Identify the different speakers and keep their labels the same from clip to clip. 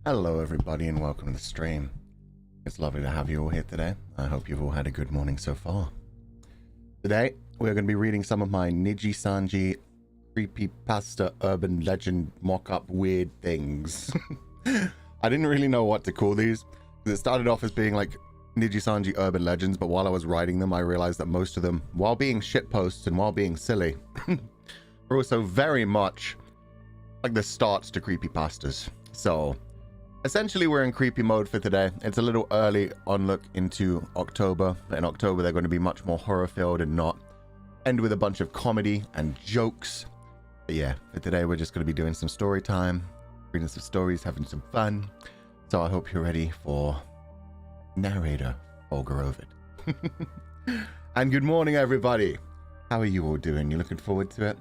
Speaker 1: Hello everybody and welcome to the stream. It's lovely to have you all here today. I hope you've all had a good morning so far. Today we're going to be reading some of my Nijisanji Creepypasta Urban Legend mock-up weird things. I didn't really know what to call these because it started off as being like Nijisanji Urban Legends, but while I was writing them I realized that most of them, while being shitposts and while being silly, are also very much like the starts to creepypastas. So essentially, we're in creepy mode for today. It's a little early on look into October. In October, they're going to be much more horror-filled and not end with a bunch of comedy and jokes. But yeah, for today, we're just going to be doing some story time, reading some stories, having some fun. So I hope you're ready for narrator Fulgur Ovid. And good morning, everybody. How are you all doing? You looking forward to it?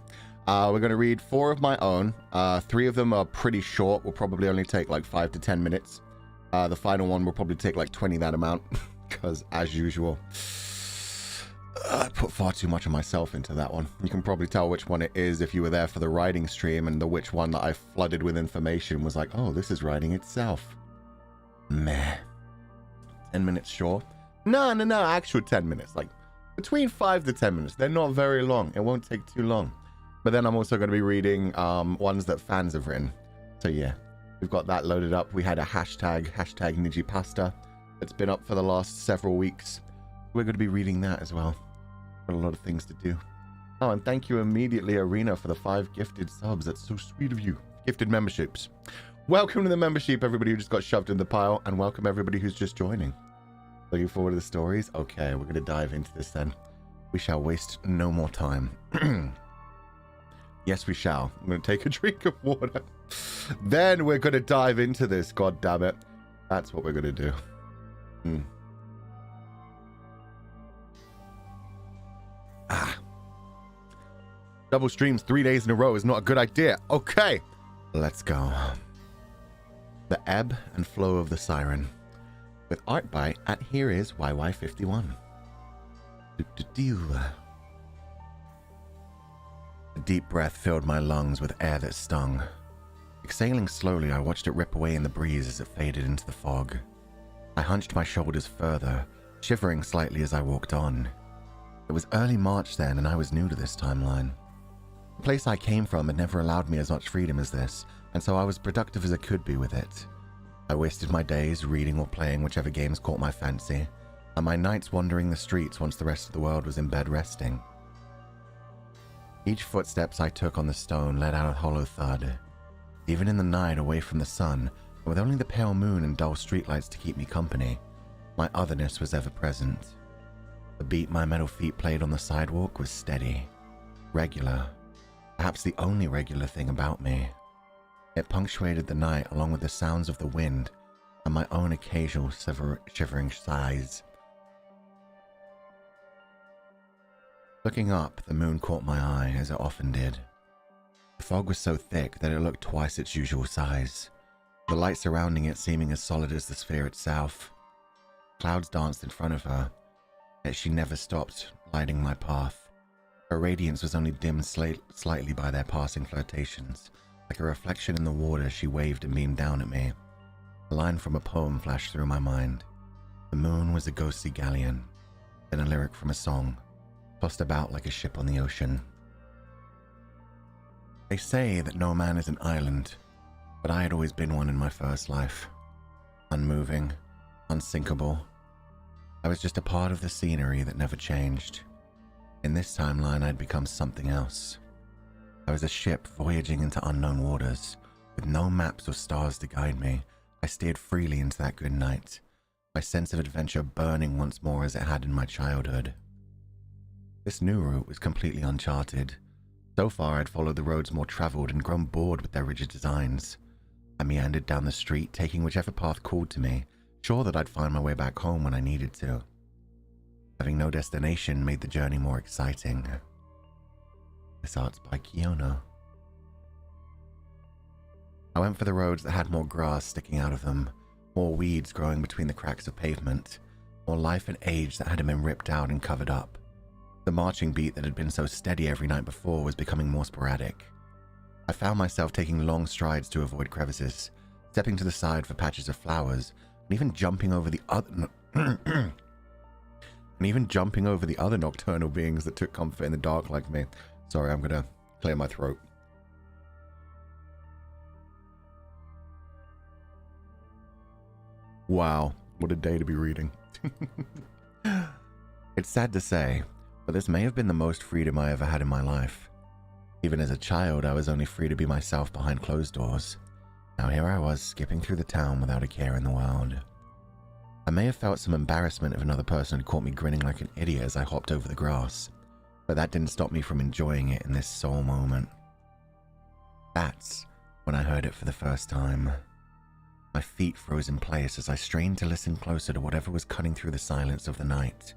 Speaker 1: We're going to read 4 of my own. 3 of them are pretty short. Will probably only take like 5 to 10 minutes. The final one will probably take like 20 that amount. Because as usual, I put far too much of myself into that one. You can probably tell which one it is if you were there for the writing stream, and the which one that I flooded with information was like, oh, this is writing itself. Meh. 10 minutes short. No, actual 10 minutes. Like between 5 to 10 minutes. They're not very long. It won't take too long. But then I'm also going to be reading ones that fans have written. So yeah, we've got that loaded up. We had a hashtag Nijipasta that's been up for the last several weeks. We're going to be reading that as well. Got a lot of things to do. Oh, and thank you immediately, Arena, for the 5 gifted subs. That's so sweet of you. Gifted memberships. Welcome to the membership, everybody who just got shoved in the pile, and welcome everybody who's just joining. Looking forward to the stories? Okay, we're going to dive into this then. We shall waste no more time. Yes, we shall. I'm going to take a drink of water. Then we're going to dive into this, god damn it. That's what we're going to do. Double streams 3 days in a row is not a good idea. Okay, let's go. The Ebb and Flow of the Siren. With art by @HereIsYY51. A deep breath filled my lungs with air that stung. Exhaling slowly, I watched it rip away in the breeze as it faded into the fog. I hunched my shoulders further, shivering slightly as I walked on. It was early March then, and I was new to this timeline. The place I came from had never allowed me as much freedom as this, and so I was productive as I could be with it. I wasted my days reading or playing whichever games caught my fancy, and my nights wandering the streets once the rest of the world was in bed resting. Each footsteps I took on the stone let out a hollow thud. Even in the night away from the sun, and with only the pale moon and dull streetlights to keep me company, my otherness was ever present. The beat my metal feet played on the sidewalk was steady, regular, perhaps the only regular thing about me. It punctuated the night along with the sounds of the wind and my own occasional shivering sighs. Looking up, the moon caught my eye, as it often did. The fog was so thick that it looked twice its usual size, the light surrounding it seeming as solid as the sphere itself. Clouds danced in front of her, yet she never stopped lighting my path. Her radiance was only dimmed slightly by their passing flirtations. Like a reflection in the water, she waved and beamed down at me. A line from a poem flashed through my mind. The moon was a ghostly galleon, then a lyric from a song, tossed about like a ship on the ocean. They say that no man is an island, but I had always been one in my first life. Unmoving, unsinkable. I was just a part of the scenery that never changed. In this timeline, I'd become something else. I was a ship voyaging into unknown waters. With no maps or stars to guide me, I steered freely into that good night, my sense of adventure burning once more as it had in my childhood. This new route was completely uncharted. So far, I'd followed the roads more traveled and grown bored with their rigid designs. I meandered down the street, taking whichever path called to me, sure that I'd find my way back home when I needed to. Having no destination made the journey more exciting. This art's by Kiyono. I went for the roads that had more grass sticking out of them, more weeds growing between the cracks of pavement, more life and age that hadn't been ripped out and covered up. The marching beat that had been so steady every night before was becoming more sporadic. I found myself taking long strides to avoid crevices, stepping to the side for patches of flowers, and even jumping over the other nocturnal beings that took comfort in the dark like me. Sorry, I'm gonna clear my throat. Wow, what a day to be reading. It's sad to say, but this may have been the most freedom I ever had in my life. Even as a child, I was only free to be myself behind closed doors. Now here I was, skipping through the town without a care in the world. I may have felt some embarrassment if another person had caught me grinning like an idiot as I hopped over the grass, but that didn't stop me from enjoying it in this sole moment. That's when I heard it for the first time. My feet froze in place as I strained to listen closer to whatever was cutting through the silence of the night.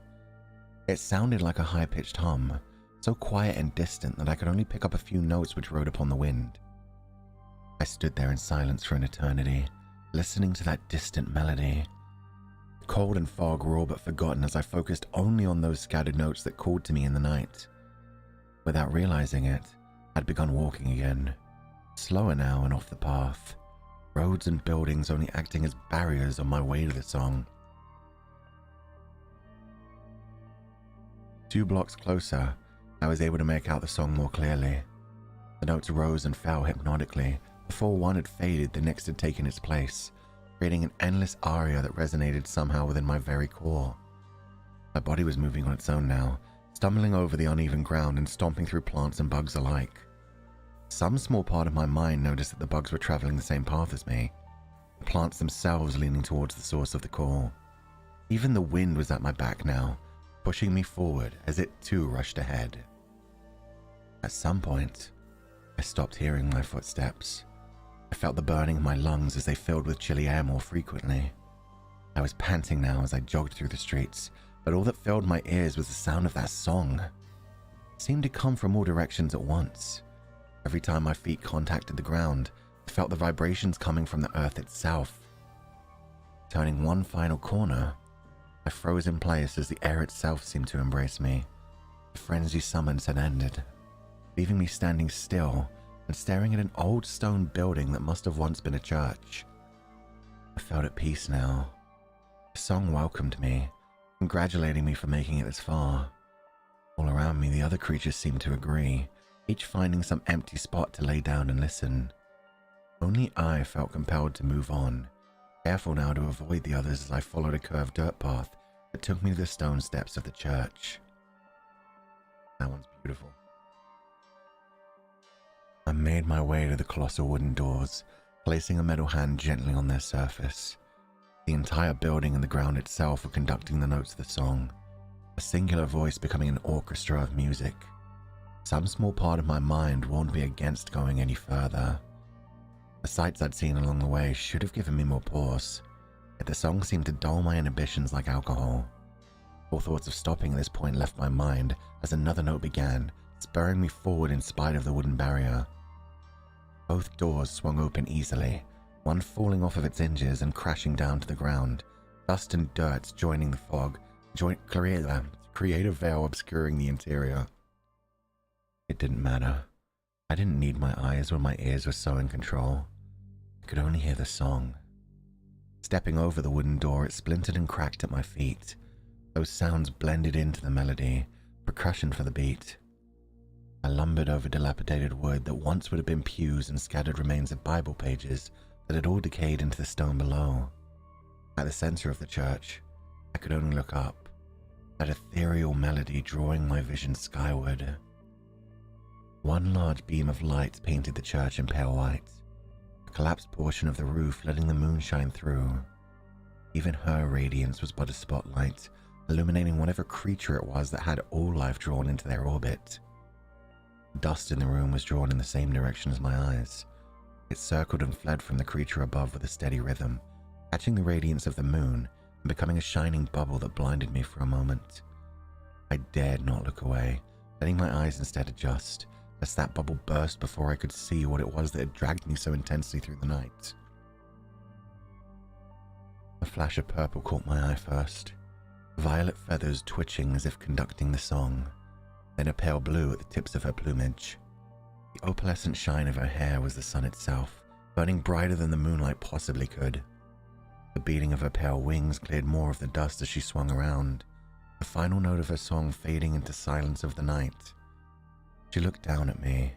Speaker 1: It sounded like a high-pitched hum, so quiet and distant that I could only pick up a few notes which rode upon the wind. I stood there in silence for an eternity, listening to that distant melody. Cold and fog were all but forgotten as I focused only on those scattered notes that called to me in the night. Without realizing it, I'd begun walking again, slower now and off the path, roads and buildings only acting as barriers on my way to the song. 2 blocks closer, I was able to make out the song more clearly. The notes rose and fell hypnotically. Before one had faded, the next had taken its place, creating an endless aria that resonated somehow within my very core. My body was moving on its own now, stumbling over the uneven ground and stomping through plants and bugs alike. Some small part of my mind noticed that the bugs were traveling the same path as me, the plants themselves leaning towards the source of the call. Even the wind was at my back now, pushing me forward as it too rushed ahead. At some point, I stopped hearing my footsteps. I felt the burning in my lungs as they filled with chilly air more frequently. I was panting now as I jogged through the streets, but all that filled my ears was the sound of that song. It seemed to come from all directions at once. Every time my feet contacted the ground, I felt the vibrations coming from the earth itself. Turning one final corner, I froze in place as the air itself seemed to embrace me. The frenzy summons had ended, leaving me standing still and staring at an old stone building that must have once been a church. I felt at peace now. The song welcomed me, congratulating me for making it this far. All around me, the other creatures seemed to agree, each finding some empty spot to lay down and listen. Only I felt compelled to move on, careful now to avoid the others as I followed a curved dirt path that took me to the stone steps of the church. That one's beautiful. I made my way to the colossal wooden doors, placing a metal hand gently on their surface. The entire building and the ground itself were conducting the notes of the song, a singular voice becoming an orchestra of music. Some small part of my mind warned me against going any further. The sights I'd seen along the way should have given me more pause, yet the song seemed to dull my inhibitions like alcohol. All thoughts of stopping at this point left my mind as another note began, spurring me forward in spite of the wooden barrier. Both doors swung open easily, one falling off of its hinges and crashing down to the ground, dust and dirt joining the fog, create a veil obscuring the interior. It didn't matter. I didn't need my eyes when my ears were so in control. I could only hear the song. Stepping over the wooden door, it splintered and cracked at my feet. Those sounds blended into the melody, percussion for the beat. I lumbered over dilapidated wood that once would have been pews and scattered remains of Bible pages that had all decayed into the stone below. At the center of the church, I could only look up, that ethereal melody drawing my vision skyward. One large beam of light painted the church in pale white, a collapsed portion of the roof letting the moon shine through. Even her radiance was but a spotlight, illuminating whatever creature it was that had all life drawn into their orbit. Dust in the room was drawn in the same direction as my eyes. It circled and fled from the creature above with a steady rhythm, catching the radiance of the moon and becoming a shining bubble that blinded me for a moment. I dared not look away, letting my eyes instead adjust, as that bubble burst before I could see what it was that had dragged me so intensely through the night. A flash of purple caught my eye first, violet feathers twitching as if conducting the song, then a pale blue at the tips of her plumage. The opalescent shine of her hair was the sun itself, burning brighter than the moonlight possibly could. The beating of her pale wings cleared more of the dust as she swung around, the final note of her song fading into silence of the night. She looked down at me,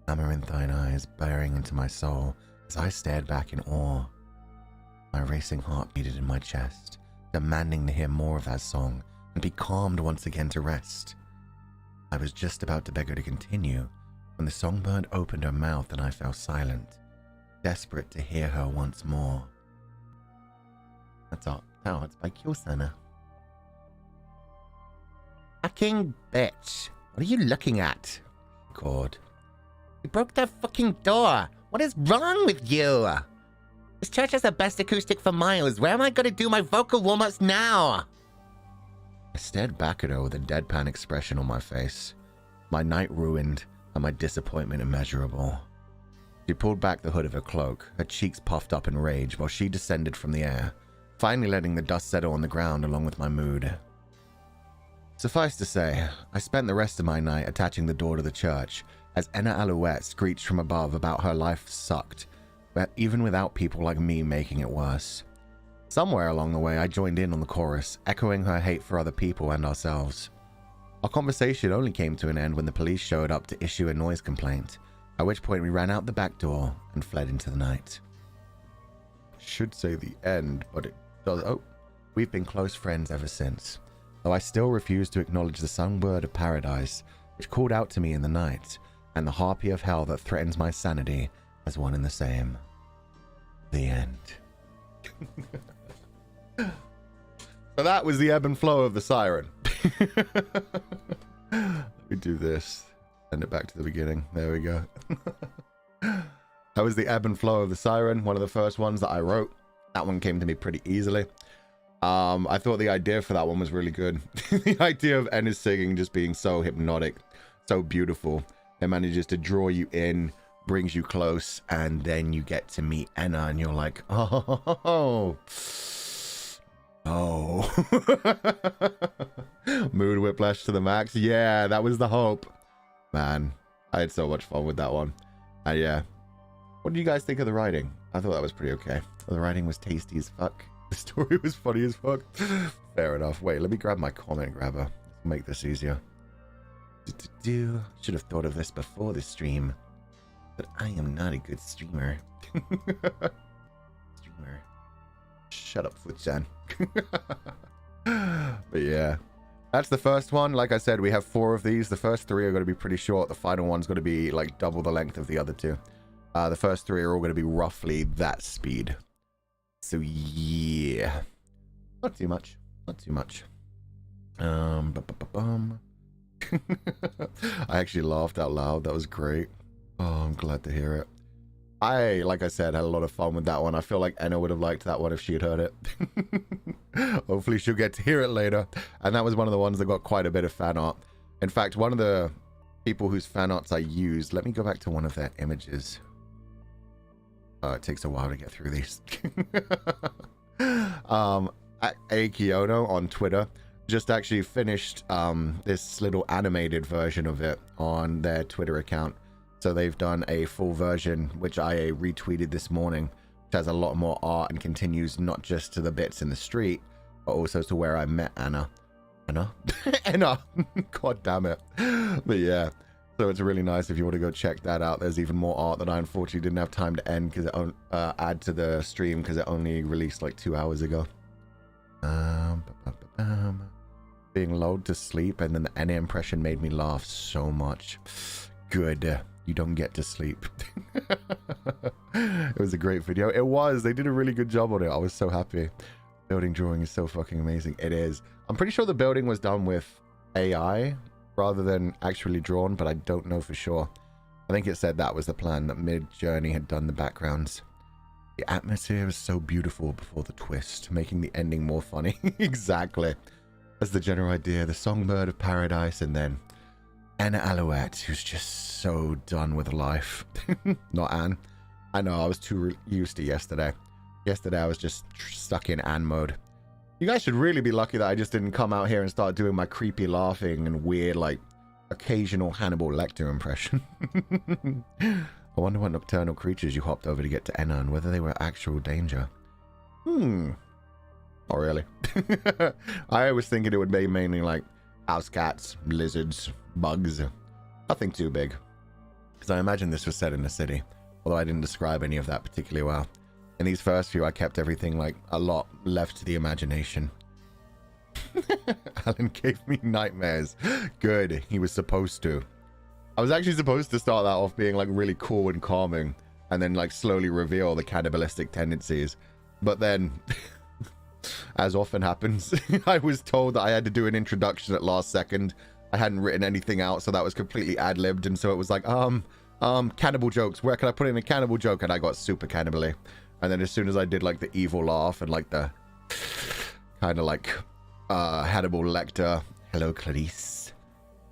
Speaker 1: amaranthine eyes bearing into my soul as I stared back in awe. My racing heart beated in my chest, demanding to hear more of that song and be calmed once again to rest. I was just about to beg her to continue when the songbird opened her mouth and I fell silent, desperate to hear her once more. That's all. Oh, it's by Kyosana. Fucking bitch. What are you looking at? She called. You broke that fucking door. What is wrong with you? This church has the best acoustic for miles. Where am I going to do my vocal warm-ups now? I stared back at her with a deadpan expression on my face, my night ruined and my disappointment immeasurable. She pulled back the hood of her cloak, her cheeks puffed up in rage while she descended from the air, finally letting the dust settle on the ground along with my mood. Suffice to say, I spent the rest of my night attaching the door to the church as Enna Alouette screeched from above about her life sucked, but even without people like me making it worse. Somewhere along the way, I joined in on the chorus, echoing her hate for other people and ourselves. Our conversation only came to an end when the police showed up to issue a noise complaint, at which point we ran out the back door and fled into the night. Should say the end, but it does. Oh, we've been close friends ever since, though I still refuse to acknowledge the songbird of paradise, which called out to me in the night, and the harpy of hell that threatens my sanity as one and the same. The end. So that was the ebb and flow of the Siren. Let me do this. Send it back to the beginning. There we go. That was the ebb and flow of the Siren, one of the first ones that I wrote. That one came to me pretty easily. I thought the idea for that one was really good. The idea of Enna's singing just being so hypnotic, so beautiful. It manages to draw you in, brings you close, and then you get to meet Enna and you're like, oh. Mood whiplash to the max. Yeah, that was the hope. Man, I had so much fun with that one. And yeah. What do you guys think of the writing? I thought that was pretty okay. The writing was tasty as fuck. The story was funny as fuck. Fair enough. Wait, let me grab my comment grabber. Let's make this easier. Should have thought of this before the stream. But I am not a good streamer. Shut up, Futchan. But yeah, that's the first one. Like I said, we have 4 of these. The first 3 are going to be pretty short. The final one's going to be like double the length of the other 2. The first 3 are all going to be roughly that speed. So yeah, not too much. Not too much. I actually laughed out loud. That was great. Oh, I'm glad to hear it. Like I said, had a lot of fun with that one. I feel like Enna would have liked that one if she had heard it. Hopefully she'll get to hear it later. And that was one of the ones that got quite a bit of fan art. In fact, one of the people whose fan arts I used, let me go back to one of their images. It takes a while to get through these. Kyoto on Twitter just actually finished this little animated version of it on their Twitter account. So they've done a full version, which I retweeted this morning, which has a lot more art and continues not just to the bits in the street, but also to where I met Enna. Enna! God damn it. But yeah, so it's really nice if you want to go check that out. There's even more art that I unfortunately didn't have time to end because it add to the stream because it only released like 2 hours ago. Being lulled to sleep, and then the Enna impression made me laugh so much. Good. You don't get to sleep. It was a great video. It was. They did a really good job on it. I was so happy. Building drawing is so fucking amazing. It is. I'm pretty sure the building was done with AI rather than actually drawn, but I don't know for sure. I think it said that was the plan, that Mid-Journey had done the backgrounds. The atmosphere was so beautiful before the twist, making the ending more funny. Exactly. That's the general idea. The songbird of paradise, and then Enna Alouette, who's just so done with life. Not Anne. I know, I was too used to yesterday. Yesterday I was just stuck in Anne mode. You guys should really be lucky that I just didn't come out here and start doing my creepy laughing and weird, like, occasional Hannibal Lecter impression. I wonder what nocturnal creatures you hopped over to get to Enna and whether they were actual danger. Not really. I was thinking it would be mainly like house cats, lizards, bugs. Nothing too big. Because I imagine this was set in a city, although I didn't describe any of that particularly well. In these first few, I kept everything like a lot left to the imagination. Alan gave me nightmares. Good, he was supposed to. I was actually supposed to start that off being like really cool and calming, and then like slowly reveal the cannibalistic tendencies. But then, as often happens, I was told that I had to do an introduction at last second. I hadn't written anything out, so that was completely ad-libbed, and so it was like, cannibal jokes. Where can I put in a cannibal joke? And I got super cannibally. And then as soon as I did like the evil laugh and like the kind of like Hannibal Lecter, hello Clarice,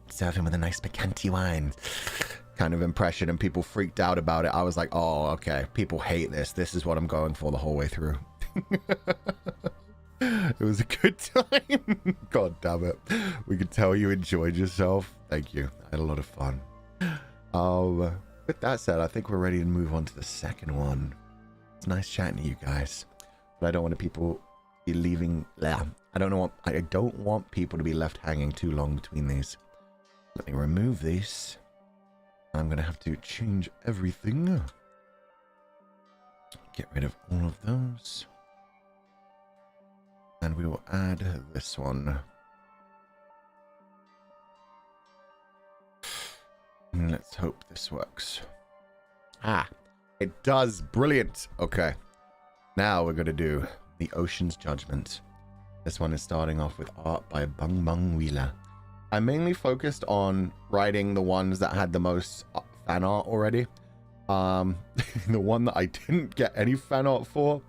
Speaker 1: serve him with a nice Bacanti wine kind of impression, and people freaked out about it, I was like, oh, okay, people hate this. This is what I'm going for the whole way through. It was a good time. God damn it. We could tell you enjoyed yourself. Thank you. I had a lot of fun. With that said, I think we're ready to move on to the second one. It's nice chatting to you guys, but I don't want people to be leaving. I don't want people to be left hanging too long between these. Let me remove these. I'm gonna have to change everything. Get rid of all of those. And we will add this one. And let's hope this works. Ah, it does. Brilliant. Okay. Now we're going to do The Ocean's Judgment. This one is starting off with art by Bung Bung Wheeler. I mainly focused on writing the ones that had the most fan art already. The one that I didn't get any fan art for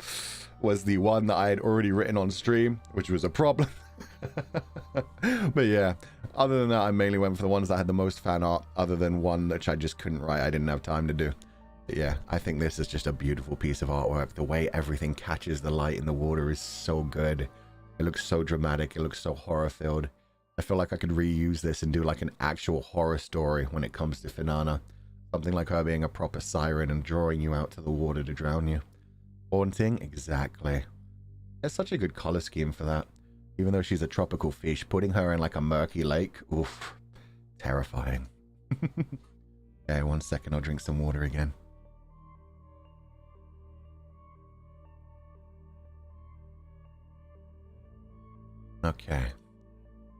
Speaker 1: was the one that I had already written on stream, which was a problem. But yeah, other than that, I mainly went for the ones that had the most fan art, other than one which I just couldn't write. I didn't have time to do. But yeah, I think this is just a beautiful piece of artwork. The way everything catches the light in the water is so good. It looks so dramatic. It looks so horror-filled. I feel like I could reuse this and do like an actual horror story when it comes to Finana. Something like her being a proper siren and drawing you out to the water to drown you. Haunting? Exactly. There's such a good color scheme for that. Even though she's a tropical fish, putting her in like a murky lake, oof, terrifying. Okay, 1 second, I'll drink some water again. Okay.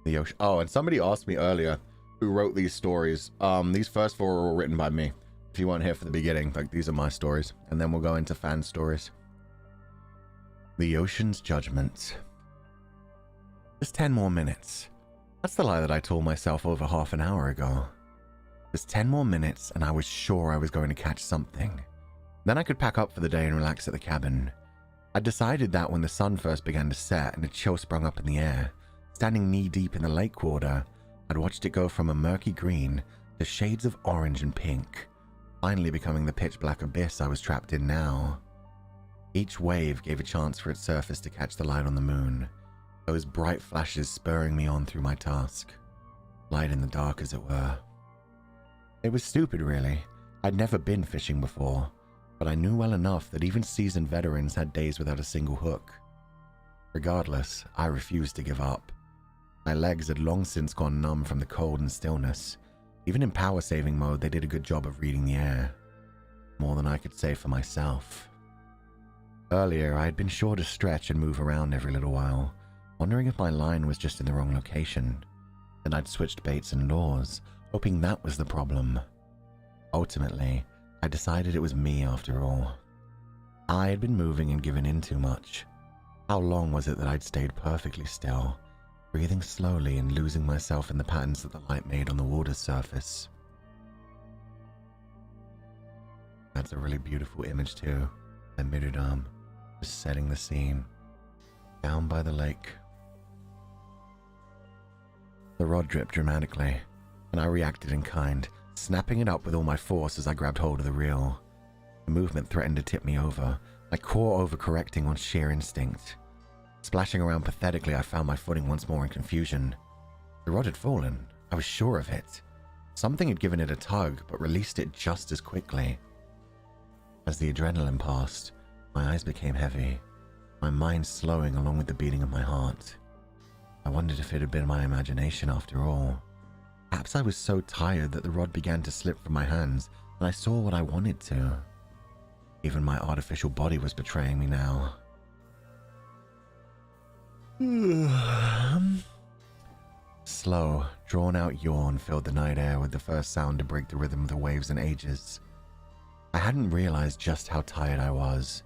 Speaker 1: The ocean. Oh, and somebody asked me earlier who wrote these stories. These first 4 were written by me. If you weren't here for the beginning, like, these are my stories. And then we'll go into fan stories. The Ocean's Judgment. Just 10 more minutes. That's the lie that I told myself over half an hour ago. Just 10 more minutes and I was sure I was going to catch something. Then I could pack up for the day and relax at the cabin. I decided that when the sun first began to set and a chill sprung up in the air, standing knee-deep in the lake water, I'd watched it go from a murky green to shades of orange and pink, finally becoming the pitch-black abyss I was trapped in now. Each wave gave a chance for its surface to catch the light on the moon, those bright flashes spurring me on through my task. Light in the dark, as it were. It was stupid, really. I'd never been fishing before, but I knew well enough that even seasoned veterans had days without a single hook. Regardless, I refused to give up. My legs had long since gone numb from the cold and stillness. Even in power-saving mode, they did a good job of reading the air. More than I could say for myself. Earlier, I had been sure to stretch and move around every little while, wondering if my line was just in the wrong location. Then I'd switched baits and lures, hoping that was the problem. Ultimately, I decided it was me after all. I had been moving and given in too much. How long was it that I'd stayed perfectly still, breathing slowly and losing myself in the patterns that the light made on the water's surface? That's a really beautiful image too. I admitted, just setting the scene. Down by the lake. The rod dripped dramatically, and I reacted in kind, snapping it up with all my force as I grabbed hold of the reel. The movement threatened to tip me over, my core overcorrecting on sheer instinct. Splashing around pathetically, I found my footing once more in confusion. The rod had fallen. I was sure of it. Something had given it a tug, but released it just as quickly. As the adrenaline passed, my eyes became heavy, my mind slowing along with the beating of my heart. I wondered if it had been my imagination after all. Perhaps I was so tired that the rod began to slip from my hands and I saw what I wanted to. Even my artificial body was betraying me now. Slow, drawn-out yawn filled the night air with the first sound to break the rhythm of the waves in ages. I hadn't realized just how tired I was.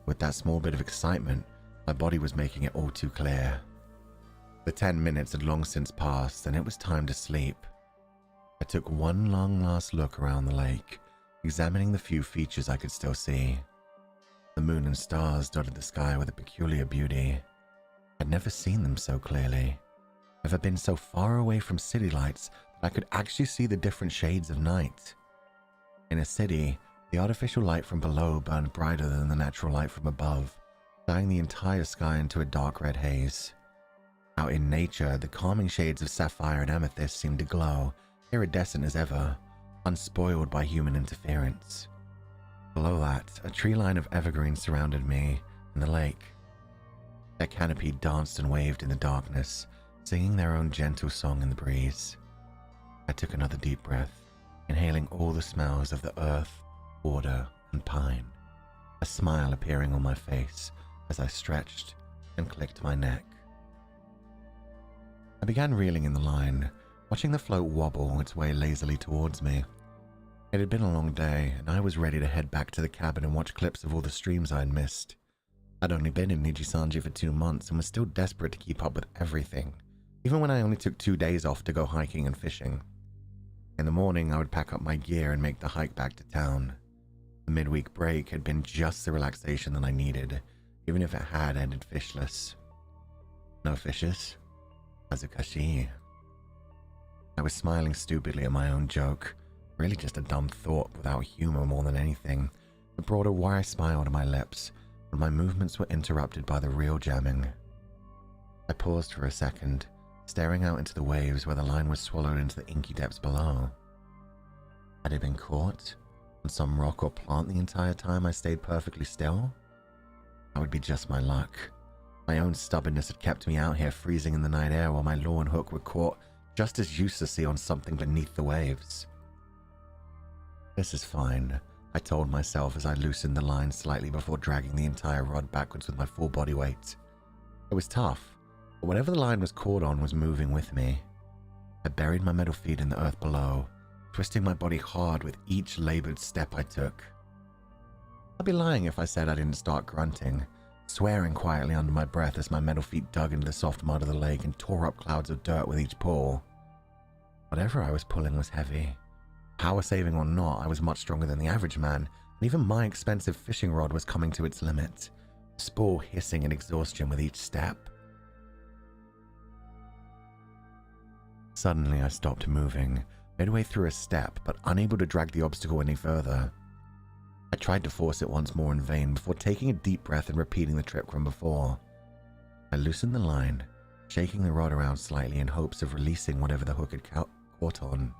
Speaker 1: With that small bit of excitement, my body was making it all too clear. The 10 minutes had long since passed, and it was time to sleep. I took one long last look around the lake, examining the few features I could still see. The moon and stars dotted the sky with a peculiar beauty. I'd never seen them so clearly, never been so far away from city lights that I could actually see the different shades of night. In a city, the artificial light from below burned brighter than the natural light from above, dyeing the entire sky into a dark red haze. Out in nature, the calming shades of sapphire and amethyst seemed to glow, iridescent as ever, unspoiled by human interference. Below that, a tree line of evergreens surrounded me and the lake. Their canopy danced and waved in the darkness, singing their own gentle song in the breeze. I took another deep breath, inhaling all the smells of the earth, water, and pine, a smile appearing on my face as I stretched and clicked my neck. I began reeling in the line, watching the float wobble its way lazily towards me. It had been a long day, and I was ready to head back to the cabin and watch clips of all the streams I'd missed. I'd only been in Nijisanji for 2 months and was still desperate to keep up with everything, even when I only took 2 days off to go hiking and fishing. In the morning, I would pack up my gear and make the hike back to town. The midweek break had been just the relaxation that I needed, even if it had ended fishless. No fishes? Azukashi. I was smiling stupidly at my own joke, really just a dumb thought without humor more than anything, that brought a wry smile to my lips when my movements were interrupted by the reel jamming. I paused for a second, staring out into the waves where the line was swallowed into the inky depths below. Had it been caught on some rock or plant the entire time I stayed perfectly still? That would be just my luck. My own stubbornness had kept me out here freezing in the night air while my lure and hook were caught just as uselessly on something beneath the waves. This is fine, I told myself as I loosened the line slightly before dragging the entire rod backwards with my full body weight. It was tough, but whatever the line was caught on was moving with me. I buried my metal feet in the earth below, twisting my body hard with each labored step I took. I'd be lying if I said I didn't start grunting, swearing quietly under my breath as my metal feet dug into the soft mud of the lake and tore up clouds of dirt with each pull. Whatever I was pulling was heavy. Power saving or not, I was much stronger than the average man, and even my expensive fishing rod was coming to its limit, the spool hissing in exhaustion with each step. Suddenly I stopped moving, midway through a step, but unable to drag the obstacle any further. I tried to force it once more in vain before taking a deep breath and repeating the trick from before. I loosened the line, shaking the rod around slightly in hopes of releasing whatever the hook had caught on.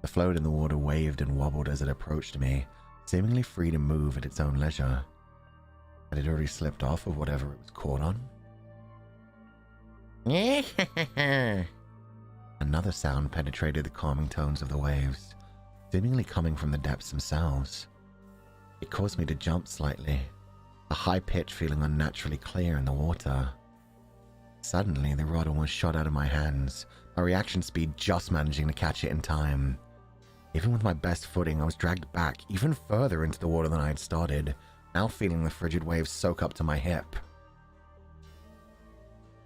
Speaker 1: The float in the water waved and wobbled as it approached me, seemingly free to move at its own leisure. Had it already slipped off of whatever it was caught on? Another sound penetrated the calming tones of the waves, seemingly coming from the depths themselves. It caused me to jump slightly, a high pitch feeling unnaturally clear in the water. Suddenly, the rod almost shot out of my hands, my reaction speed just managing to catch it in time. Even with my best footing, I was dragged back even further into the water than I had started, now feeling the frigid waves soak up to my hip.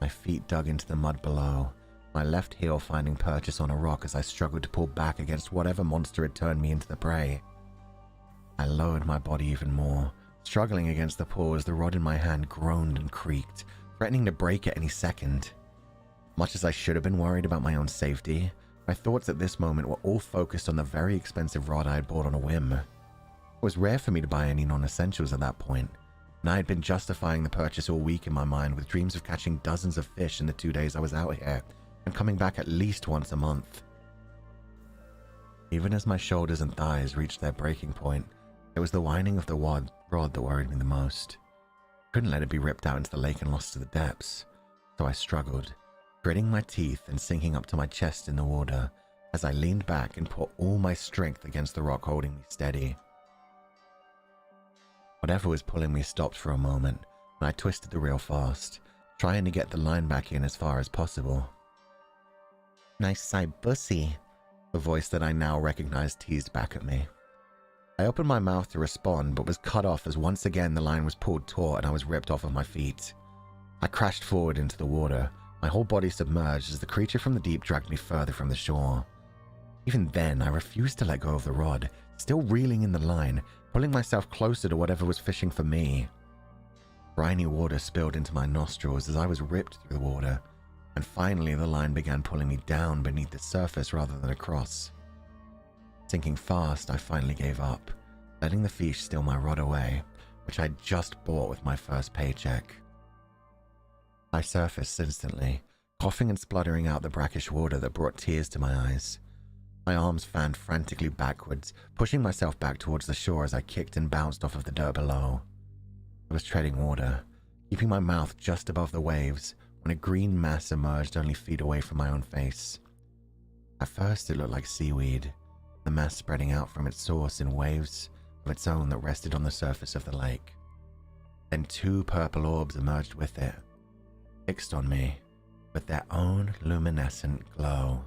Speaker 1: My feet dug into the mud below, my left heel finding purchase on a rock as I struggled to pull back against whatever monster had turned me into the prey. I lowered my body even more, struggling against the pull as the rod in my hand groaned and creaked, threatening to break at any second. Much as I should have been worried about my own safety, my thoughts at this moment were all focused on the very expensive rod I had bought on a whim. It was rare for me to buy any non-essentials at that point, and I had been justifying the purchase all week in my mind with dreams of catching dozens of fish in the 2 days I was out here, and coming back at least once a month. Even as my shoulders and thighs reached their breaking point, It was the winding of the rod that worried me the most. Couldn't let it be ripped out into the lake and lost to the depths, so I struggled, gritting my teeth and sinking up to my chest in the water as I leaned back and put all my strength against the rock holding me steady. Whatever was pulling me stopped for a moment, and I twisted the reel fast, trying to get the line back in as far as possible. "Nice side bussy," the voice that I now recognized teased back at me. I opened my mouth to respond, but was cut off as once again the line was pulled taut and I was ripped off of my feet. I crashed forward into the water, my whole body submerged as the creature from the deep dragged me further from the shore. Even then, I refused to let go of the rod, still reeling in the line, pulling myself closer to whatever was fishing for me. Briny water spilled into my nostrils as I was ripped through the water, and finally the line began pulling me down beneath the surface rather than across. Sinking fast, I finally gave up, letting the fish steal my rod away, which I'd just bought with my first paycheck. I surfaced instantly, coughing and spluttering out the brackish water that brought tears to my eyes. My arms fanned frantically backwards, pushing myself back towards the shore as I kicked and bounced off of the dirt below. I was treading water, keeping my mouth just above the waves, when a green mass emerged only feet away from my own face. At first it looked like seaweed, the mass spreading out from its source in waves of its own that rested on the surface of the lake. Then 2 purple orbs emerged with it, fixed on me with their own luminescent glow.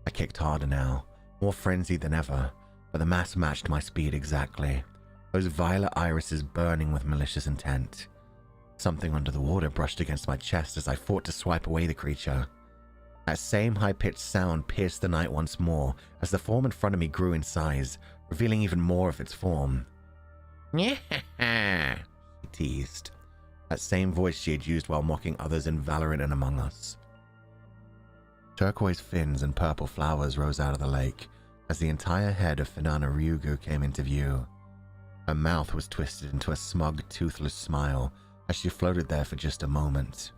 Speaker 1: I kicked harder now, more frenzied than ever, but the mass matched my speed exactly, those violet irises burning with malicious intent. Something under the water brushed against my chest as I fought to swipe away the creature. That same high-pitched sound pierced the night once more as the form in front of me grew in size, revealing even more of its form. "Yeah," she teased. That same voice she had used while mocking others in Valorant and Among Us. Turquoise fins and purple flowers rose out of the lake as the entire head of Finana Ryugu came into view. Her mouth was twisted into a smug, toothless smile as she floated there for just a moment.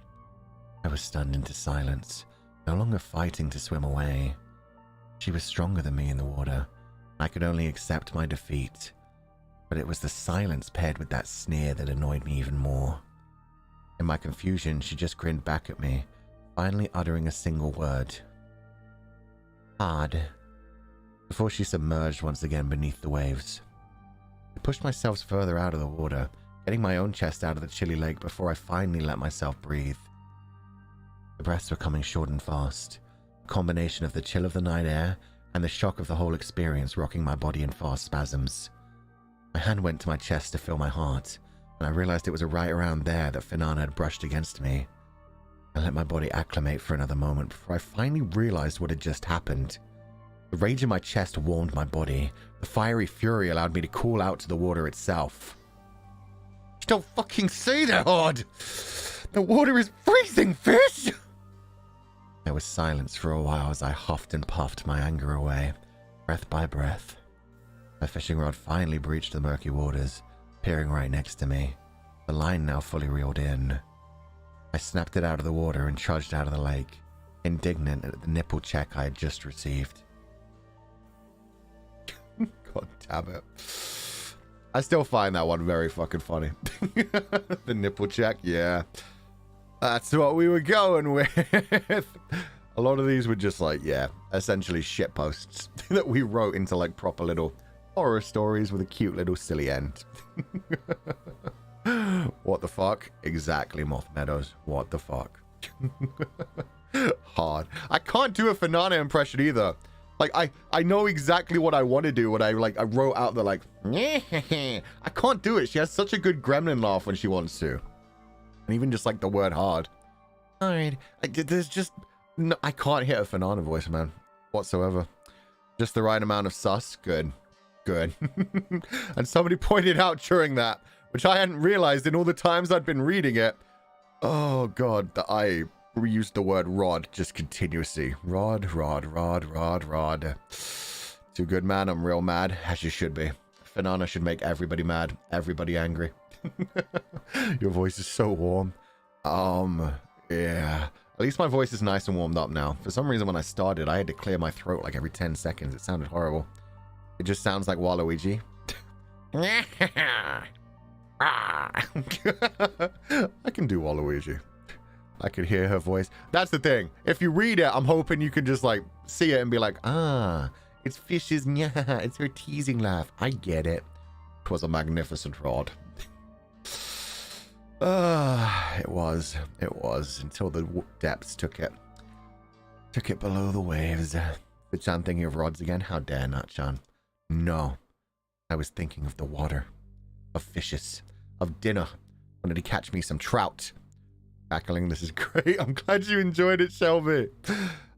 Speaker 1: I was stunned into silence, no longer fighting to swim away. She was stronger than me in the water. I could only accept my defeat, but it was the silence paired with that sneer that annoyed me even more. In my confusion, she just grinned back at me, finally uttering a single word. "Hard," before she submerged once again beneath the waves. I pushed myself further out of the water, getting my own chest out of the chilly lake before I finally let myself breathe. The breaths were coming short and fast, a combination of the chill of the night air and the shock of the whole experience rocking my body in fast spasms. My hand went to my chest to feel my heart, and I realized it was right around there that Finana had brushed against me. I let my body acclimate for another moment before I finally realized what had just happened. The rage in my chest warmed my body. The fiery fury allowed me to cool out to the water itself. "You don't fucking say that, Hard! The water is freezing, fish!" There was silence for a while as I huffed and puffed my anger away, breath by breath. My fishing rod finally breached the murky waters, appearing right next to me, the line now fully reeled in. I snapped it out of the water and trudged out of the lake, indignant at the nipple check I had just received. God damn it. I still find that one very fucking funny. The nipple check, yeah. That's what we were going with. A lot of these were just like, yeah, essentially shit posts that we wrote into like proper little horror stories with a cute little silly end. What the fuck? Exactly, Moth Meadows. What the fuck? Hard. I can't do a Finana impression either. Like, I know exactly what I want to do when I wrote out the like, I can't do it. She has such a good gremlin laugh when she wants to. And even just like the word hard. Hard. There's just, no, I can't hit a Finana voice, man, whatsoever. Just the right amount of sus. Good. Good. And somebody pointed out during that, which I hadn't realized in all the times I'd been reading it. Oh, God, that I reused the word rod just continuously. Rod. Too good, man. I'm real mad, as you should be. Finana should make everybody mad, everybody angry. Your voice is so warm. Yeah. At least my voice is nice and warmed up now. For some reason, when I started, I had to clear my throat like every 10 seconds. It sounded horrible. It just sounds like Waluigi. I can do Waluigi. I could hear her voice. That's the thing. If you read it, I'm hoping you can just like see it and be like, ah, it's Fish's nya. It's her teasing laugh. I get it. It was a magnificent rod. It was until the depths took it below the waves. Which I'm thinking of rods again. How dare not, Sean? No, I was thinking of the water, of fishes, of dinner. Wanted to catch me some trout. Cackling, this is great. I'm glad you enjoyed it, Shelby.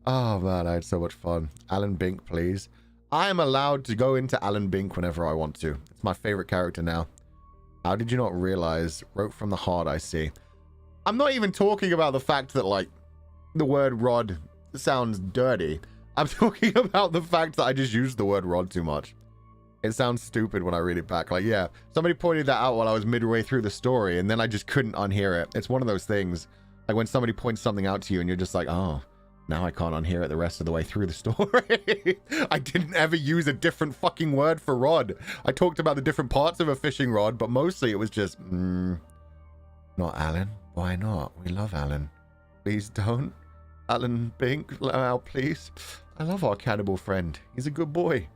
Speaker 1: Oh man, I had so much fun. Alan Bink, please. I am allowed to go into Alan Bink whenever I want to. It's my favorite character now. How did you not realize? Wrote from the heart, I see. I'm not even talking about the fact that, like, the word rod sounds dirty. I'm talking about the fact that I just used the word rod too much. It sounds stupid when I read it back. Like, yeah, somebody pointed that out while I was midway through the story, and then I just couldn't unhear it. It's one of those things, like when somebody points something out to you and you're just like, oh, now I can't unhear it the rest of the way through the story. I didn't ever use a different fucking word for rod. I talked about the different parts of a fishing rod, but mostly it was just, not Alan. Why not? We love Alan. Please don't. Alan Bink, oh, please. I love our cannibal friend. He's a good boy.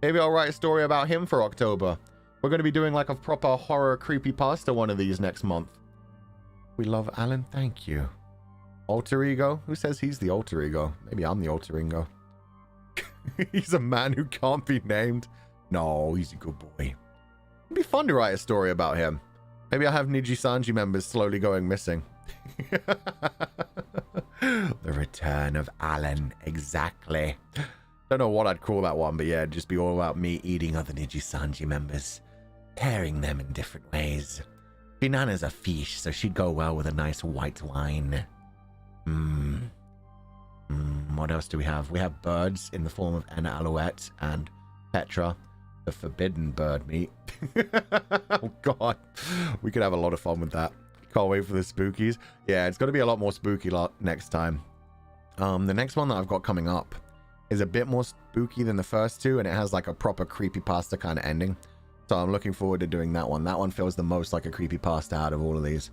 Speaker 1: Maybe I'll write a story about him for October. We're going to be doing like a proper horror creepypasta one of these next month. We love Alan. Thank you. Alter ego? Who says he's the alter ego? Maybe I'm the alter ego. He's a man who can't be named. No, he's a good boy. It'd be fun to write a story about him. Maybe I'll have Nijisanji members slowly going missing. The return of Alan. Exactly. Don't know what I'd call that one, but yeah, it'd just be all about me eating other Nijisanji members. Pairing them in different ways. Finana's a fish, so she'd go well with a nice white wine. What else do we have? We have birds in the form of Anna Alouette and Petra, the forbidden bird meat. Oh god, we could have a lot of fun with that. Can't wait for the spookies. Yeah, it's going to be a lot more spooky next time. The next one that I've got coming up is a bit more spooky than the first two, and it has like a proper creepypasta kind of ending. So I'm looking forward to doing that one. That one feels the most like a creepypasta out of all of these.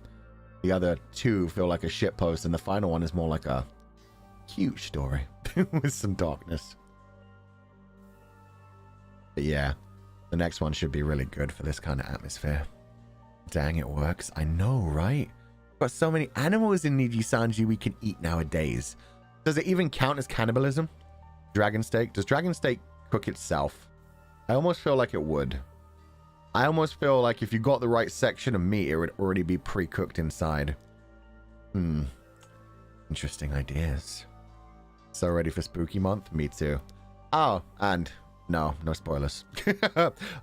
Speaker 1: The other two feel like a shitpost, and the final one is more like a cute story with some darkness. But yeah, the next one should be really good for this kind of atmosphere. Dang, it works. I know, right? We've got so many animals in Nijisanji we can eat nowadays. Does it even count as cannibalism? Dragon steak? Does dragon steak cook itself? I almost feel like it would. I almost feel like if you got the right section of meat, it would already be pre-cooked inside. Interesting ideas. So ready for spooky month? Me too. Oh, and no spoilers.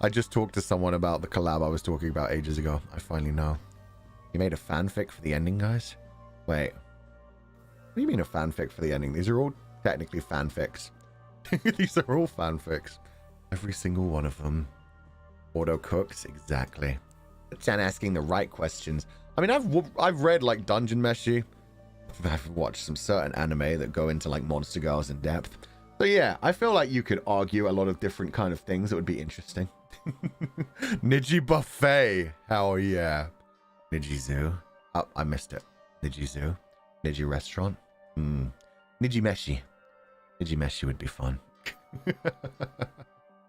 Speaker 1: I just talked to someone about the collab I was talking about ages ago. I finally know. You made a fanfic for the ending, guys? Wait. What do you mean a fanfic for the ending? These are all technically fanfics. These are all fanfics. Every single one of them. Auto cooks, exactly. Chan asking the right questions. I mean, I've read like Dungeon Meshi. I've watched some certain anime that go into like Monster Girls in depth. So yeah, I feel like you could argue a lot of different kind of things that would be interesting. Niji Buffet, hell yeah. Niji Zoo. Oh, I missed it. Niji Zoo. Niji Restaurant. Niji Meshi. Niji Meshi would be fun.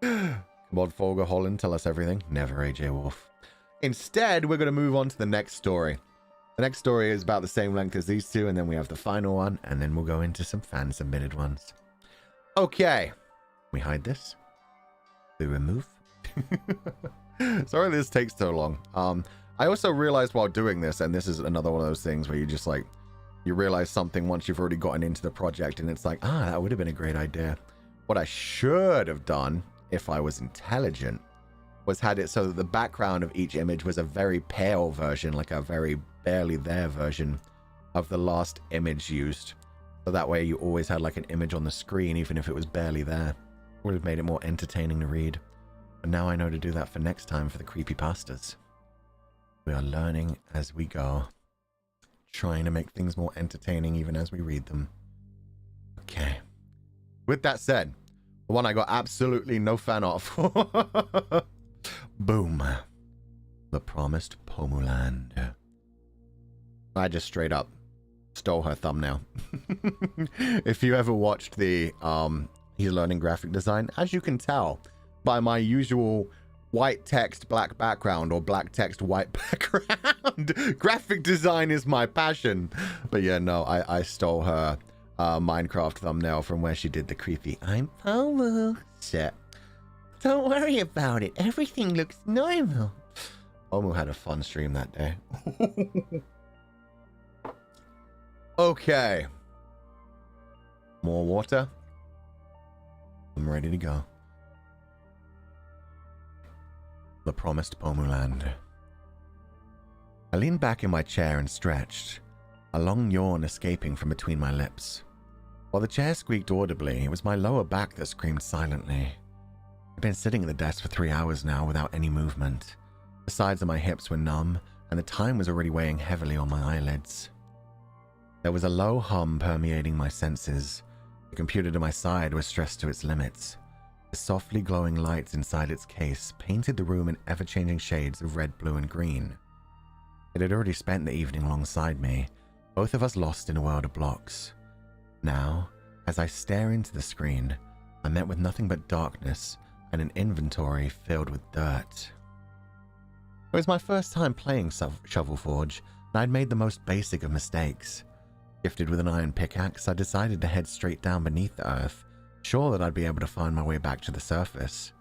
Speaker 1: Come on, Fulgur Holland, tell us everything. Never, AJ Wolf. Instead, we're going to move on to the next story. The next story is about the same length as these two, and then we have the final one, and then we'll go into some fan-submitted ones. Okay. We hide this. We remove. Sorry this takes so long. I also realized while doing this, and this is another one of those things where you just like, you realize something once you've already gotten into the project, and it's like, that would have been a great idea. What I should have done, if I was intelligent, was had it so that the background of each image was a very pale version, like a very barely there version of the last image used. So that way you always had like an image on the screen, even if it was barely there. Would have made it more entertaining to read. But now I know to do that for next time for the creepypastas. We are learning as we go. Trying to make things more entertaining even as we read them. Okay. With that said, The one I got absolutely no fan of. Boom. The promised Pomuland. I just straight up stole her thumbnail. If you ever watched the He's Learning Graphic Design, as you can tell by my usual white text, black background, or black text, white background, graphic design is my passion. But yeah, no, I stole her Minecraft thumbnail from where she did the creepy "I'm Pomu" shit. Don't worry about it. Everything looks normal. Omu had a fun stream that day. Okay. More water. I'm ready to go. The promised Pomuland. I leaned back in my chair and stretched, a long yawn escaping from between my lips. While the chair squeaked audibly, it was my lower back that screamed silently. I'd been sitting at the desk for 3 hours now without any movement. The sides of my hips were numb, and the time was already weighing heavily on my eyelids. There was a low hum permeating my senses. The computer to my side was stressed to its limits. The softly glowing lights inside its case painted the room in ever-changing shades of red, blue, and green. It had already spent the evening alongside me, both of us lost in a world of blocks. Now, as I stare into the screen, I'm met with nothing but darkness and an inventory filled with dirt. It was my first time playing Shovel Forge, and I'd made the most basic of mistakes. Gifted with an iron pickaxe, I decided to head straight down beneath the earth, sure that I'd be able to find my way back to the surface.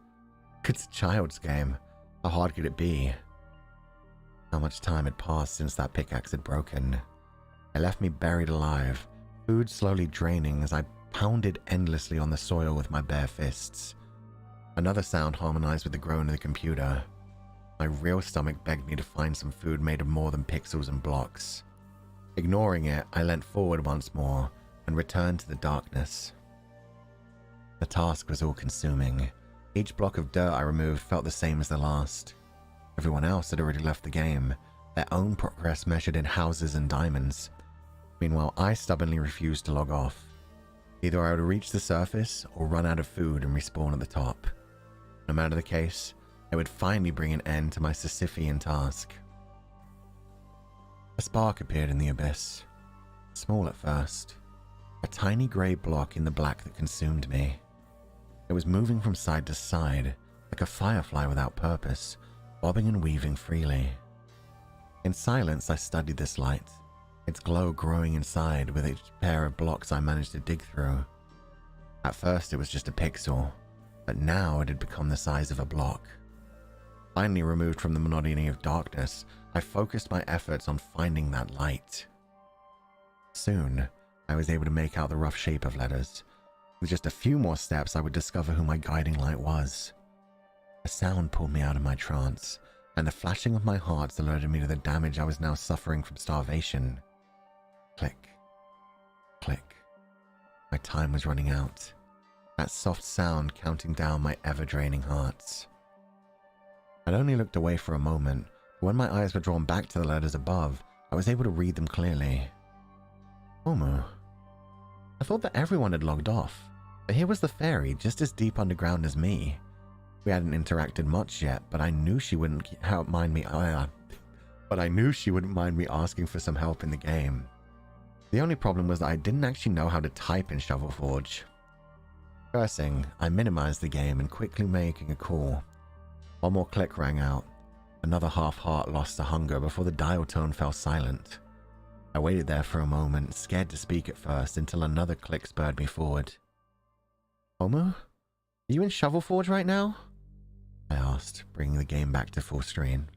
Speaker 1: It's a child's game. How hard could it be? How much time had passed since that pickaxe had broken? It left me buried alive, food slowly draining as I pounded endlessly on the soil with my bare fists. Another sound harmonized with the groan of the computer. My real stomach begged me to find some food made of more than pixels and blocks. Ignoring it, I leant forward once more and returned to the darkness. The task was all-consuming. Each block of dirt I removed felt the same as the last. Everyone else had already left the game, their own progress measured in houses and diamonds. Meanwhile, I stubbornly refused to log off. Either I would reach the surface or run out of food and respawn at the top. No matter the case, it would finally bring an end to my Sisyphean task. A spark appeared in the abyss. Small at first. A tiny grey block in the black that consumed me. It was moving from side to side, like a firefly without purpose, bobbing and weaving freely. In silence, I studied this light, its glow growing inside with each pair of blocks I managed to dig through. At first, it was just a pixel, but now it had become the size of a block. Finally removed from the monotony of darkness, I focused my efforts on finding that light. Soon, I was able to make out the rough shape of letters. With just a few more steps, I would discover who my guiding light was. A sound pulled me out of my trance, and the flashing of my heart alerted me to the damage I was now suffering from starvation. Click. Click. My time was running out. That soft sound counting down my ever-draining hearts. I'd only looked away for a moment, but when my eyes were drawn back to the letters above, I was able to read them clearly. Omu. I thought that everyone had logged off, but here was the fairy just as deep underground as me. We hadn't interacted much yet, but I knew she wouldn't mind me asking for some help in the game. The only problem was that I didn't actually know how to type in Shovel Forge. Cursing, I minimized the game and quickly making a call. One more click rang out. Another half-heart lost to hunger before the dial tone fell silent. I waited there for a moment, scared to speak at first, until another click spurred me forward. Omu? Are you in Shovel Forge right now? I asked, bringing the game back to full screen.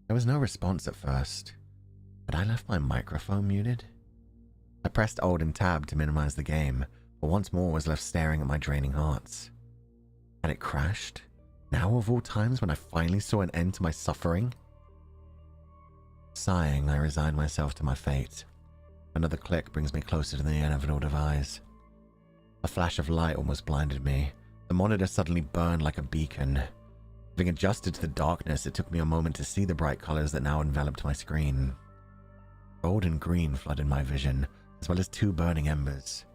Speaker 1: There was no response at first. Had I left my microphone muted? I pressed Alt and Tab to minimize the game, but once more was left staring at my draining hearts. Had it crashed? Now of all times when I finally saw an end to my suffering? Sighing, I resigned myself to my fate. Another click brings me closer to the inevitable demise. A flash of light almost blinded me. The monitor suddenly burned like a beacon. Having adjusted to the darkness, it took me a moment to see the bright colors that now enveloped my screen. Gold and green flooded my vision, as well as two burning embers.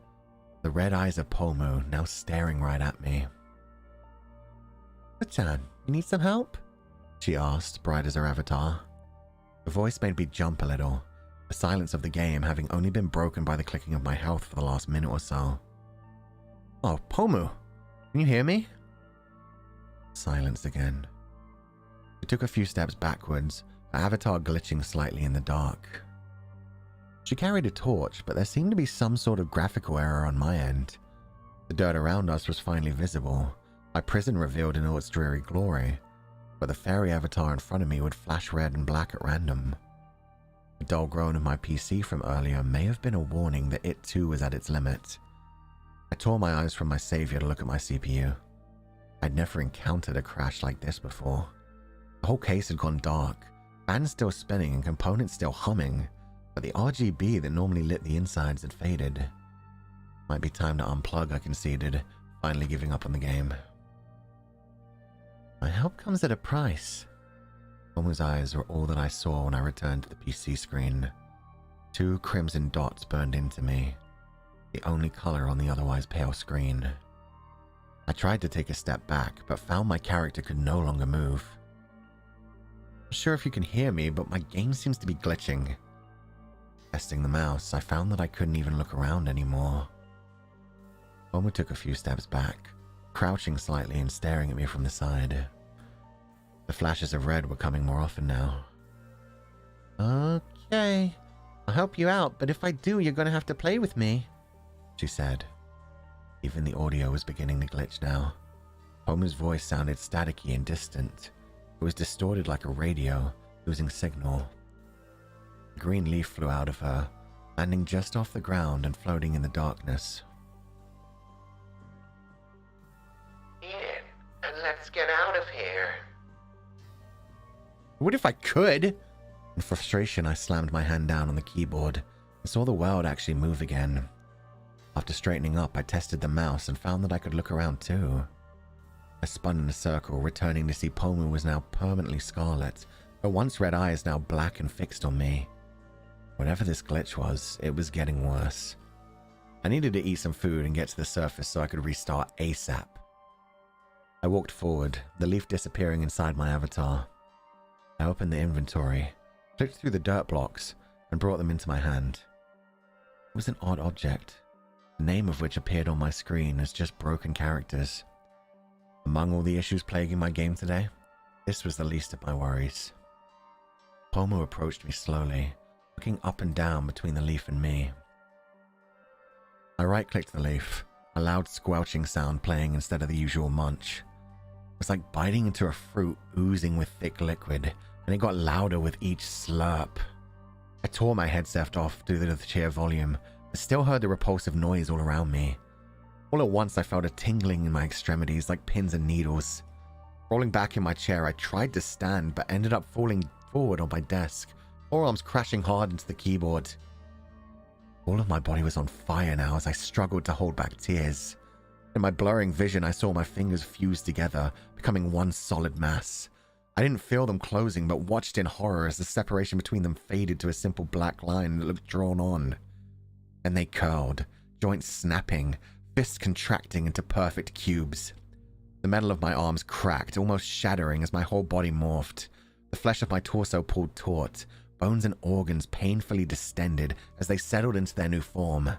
Speaker 1: The red eyes of Pomu now staring right at me. "Chan, you need some help?" she asked, bright as her avatar. Her voice made me jump a little, the silence of the game having only been broken by the clicking of my health for the last minute or so. "Oh, Pomu, can you hear me?" Silence again. I took a few steps backwards, her avatar glitching slightly in the dark. She carried a torch, but there seemed to be some sort of graphical error on my end. The dirt around us was finally visible, my prison revealed in all its dreary glory, but the fairy avatar in front of me would flash red and black at random. The dull groan of my PC from earlier may have been a warning that it too was at its limit. I tore my eyes from my savior to look at my CPU. I'd never encountered a crash like this before. The whole case had gone dark, fans still spinning and components still humming, but the RGB that normally lit the insides had faded. Might be time to unplug, I conceded, finally giving up on the game. My help comes at a price. Pomu's eyes were all that I saw when I returned to the PC screen. 2 crimson dots burned into me, the only color on the otherwise pale screen. I tried to take a step back, but found my character could no longer move. I'm sure if you can hear me, but my game seems to be glitching. Testing the mouse, I found that I couldn't even look around anymore. Pomu took a few steps back, crouching slightly and staring at me from the side. The flashes of red were coming more often now. "Okay, I'll help you out, but if I do, you're gonna have to play with me," she said. Even the audio was beginning to glitch now. Pomu's voice sounded staticky and distant. It was distorted like a radio, losing signal. A green leaf flew out of her, landing just off the ground and floating in the darkness. "Eat it, and let's get out of here." What if I could? In frustration, I slammed my hand down on the keyboard and saw the world actually move again. After straightening up, I tested the mouse and found that I could look around too. I spun in a circle, returning to see Pomu was now permanently scarlet, her once red eyes now black and fixed on me. Whatever this glitch was, it was getting worse. I needed to eat some food and get to the surface so I could restart ASAP. I walked forward, the leaf disappearing inside my avatar. I opened the inventory, clicked through the dirt blocks, and brought them into my hand. It was an odd object, the name of which appeared on my screen as just broken characters. Among all the issues plaguing my game today, this was the least of my worries. Pomu approached me slowly, looking up and down between the leaf and me. I right-clicked the leaf, a loud squelching sound playing instead of the usual munch. It was like biting into a fruit oozing with thick liquid, and it got louder with each slurp. I tore my headset off due to the sheer volume, but still heard the repulsive noise all around me. All at once I felt a tingling in my extremities like pins and needles. Rolling back in my chair, I tried to stand, but ended up falling forward on my desk, forearms crashing hard into the keyboard. All of my body was on fire now as I struggled to hold back tears. In my blurring vision, I saw my fingers fuse together, becoming one solid mass. I didn't feel them closing, but watched in horror as the separation between them faded to a simple black line that looked drawn on. Then they curled, joints snapping, fists contracting into perfect cubes. The metal of my arms cracked, almost shattering as my whole body morphed. The flesh of my torso pulled taut, bones and organs painfully distended as they settled into their new form.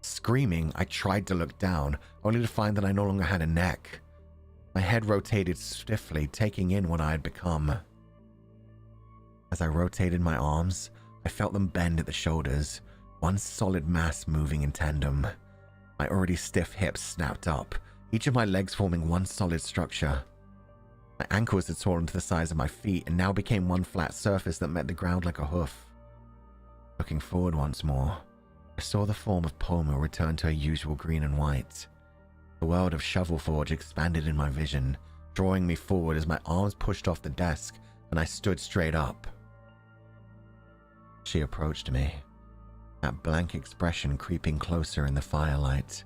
Speaker 1: Screaming, I tried to look down, only to find that I no longer had a neck. My head rotated stiffly, taking in what I had become. As I rotated my arms, I felt them bend at the shoulders, one solid mass moving in tandem. My already stiff hips snapped up, each of my legs forming one solid structure. My ankles had swollen to the size of my feet and now became one flat surface that met the ground like a hoof. Looking forward once more, I saw the form of Pomu return to her usual green and white. The world of Shovelforge expanded in my vision, drawing me forward as my arms pushed off the desk and I stood straight up. She approached me, that blank expression creeping closer in the firelight.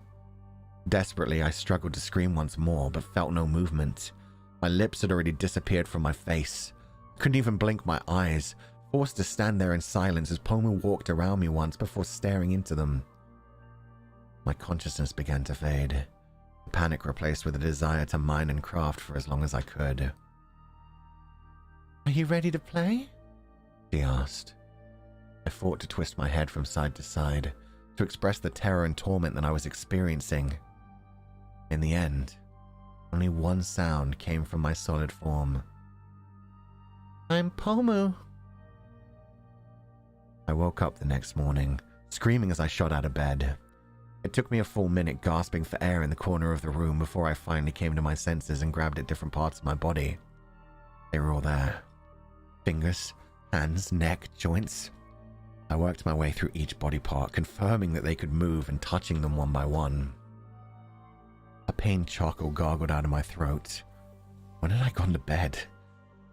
Speaker 1: Desperately, I struggled to scream once more, but felt no movement. My lips had already disappeared from my face. I couldn't even blink my eyes, forced to stand there in silence as Pomu walked around me once before staring into them. My consciousness began to fade, the panic replaced with a desire to mine and craft for as long as I could. "Are you ready to play?" she asked. I fought to twist my head from side to side, to express the terror and torment that I was experiencing. In the end, only one sound came from my solid form. "I'm Pomu." I woke up the next morning, screaming as I shot out of bed. It took me a full minute gasping for air in the corner of the room before I finally came to my senses and grabbed at different parts of my body. They were all there. Fingers, hands, neck, joints. I worked my way through each body part, confirming that they could move and touching them one by one. A pained chuckle gargled out of my throat. When had I gone to bed?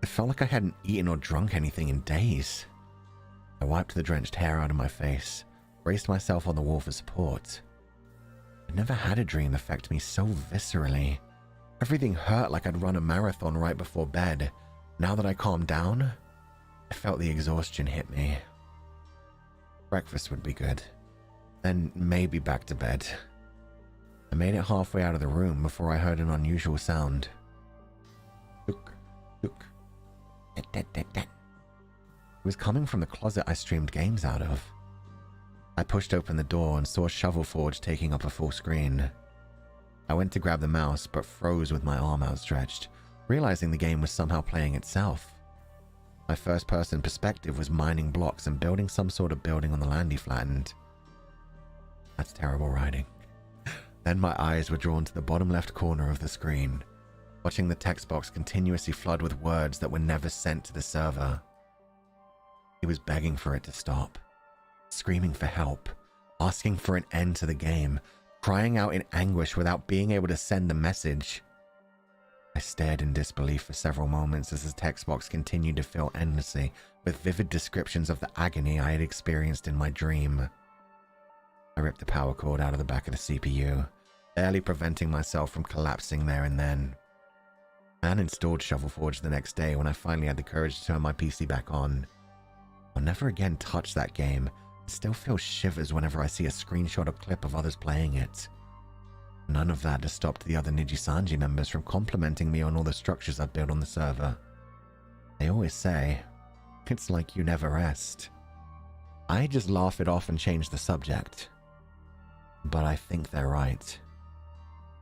Speaker 1: It felt like I hadn't eaten or drunk anything in days. I wiped the drenched hair out of my face, braced myself on the wall for support. I'd never had a dream affect me so viscerally. Everything hurt like I'd run a marathon right before bed. Now that I calmed down, I felt the exhaustion hit me. Breakfast would be good. Then maybe back to bed. I made it halfway out of the room before I heard an unusual sound. Look, look. It was coming from the closet I streamed games out of. I pushed open the door and saw Shovel Forge taking up a full screen. I went to grab the mouse, but froze with my arm outstretched, realizing the game was somehow playing itself. My first-person perspective was mining blocks and building some sort of building on the land he flattened. That's terrible writing. Then my eyes were drawn to the bottom left corner of the screen, watching the text box continuously flood with words that were never sent to the server. He was begging for it to stop, screaming for help, asking for an end to the game, crying out in anguish without being able to send the message. I stared in disbelief for several moments as the text box continued to fill endlessly with vivid descriptions of the agony I had experienced in my dream. I ripped the power cord out of the back of the CPU, barely preventing myself from collapsing there and then. I uninstalled Shovel Forge the next day when I finally had the courage to turn my PC back on. I'll never again touch that game. I still feel shivers whenever I see a screenshot or clip of others playing it. None of that has stopped the other Nijisanji members from complimenting me on all the structures I've built on the server. They always say, "It's like you never rest." I just laugh it off and change the subject. But I think they're right.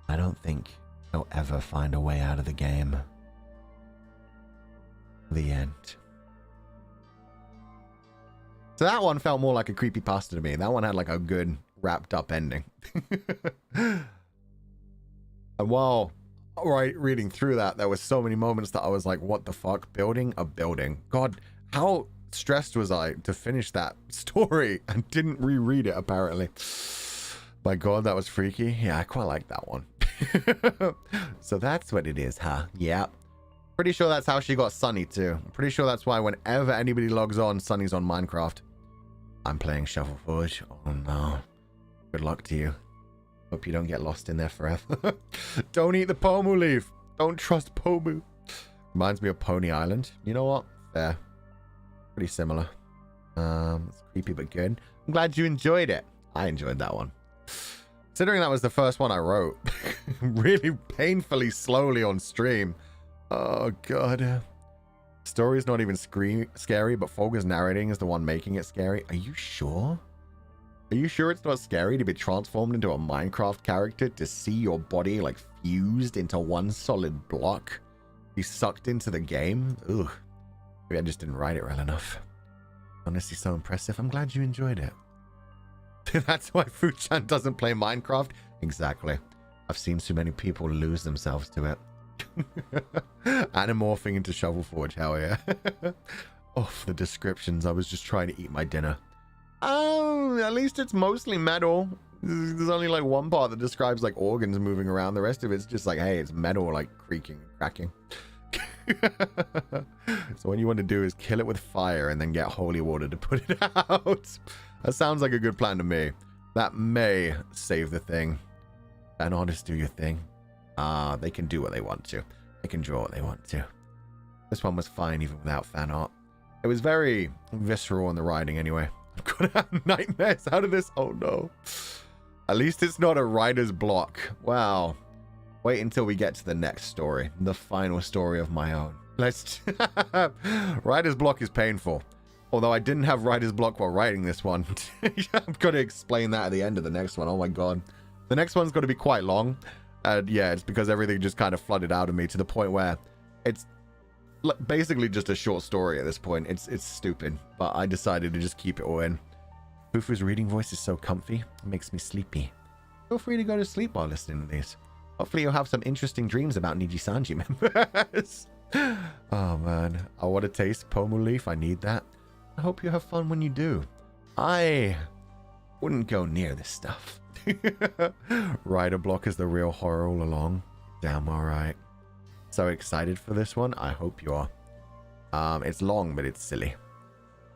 Speaker 1: I don't think they'll ever find a way out of the game. The end. So that one felt more like a creepypasta to me. That one had like a good wrapped up ending. And while reading through that, there was so many moments that I was like, what the fuck? Building a building. God, how stressed was I to finish that story and didn't reread it apparently. My God, that was freaky. Yeah, I quite like that one. So that's what it is, huh? Yeah. Pretty sure that's how she got Sunny too. I'm pretty sure that's why whenever anybody logs on, Sunny's on Minecraft. I'm playing Shovel Forge. Oh no. Good luck to you. Hope you don't get lost in there forever. Don't eat the Pomu leaf. Don't trust Pomu. Reminds me of Pony Island. You know what? Fair. Pretty similar. It's creepy but good. I'm glad you enjoyed it. I enjoyed that one. Considering that was the first one I wrote. Really painfully slowly on stream. Oh god. Story's not even scary, but Fulgur's narrating is the one making it scary. Are you sure? Are you sure it's not scary to be transformed into a Minecraft character, to see your body like fused into one solid block? Be sucked into the game? Ugh. Maybe I just didn't write it well enough. Honestly, so impressive. I'm glad you enjoyed it. That's why Fuchan doesn't play Minecraft? Exactly. I've seen so many people lose themselves to it. Animorphing into Shovel Forge, hell yeah. Oh, the descriptions. I was just trying to eat my dinner. Oh, at least it's mostly metal. There's only like one part that describes like organs moving around. The rest of it's just like, hey, it's metal like creaking and cracking. So what you want to do is kill it with fire and then get holy water to put it out. That sounds like a good plan to me. That may save the thing. And artists, do your thing. They can do what they want to. They can draw what they want to. This one was fine even without fan art. It was very visceral in the writing anyway. I'm gonna have nightmares out of this. Oh no. At least it's not a writer's block. Wow. Wait until we get to the next story. The final story of my own. Let's... Writer's block is painful. Although I didn't have writer's block while writing this one. I've got to explain that at the end of the next one. Oh my god. The next one's got to be quite long. And yeah, it's because everything just kind of flooded out of me to the point where it's basically just a short story at this point. It's stupid. But I decided to just keep it all in. Fufu's reading voice is so comfy. It makes me sleepy. Feel free to go to sleep while listening to these. Hopefully you'll have some interesting dreams about Nijisanji members. Oh man. I want to taste pomu leaf. I need that. I hope you have fun when you do. I wouldn't go near this stuff. Writer block is the real horror all along. Damn alright. So excited for this one. I hope you are. It's long, but it's silly.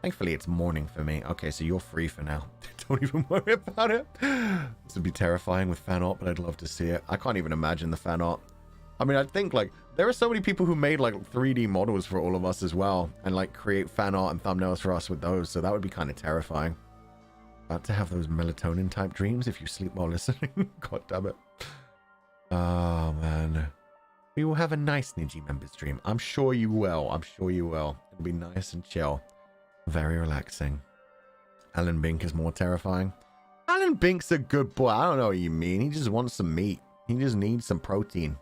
Speaker 1: Thankfully, it's morning for me. Okay, so you're free for now. Don't even worry about it. This would be terrifying with fan art, but I'd love to see it. I can't even imagine the fan art. I mean, I think, like, there are so many people who made, like, 3D models for all of us as well. And, like, create fan art and thumbnails for us with those. So that would be kind of terrifying. About to have those melatonin-type dreams if you sleep while listening. God damn it. Oh, man. We will have a nice Niji members dream. I'm sure you will. I'm sure you will. It'll be nice and chill. Very relaxing. Alan Bink is more terrifying. Alan Bink's a good boy. I don't know what you mean. He just wants some meat. He just needs some protein.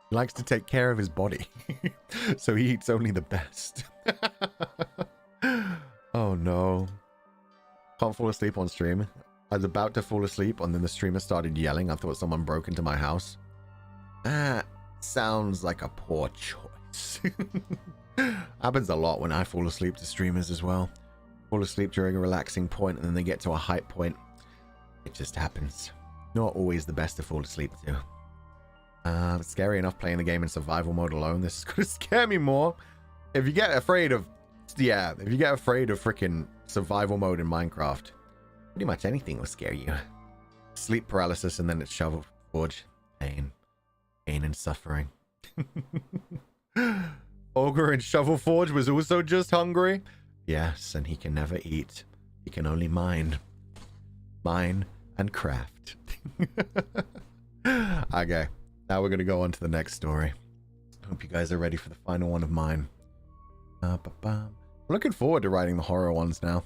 Speaker 1: He likes to take care of his body. So he eats only the best. Oh no. Can't fall asleep on stream. I was about to fall asleep and then the streamer started yelling. I thought someone broke into my house. That sounds like a poor choice. Happens a lot when I fall asleep to streamers as well. Fall asleep during a relaxing point and then they get to a hype point. It just happens. Not always the best to fall asleep to. It's scary enough playing the game in survival mode alone. This is going to scare me more. If you get afraid of... Yeah, if you get afraid of freaking survival mode in Minecraft, pretty much anything will scare you. Sleep paralysis and then it's shovel forge. Pain. Pain and suffering. Ogre in Shovel Forge was also just hungry. Yes, and he can never eat. He can only mine. Mine and craft. Okay, now we're going to go on to the next story. Hope you guys are ready for the final one of mine. I'm looking forward to writing the horror ones now.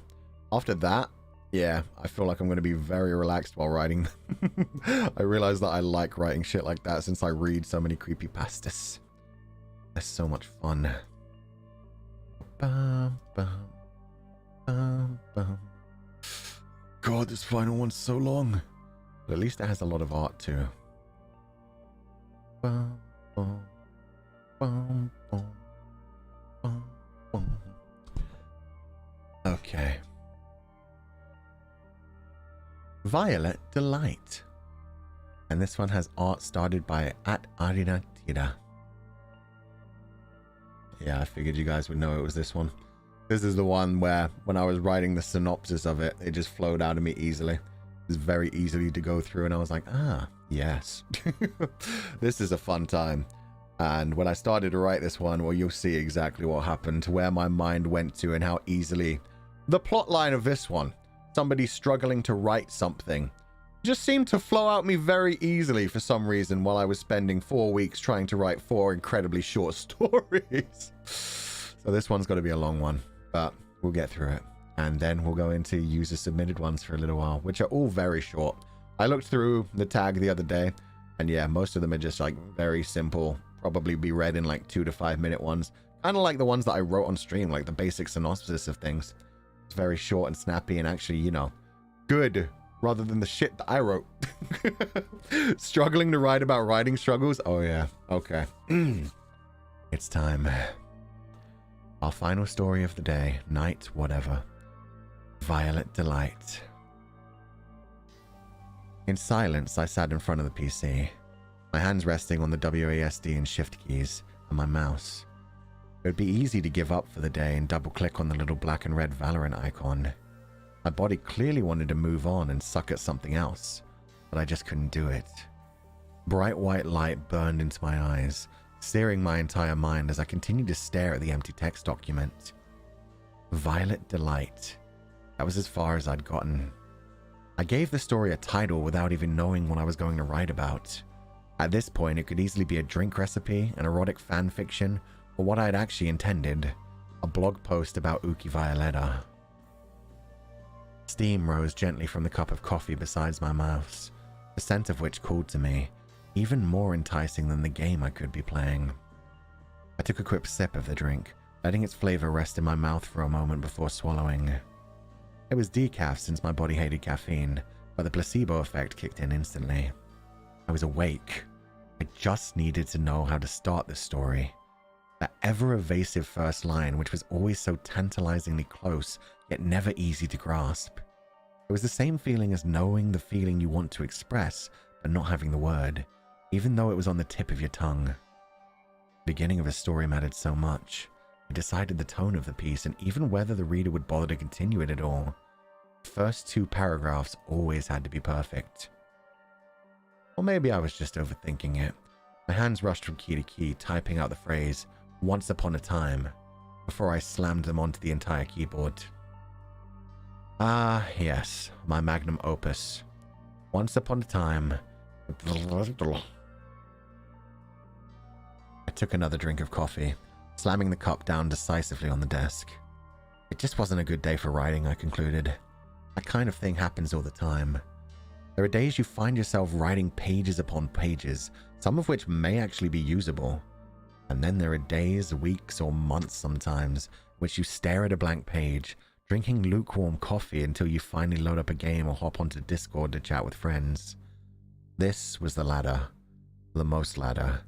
Speaker 1: After that, yeah, I feel like I'm going to be very relaxed while writing. I realize that I like writing shit like that since I read so many creepypastas. That's so much fun. God, this final one's so long. But at least it has a lot of art too. Okay. Violet Delight. And this one has art started by @Arinatira. Yeah, I figured you guys would know it was this one. This is the one where, when I was writing the synopsis of it, it just flowed out of me easily. It was very easily to go through, and I was like, ah, yes. This is a fun time. And when I started to write this one, well, you'll see exactly what happened, where my mind went to, and how easily... The plot line of this one, somebody struggling to write something, just seemed to flow out me very easily for some reason while I was spending 4 weeks trying to write 4 incredibly short stories. So this one's got to be a long one, but we'll get through it. And then we'll go into user submitted ones for a little while, which are all very short. I looked through the tag the other day, and yeah, most of them are just like very simple, probably be read in like 2 to 5 minute ones. Kind of like the ones that I wrote on stream, like the basic synopsis of things. It's very short and snappy and actually, you know, good. Rather than the shit that I wrote. Struggling to write about writing struggles? Oh yeah, okay. It's time. Our final story of the day, night, whatever. Violet Delight. In silence, I sat in front of the PC, my hands resting on the WASD and shift keys, and my mouse. It would be easy to give up for the day and double-click on the little black and red Valorant icon. My body clearly wanted to move on and suck at something else, but I just couldn't do it. Bright white light burned into my eyes, searing my entire mind as I continued to stare at the empty text document. Violet Delight. That was as far as I'd gotten. I gave the story a title without even knowing what I was going to write about. At this point, it could easily be a drink recipe, an erotic fan fiction, or what I had actually intended, a blog post about Uki Violetta. Steam rose gently from the cup of coffee beside my mouth, the scent of which called to me, even more enticing than the game I could be playing. I took a quick sip of the drink, letting its flavor rest in my mouth for a moment before swallowing. It was decaf since my body hated caffeine, but the placebo effect kicked in instantly. I was awake. I just needed to know how to start the story. That ever-evasive first line, which was always so tantalizingly close, yet never easy to grasp. It was the same feeling as knowing the feeling you want to express, but not having the word, even though it was on the tip of your tongue. The beginning of a story mattered so much. It decided the tone of the piece and even whether the reader would bother to continue it at all. The first 2 paragraphs always had to be perfect. Or maybe I was just overthinking it. My hands rushed from key to key, typing out the phrase, "once upon a time," before I slammed them onto the entire keyboard. Ah, yes, my magnum opus. Once upon a time. I took another drink of coffee, slamming the cup down decisively on the desk. It just wasn't a good day for writing, I concluded. That kind of thing happens all the time. There are days you find yourself writing pages upon pages, some of which may actually be usable. And then there are days, weeks, or months sometimes, which you stare at a blank page, drinking lukewarm coffee until you finally load up a game or hop onto Discord to chat with friends. This was the latter. The most latter.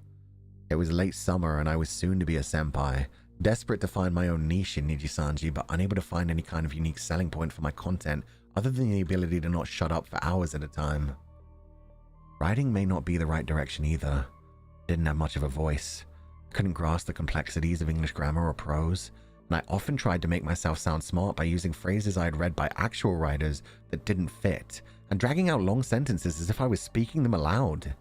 Speaker 1: It was late summer and I was soon to be a senpai, desperate to find my own niche in Nijisanji, but unable to find any kind of unique selling point for my content other than the ability to not shut up for hours at a time. Writing may not be the right direction either. I didn't have much of a voice. I couldn't grasp the complexities of English grammar or prose, and I often tried to make myself sound smart by using phrases I had read by actual writers that didn't fit, and dragging out long sentences as if I was speaking them aloud.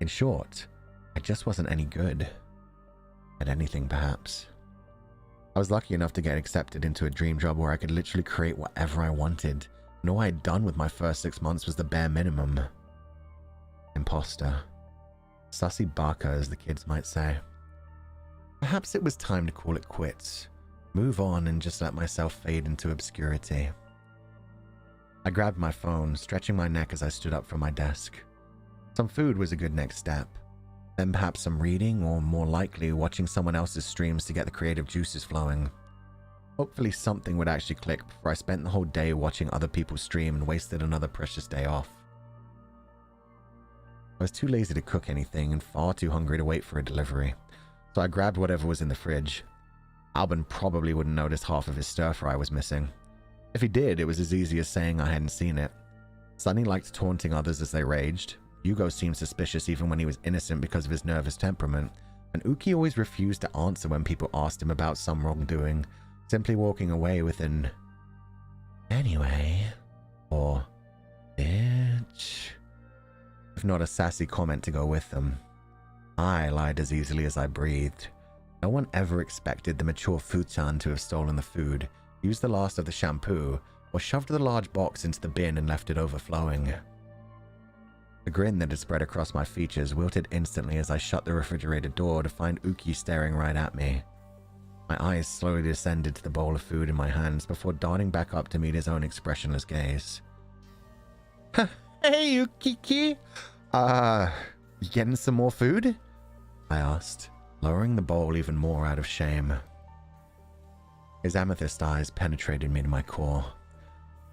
Speaker 1: In short, I just wasn't any good. At anything, perhaps. I was lucky enough to get accepted into a dream job where I could literally create whatever I wanted, and all I had done with my first 6 months was the bare minimum. Imposter. Sussy baka, as the kids might say. Perhaps it was time to call it quits, move on and just let myself fade into obscurity. I grabbed my phone, stretching my neck as I stood up from my desk. Some food was a good next step. Then perhaps some reading, or more likely watching someone else's streams to get the creative juices flowing. Hopefully something would actually click before I spent the whole day watching other people stream and wasted another precious day off. I was too lazy to cook anything and far too hungry to wait for a delivery, so I grabbed whatever was in the fridge. Albin probably wouldn't notice half of his stir-fry was missing. If he did, it was as easy as saying I hadn't seen it. Sunny liked taunting others as they raged. Hugo seemed suspicious even when he was innocent because of his nervous temperament, and Uki always refused to answer when people asked him about some wrongdoing, simply walking away with an "anyway," or "bitch," if not a sassy comment to go with them. I lied as easily as I breathed. No one ever expected the mature Fuchan to have stolen the food, used the last of the shampoo, or shoved the large box into the bin and left it overflowing. The grin that had spread across my features wilted instantly as I shut the refrigerator door to find Uki staring right at me. My eyes slowly descended to the bowl of food in my hands before darting back up to meet his own expressionless gaze. "Hey, Ukiki! You getting some more food?" I asked, lowering the bowl even more out of shame. His amethyst eyes penetrated me to my core.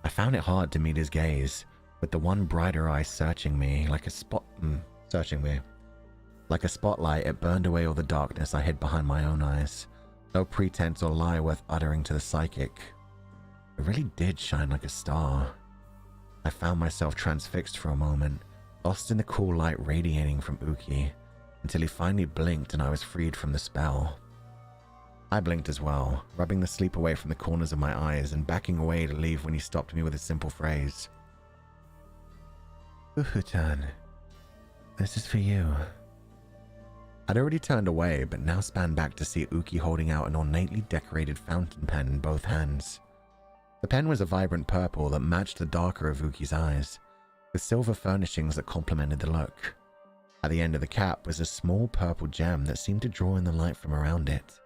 Speaker 1: I found it hard to meet his gaze, with the one brighter eye searching me like a spotlight. It burned away all the darkness I hid behind my own eyes. No pretense or lie worth uttering to the psychic. It really did shine like a star. I found myself transfixed for a moment, lost in the cool light radiating from Uki, until he finally blinked and I was freed from the spell. I blinked as well, rubbing the sleep away from the corners of my eyes and backing away to leave when he stopped me with a simple phrase. "Ufu-chan, this is for you." I'd already turned away, but now spanned back to see Uki holding out an ornately decorated fountain pen in both hands. The pen was a vibrant purple that matched the darker of Uki's eyes, with silver furnishings that complemented the look. At the end of the cap was a small purple gem that seemed to draw in the light from around it.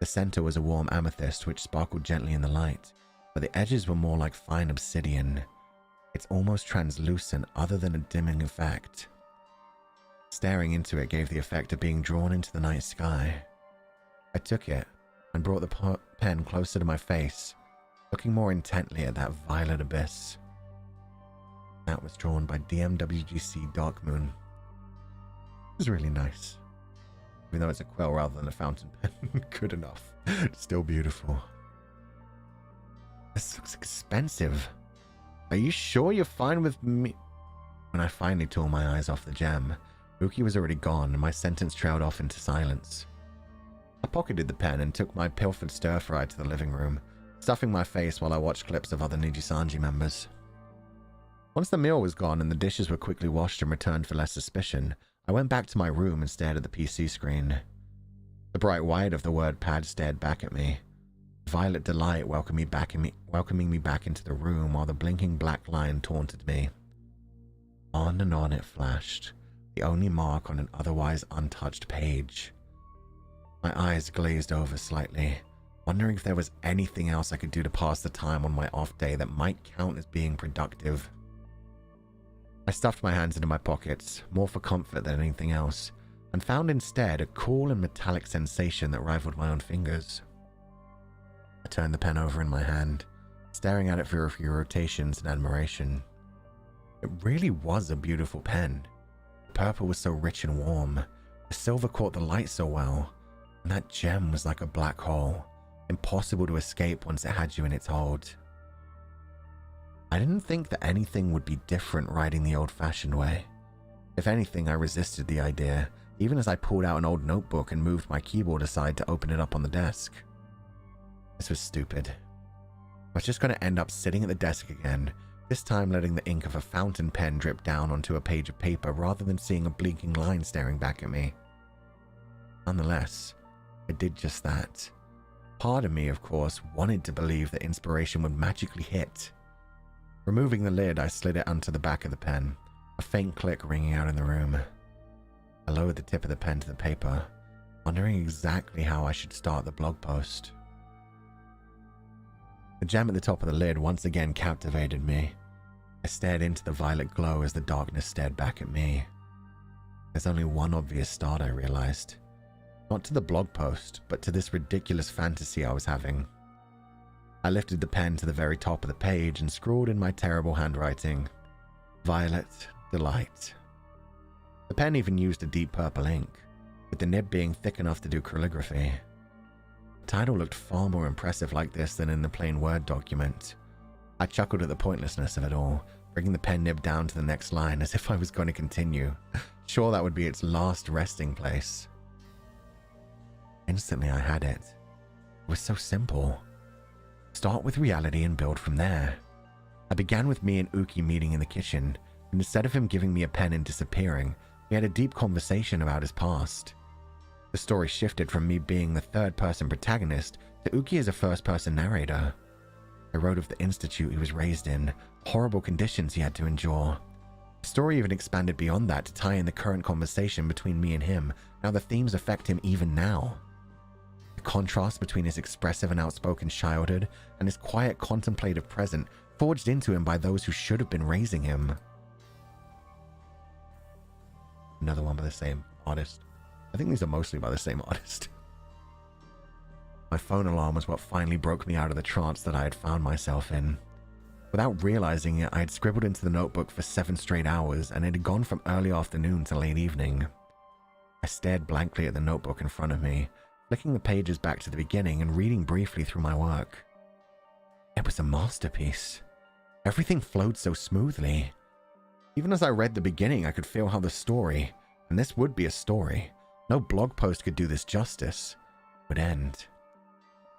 Speaker 1: The center was a warm amethyst which sparkled gently in the light, but the edges were more like fine obsidian. It's almost translucent other than a dimming effect. Staring into it gave the effect of being drawn into the night sky. I took it and brought the pen closer to my face, looking more intently at that violet abyss. That was drawn by DMWGC Dark Moon. It was really nice. Even though it's a quill rather than a fountain pen. Good enough. Still beautiful. This looks expensive. Are you sure you're fine with me? When I finally tore my eyes off the gem, Uki was already gone and my sentence trailed off into silence. I pocketed the pen and took my pilfered stir-fry to the living room, stuffing my face while I watched clips of other Nijisanji members. Once the meal was gone and the dishes were quickly washed and returned for less suspicion, I went back to my room and stared at the PC screen. The bright white of the word pad stared back at me. Violet delight welcoming me back into the room while the blinking black line taunted me. On and on it flashed, the only mark on an otherwise untouched page. My eyes glazed over slightly, wondering if there was anything else I could do to pass the time on my off day that might count as being productive. I stuffed my hands into my pockets, more for comfort than anything else, and found instead a cool and metallic sensation that rivaled my own fingers. I turned the pen over in my hand, staring at it for a few rotations in admiration. It really was a beautiful pen. The purple was so rich and warm, the silver caught the light so well, and that gem was like a black hole, impossible to escape once it had you in its hold. I didn't think that anything would be different writing the old-fashioned way. If anything, I resisted the idea, even as I pulled out an old notebook and moved my keyboard aside to open it up on the desk. This was stupid. I was just going to end up sitting at the desk again, this time letting the ink of a fountain pen drip down onto a page of paper rather than seeing a blinking line staring back at me. Nonetheless, I did just that. Part of me, of course, wanted to believe that inspiration would magically hit. Removing the lid, I slid it onto the back of the pen, a faint click ringing out in the room. I lowered the tip of the pen to the paper, wondering exactly how I should start the blog post. The gem at the top of the lid once again captivated me. I stared into the violet glow as the darkness stared back at me. There's only one obvious start, I realized. Not to the blog post, but to this ridiculous fantasy I was having. I lifted the pen to the very top of the page and scrawled in my terrible handwriting, Violet Delight. The pen even used a deep purple ink, with the nib being thick enough to do calligraphy. The title looked far more impressive like this than in the plain Word document. I chuckled at the pointlessness of it all, bringing the pen nib down to the next line as if I was going to continue, sure that would be its last resting place. Instantly I had it. It was so simple. Start with reality and build from there. I began with me and Uki meeting in the kitchen, and instead of him giving me a pen and disappearing, we had a deep conversation about his past. The story shifted from me being the third-person protagonist to Uki as a first-person narrator. I wrote of the institute he was raised in, horrible conditions he had to endure. The story even expanded beyond that to tie in the current conversation between me and him, how the themes affect him even now. The contrast between his expressive and outspoken childhood and his quiet contemplative present forged into him by those who should have been raising him. Another one by the same artist. I think these are mostly by the same artist. My phone alarm was what finally broke me out of the trance that I had found myself in. Without realizing it, I had scribbled into the notebook for 7 straight hours, and it had gone from early afternoon to late evening. I stared blankly at the notebook in front of me, flicking the pages back to the beginning and reading briefly through my work. It was a masterpiece. Everything flowed so smoothly. Even as I read the beginning, I could feel how the story, and this would be a story, no blog post could do this justice, would end.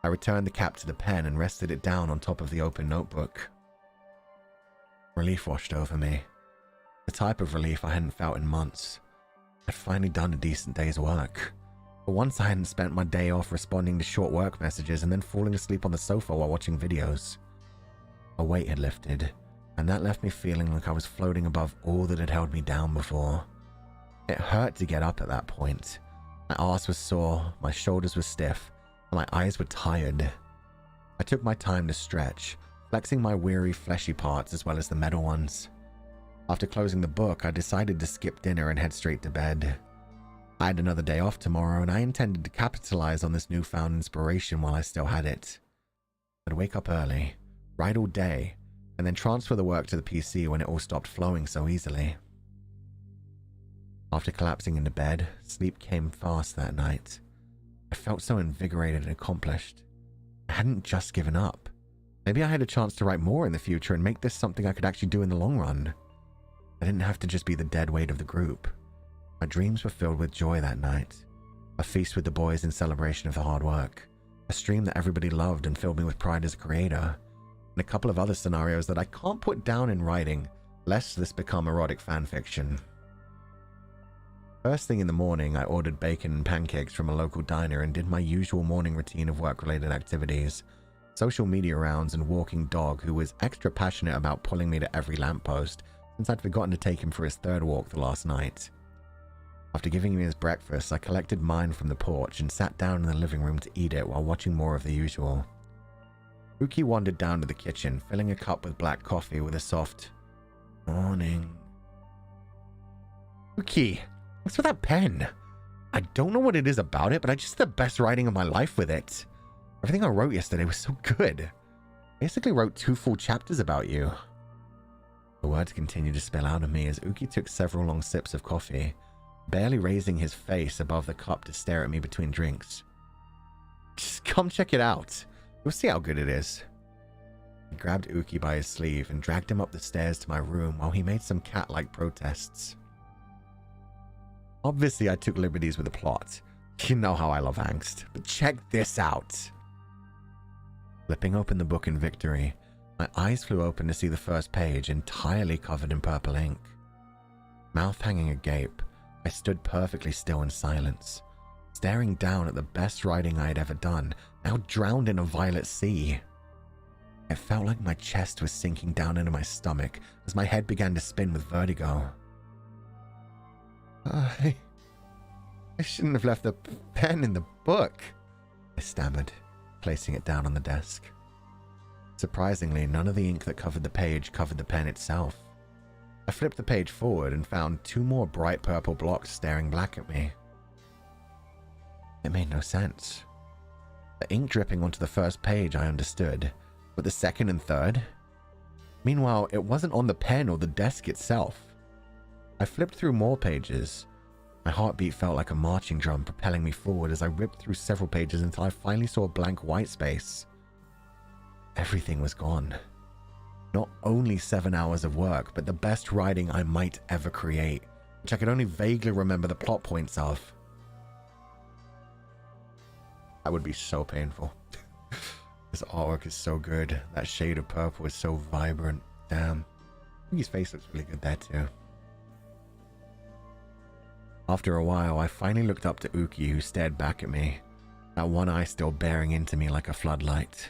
Speaker 1: I returned the cap to the pen and rested it down on top of the open notebook. Relief washed over me. The type of relief I hadn't felt in months. I'd finally done a decent day's work. But once I hadn't spent my day off responding to short work messages and then falling asleep on the sofa while watching videos.
Speaker 2: A weight had lifted, and that left me feeling like I was floating above all that had held me down before. It hurt to get up at that point. My arse was sore, my shoulders were stiff, and my eyes were tired. I took my time to stretch, flexing my weary fleshy parts as well as the metal ones. After closing the book, I decided to skip dinner and head straight to bed. I had another day off tomorrow, and I intended to capitalize on this newfound inspiration while I still had it. I'd wake up early, write all day, and then transfer the work to the PC when it all stopped flowing so easily. After collapsing into bed, sleep came fast that night. I felt so invigorated and accomplished. I hadn't just given up. Maybe I had a chance to write more in the future and make this something I could actually do in the long run. I didn't have to just be the dead weight of the group. My dreams were filled with joy that night. A feast with the boys in celebration of the hard work. A stream that everybody loved and filled me with pride as a creator. And a couple of other scenarios that I can't put down in writing, lest this become erotic fanfiction. First thing in the morning, I ordered bacon and pancakes from a local diner and did my usual morning routine of work-related activities. Social media rounds and walking dog who was extra passionate about pulling me to every lamppost since I'd forgotten to take him for his third walk the last night. After giving him his breakfast, I collected mine from the porch and sat down in the living room to eat it while watching more of the usual. Uki wandered down to the kitchen, filling a cup with black coffee with a soft, "Morning." Uki, what's with that pen? I don't know what it is about it, but I just did the best writing of my life with it. Everything I wrote yesterday was so good. I basically wrote 2 full chapters about you. The words continued to spill out of me as Uki took several long sips of coffee, barely raising his face above the cup to stare at me between drinks. Just come check it out. You'll see how good it is. I grabbed Uki by his sleeve and dragged him up the stairs to my room while he made some cat-like protests. Obviously, I took liberties with the plot. You know how I love angst, but check this out. Flipping open the book in victory, my eyes flew open to see the first page entirely covered in purple ink. Mouth hanging agape, I stood perfectly still in silence, staring down at the best writing I had ever done, now drowned in a violet sea. It felt like my chest was sinking down into my stomach as my head began to spin with vertigo. I shouldn't have left the pen in the book, I stammered, placing it down on the desk. Surprisingly, none of the ink that covered the page covered the pen itself. I flipped the page forward and found 2 more bright purple blocks staring black at me. It made no sense. The ink dripping onto the first page I understood, but the second and third? Meanwhile, it wasn't on the pen or the desk itself. I flipped through more pages. My heartbeat felt like a marching drum propelling me forward as I ripped through several pages until I finally saw a blank white space. Everything was gone. Not only 7 hours of work, but the best writing I might ever create, which I could only vaguely remember the plot points of. That would be so painful. This artwork is so good. That shade of purple is so vibrant. Damn. His face looks really good there too. After a while, I finally looked up to Uki, who stared back at me, that one eye still bearing into me like a floodlight.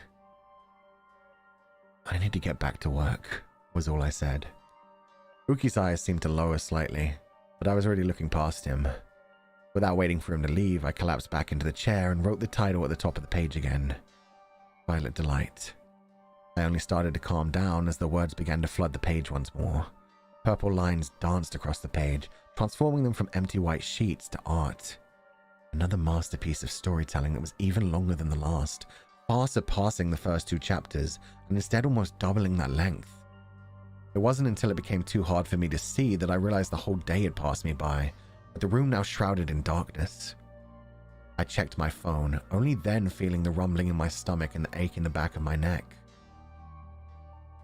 Speaker 2: I need to get back to work, was all I said. Uki's eyes seemed to lower slightly, but I was already looking past him. Without waiting for him to leave, I collapsed back into the chair and wrote the title at the top of the page again. Violet Delight. I only started to calm down as the words began to flood the page once more. Purple lines danced across the page, transforming them from empty white sheets to art. Another masterpiece of storytelling that was even longer than the last, far surpassing the first 2 chapters, and instead almost doubling that length. It wasn't until it became too hard for me to see that I realized the whole day had passed me by, with the room now shrouded in darkness. I checked my phone, only then feeling the rumbling in my stomach and the ache in the back of my neck.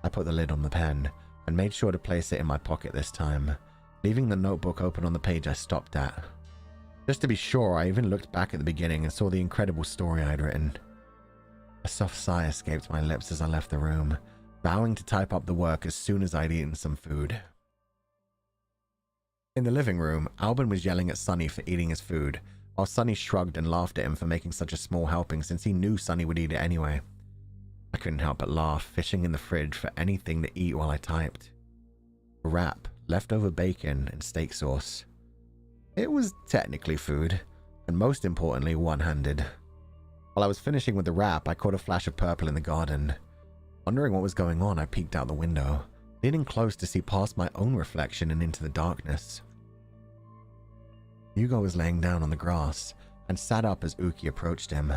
Speaker 2: I put the lid on the pen, and made sure to place it in my pocket this time, leaving the notebook open on the page I stopped at. Just to be sure, I even looked back at the beginning and saw the incredible story I'd written. A soft sigh escaped my lips as I left the room, vowing to type up the work as soon as I'd eaten some food. In the living room, Albin was yelling at Sunny for eating his food, while Sunny shrugged and laughed at him for making such a small helping since he knew Sunny would eat it anyway. I couldn't help but laugh, fishing in the fridge for anything to eat while I typed. A wrap, leftover bacon, and steak sauce. It was technically food, and most importantly, one-handed. While I was finishing with the wrap, I caught a flash of purple in the garden. Wondering what was going on, I peeked out the window, leaning close to see past my own reflection and into the darkness. Hugo was laying down on the grass and sat up as Uki approached him.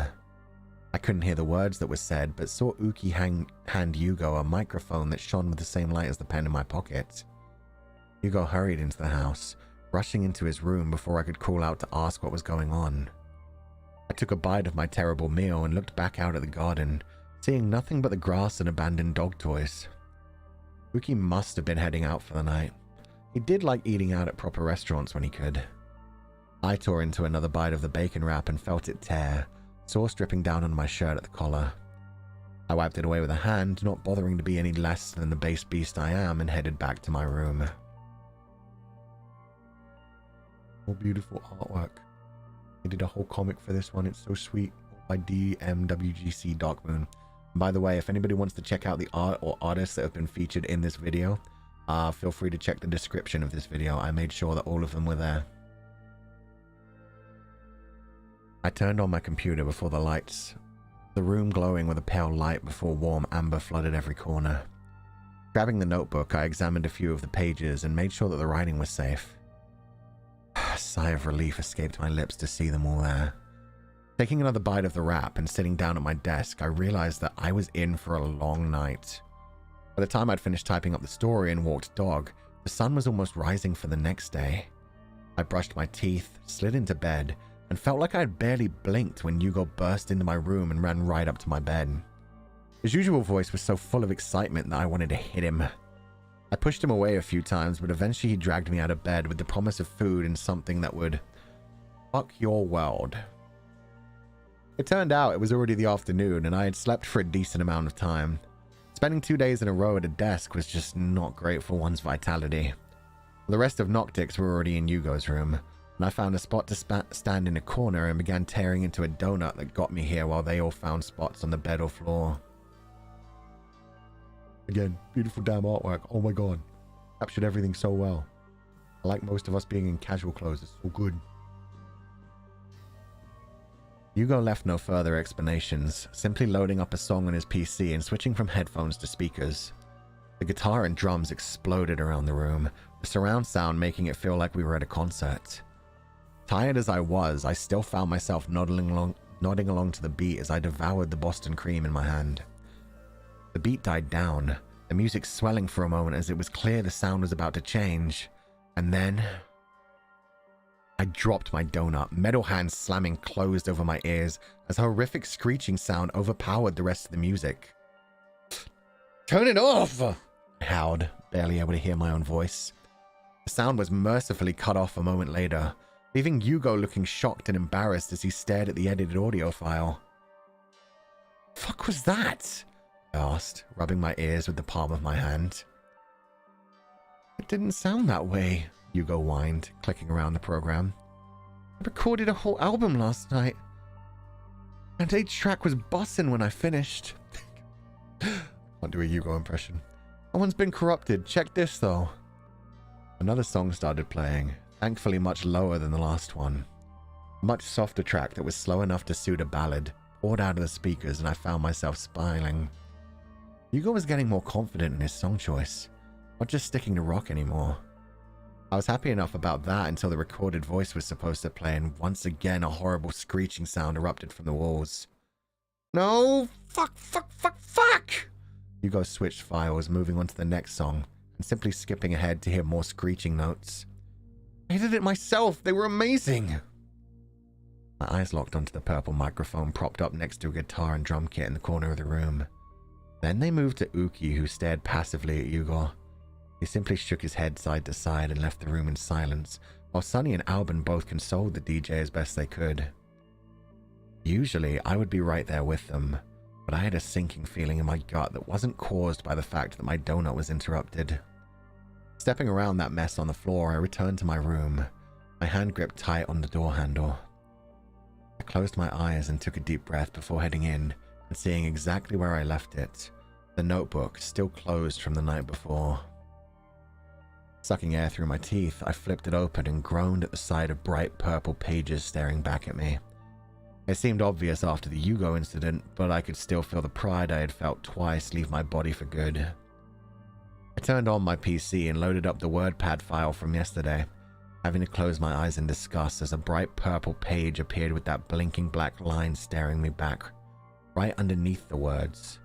Speaker 2: I couldn't hear the words that were said, but saw Uki hand Hugo a microphone that shone with the same light as the pen in my pocket. Hugo hurried into the house, rushing into his room before I could call out to ask what was going on. I took a bite of my terrible meal and looked back out at the garden, seeing nothing but the grass and abandoned dog toys. Uki must have been heading out for the night. He did like eating out at proper restaurants when he could. I tore into another bite of the bacon wrap and felt it tear, sauce dripping down on my shirt at the collar. I wiped it away with a hand, not bothering to be any less than the base beast I am, and headed back to my room. Oh, beautiful artwork. They did a whole comic for this one. It's so sweet. By DMWGC Darkmoon. By the way, if anybody wants to check out the art or artists that have been featured in this video, feel free to check the description of this video. I made sure that all of them were there. I turned on my computer before the lights, the room glowing with a pale light before warm amber flooded every corner. Grabbing the notebook, I examined a few of the pages and made sure that the writing was safe. A sigh of relief escaped my lips to see them all there. Taking another bite of the wrap and sitting down at my desk, I realized that I was in for a long night. By the time I'd finished typing up the story and walked dog, the sun was almost rising for the next day. I brushed my teeth, slid into bed, and felt like I had barely blinked when Hugo burst into my room and ran right up to my bed. His usual voice was so full of excitement that I wanted to hit him. I pushed him away a few times, but eventually he dragged me out of bed with the promise of food and something that would fuck your world. It turned out it was already the afternoon, and I had slept for a decent amount of time. Spending 2 days in a row at a desk was just not great for one's vitality. The rest of Noctics were already in Hugo's room, and I found a spot to stand in a corner and began tearing into a donut that got me here while they all found spots on the bed or floor. Again, beautiful damn artwork. Oh my god. Captured everything so well. I like most of us being in casual clothes. It's so good. Hugo left no further explanations, simply loading up a song on his PC and switching from headphones to speakers. The guitar and drums exploded around the room, the surround sound making it feel like we were at a concert. Tired as I was, I still found myself nodding along to the beat as I devoured the Boston cream in my hand. The beat died down, the music swelling for a moment as it was clear the sound was about to change, and then I dropped my donut, metal hands slamming closed over my ears as a horrific screeching sound overpowered the rest of the music. "Turn it off!" I howled, barely able to hear my own voice. The sound was mercifully cut off a moment later, leaving Hugo looking shocked and embarrassed as he stared at the edited audio file. "Fuck was that?" I asked, rubbing my ears with the palm of my hand. "It didn't sound that way," Hugo whined, clicking around the program. "I recorded a whole album last night, and each track was bussin' when I finished." Can't do a Hugo impression. "No one's been corrupted. Check this, though." Another song started playing, thankfully much lower than the last one. A much softer track that was slow enough to suit a ballad poured out of the speakers, and I found myself smiling. Hugo was getting more confident in his song choice, not just sticking to rock anymore. I was happy enough about that until the recorded voice was supposed to play, and once again a horrible screeching sound erupted from the walls. "No! Fuck! Fuck! Fuck! Fuck!" Hugo switched files, moving on to the next song, and simply skipping ahead to hear more screeching notes. "I did it myself! They were amazing!" My eyes locked onto the purple microphone propped up next to a guitar and drum kit in the corner of the room. Then they moved to Uki, who stared passively at Hugo. He simply shook his head side to side and left the room in silence, while Sunny and Alban both consoled the DJ as best they could. Usually, I would be right there with them, but I had a sinking feeling in my gut that wasn't caused by the fact that my donut was interrupted. Stepping around that mess on the floor, I returned to my room, my hand gripped tight on the door handle. I closed my eyes and took a deep breath before heading in, and seeing exactly where I left it, the notebook still closed from the night before. Sucking air through my teeth, I flipped it open and groaned at the sight of bright purple pages staring back at me. It seemed obvious after the Yugo incident, but I could still feel the pride I had felt twice leave my body for good. I turned on my PC and loaded up the WordPad file from yesterday, having to close my eyes in disgust as a bright purple page appeared with that blinking black line staring me back, right underneath the words,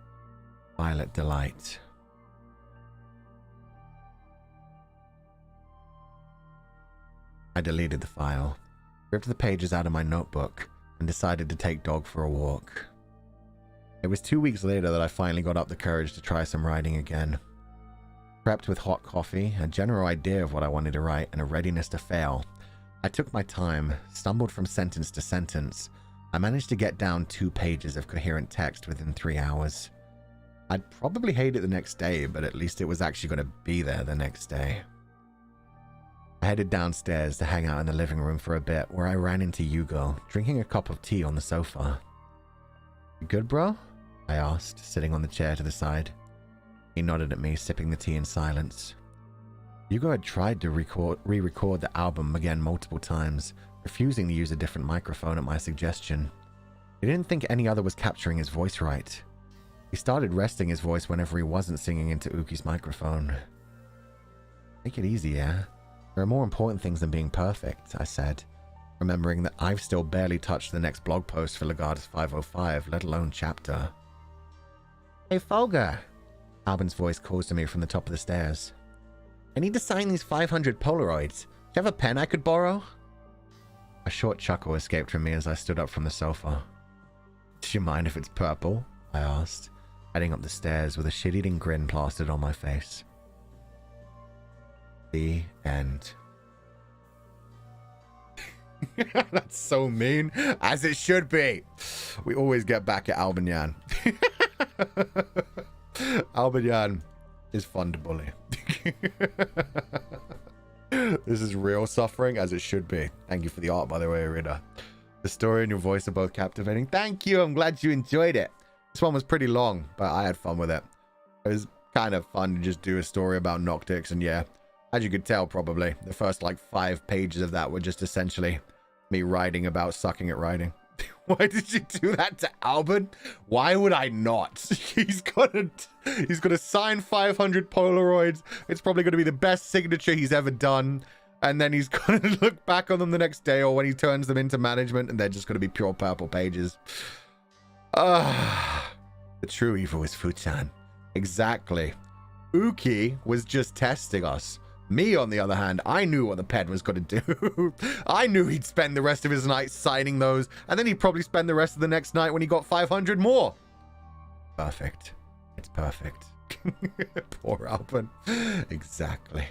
Speaker 2: Violet Delight. I deleted the file, ripped the pages out of my notebook, and decided to take Dog for a walk. It was 2 weeks later that I finally got up the courage to try some writing again. Prepped with hot coffee, a general idea of what I wanted to write, and a readiness to fail, I took my time, stumbled from sentence to sentence. I managed to get down 2 pages of coherent text within 3 hours. I'd probably hate it the next day, but at least it was actually going to be there the next day. I headed downstairs to hang out in the living room for a bit, where I ran into Yugo, drinking a cup of tea on the sofa. "You good, bro?" I asked, sitting on the chair to the side. He nodded at me, sipping the tea in silence. Yugo had tried to re-record the album again multiple times, refusing to use a different microphone at my suggestion. He didn't think any other was capturing his voice right. He started resting his voice whenever he wasn't singing into Uki's microphone. "Take it easy, yeah? There are more important things than being perfect," I said, remembering that I've still barely touched the next blog post for Legatus 505, let alone chapter. "Hey, Fulgur," Albin's voice calls to me from the top of the stairs. "I need to sign these 500 Polaroids. Do you have a pen I could borrow?" A short chuckle escaped from me as I stood up from the sofa. "Do you mind if it's purple?" I asked, heading up the stairs with a shit-eating grin plastered on my face. The end. That's so mean, as it should be. We always get back at Albin Yan. Albin Yan is fun to bully. This is real suffering, as it should be. Thank you for the art, by the way, Irina. The story and your voice are both captivating. Thank you. I'm glad you enjoyed it. This one was pretty long, but I had fun with it. It was kind of fun to just do a story about Noctix, and yeah, as you could tell, probably, the first, 5 pages of that were just essentially me writing about sucking at writing. Why did you do that to Albin? Why would I not? He's gonna sign 500 Polaroids. It's probably gonna be the best signature he's ever done. And then he's gonna look back on them the next day, or when he turns them into management, and they're just gonna be pure purple pages. The true evil is Fuchan. Exactly. Uki was just testing us. Me, on the other hand, I knew what the pen was going to do. I knew he'd spend the rest of his night signing those, and then he'd probably spend the rest of the next night when he got 500 more. Perfect. It's perfect. Poor Alvin. Exactly.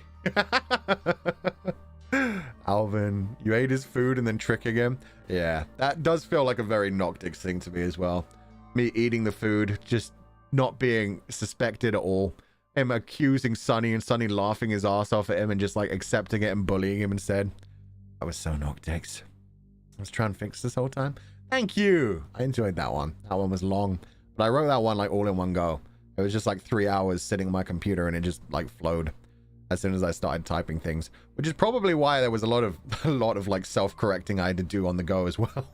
Speaker 2: Alvin, you ate his food and then tricking him? Yeah, that does feel like a very Noctix thing to me as well. Me eating the food, just not being suspected at all. Him accusing Sunny and Sunny laughing his ass off at him and just accepting it and bullying him instead. That was so Noctix. I was trying to fix this whole time. Thank you. I enjoyed that one. That one was long, but I wrote that one all in one go. It was just 3 hours sitting on my computer, and it just flowed as soon as I started typing things, which is probably why there was a lot of self-correcting I had to do on the go as well.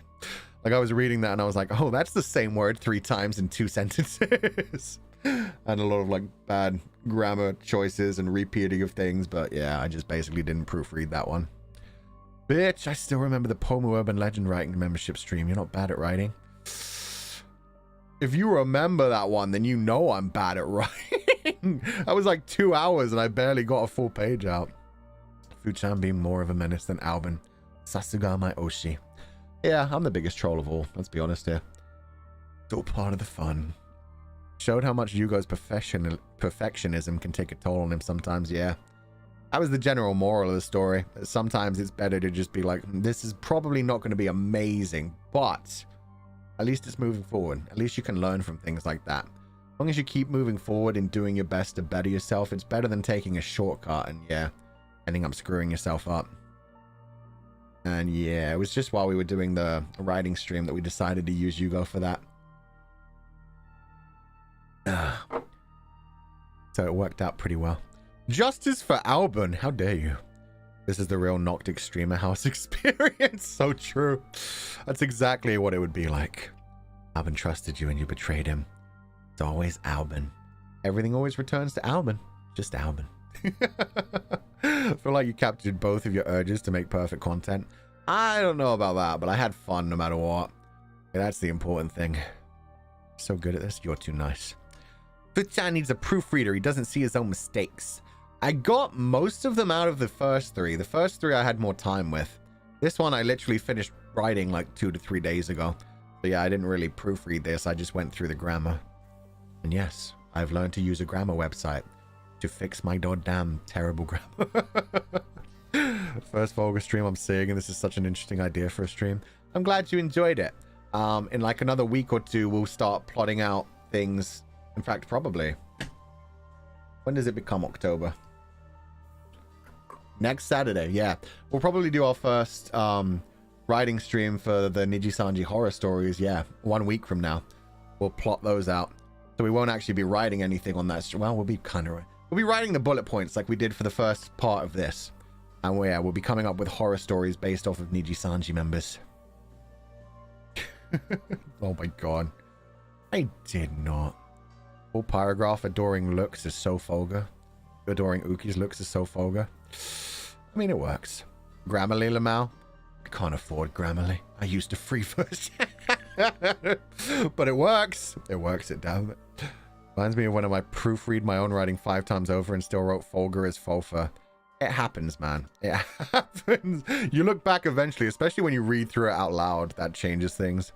Speaker 2: I was reading that and I was like, oh, that's the same word 3 times in 2 sentences. And a lot of bad grammar choices and repeating of things, but yeah, I just basically didn't proofread that one. Bitch, I still remember the Fulgur Urban Legend writing membership stream. You're not bad at writing. If you remember that one, then you know I'm bad at writing. That was 2 hours and I barely got a full page out. Fuchan being more of a menace than Albin. Sasuga my Oshi. Yeah, I'm the biggest troll of all, let's be honest here. It's all part of the fun. Showed how much Yugo's perfectionism can take a toll on him sometimes, yeah. That was the general moral of the story. Sometimes it's better to just be this is probably not going to be amazing, but at least it's moving forward. At least you can learn from things like that. As long as you keep moving forward and doing your best to better yourself, it's better than taking a shortcut and, yeah, ending up screwing yourself up. And, yeah, it was just while we were doing the writing stream that we decided to use Yugo for that. So it worked out pretty well. Justice for Alban. How dare you? This is the real Noctic Streamer House experience. So true. That's exactly what it would be like. Alban trusted you and you betrayed him. It's always Alban. Everything always returns to Alban. Just Alban. I feel like you captured both of your urges to make perfect content. I don't know about that, but I had fun no matter what. Yeah, that's the important thing. So good at this. You're too nice. Fuchan needs a proofreader. He doesn't see his own mistakes. I got most of them out of the first three. The first three I had more time with. This one I literally finished writing like 2 to 3 days ago. So yeah, I didn't really proofread this. I just went through the grammar. And yes, I've learned to use a grammar website to fix my goddamn terrible grammar. First Fulgur stream I'm seeing, and this is such an interesting idea for a stream. I'm glad you enjoyed it. In like another week or two, we'll start plotting out things. In fact, probably. When does it become October? Next Saturday, yeah. We'll probably do our first writing stream for the Nijisanji horror stories, yeah. 1 week from now. We'll plot those out. So we won't actually be writing anything on that. Well, we'll be kind of... We'll be writing the bullet points like we did for the first part of this. And we'll be coming up with horror stories based off of Nijisanji members. Oh my god. I did not. Full paragraph adoring looks is so Fulgur. Adoring Uki's looks is so Fulgur. I mean, it works. Grammarly, Lamau? I can't afford Grammarly. I used a free version. But it works. It works, it damn it. Reminds me of when I proofread my own writing 5 times over and still wrote Fulgur as Fulfa. It happens, man. It happens. You look back eventually, especially when you read through it out loud. That changes things.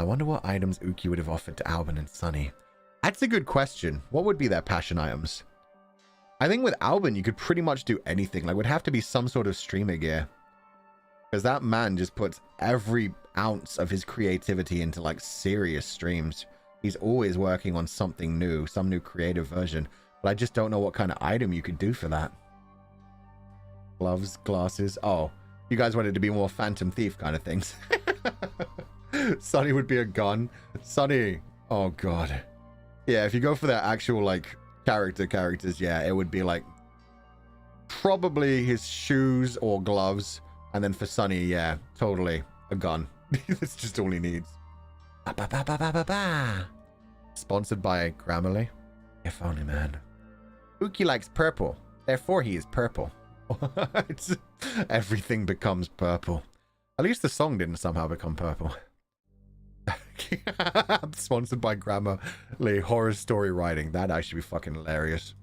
Speaker 2: I wonder what items Uki would have offered to Alban and Sunny. That's a good question. What would be their passion items? I think with Alban, you could pretty much do anything. Like, it would have to be some sort of streamer gear. Because that man just puts every ounce of his creativity into, like, serious streams. He's always working on something new, some new creative version. But I just don't know what kind of item you could do for that. Gloves, glasses. Oh, you guys wanted to be more Phantom Thief kind of things. Sunny would be a gun. Sunny. Oh, God. Yeah, if you go for their actual, like, characters, yeah, it would be, like, probably his shoes or gloves. And then for Sunny, yeah, totally a gun. That's just all he needs. Sponsored by Grammarly. If only, man. Uki likes purple. Therefore, he is purple. Everything becomes purple. At least the song didn't somehow become purple. Sponsored by Grammarly horror story writing. That'd actually be fucking hilarious.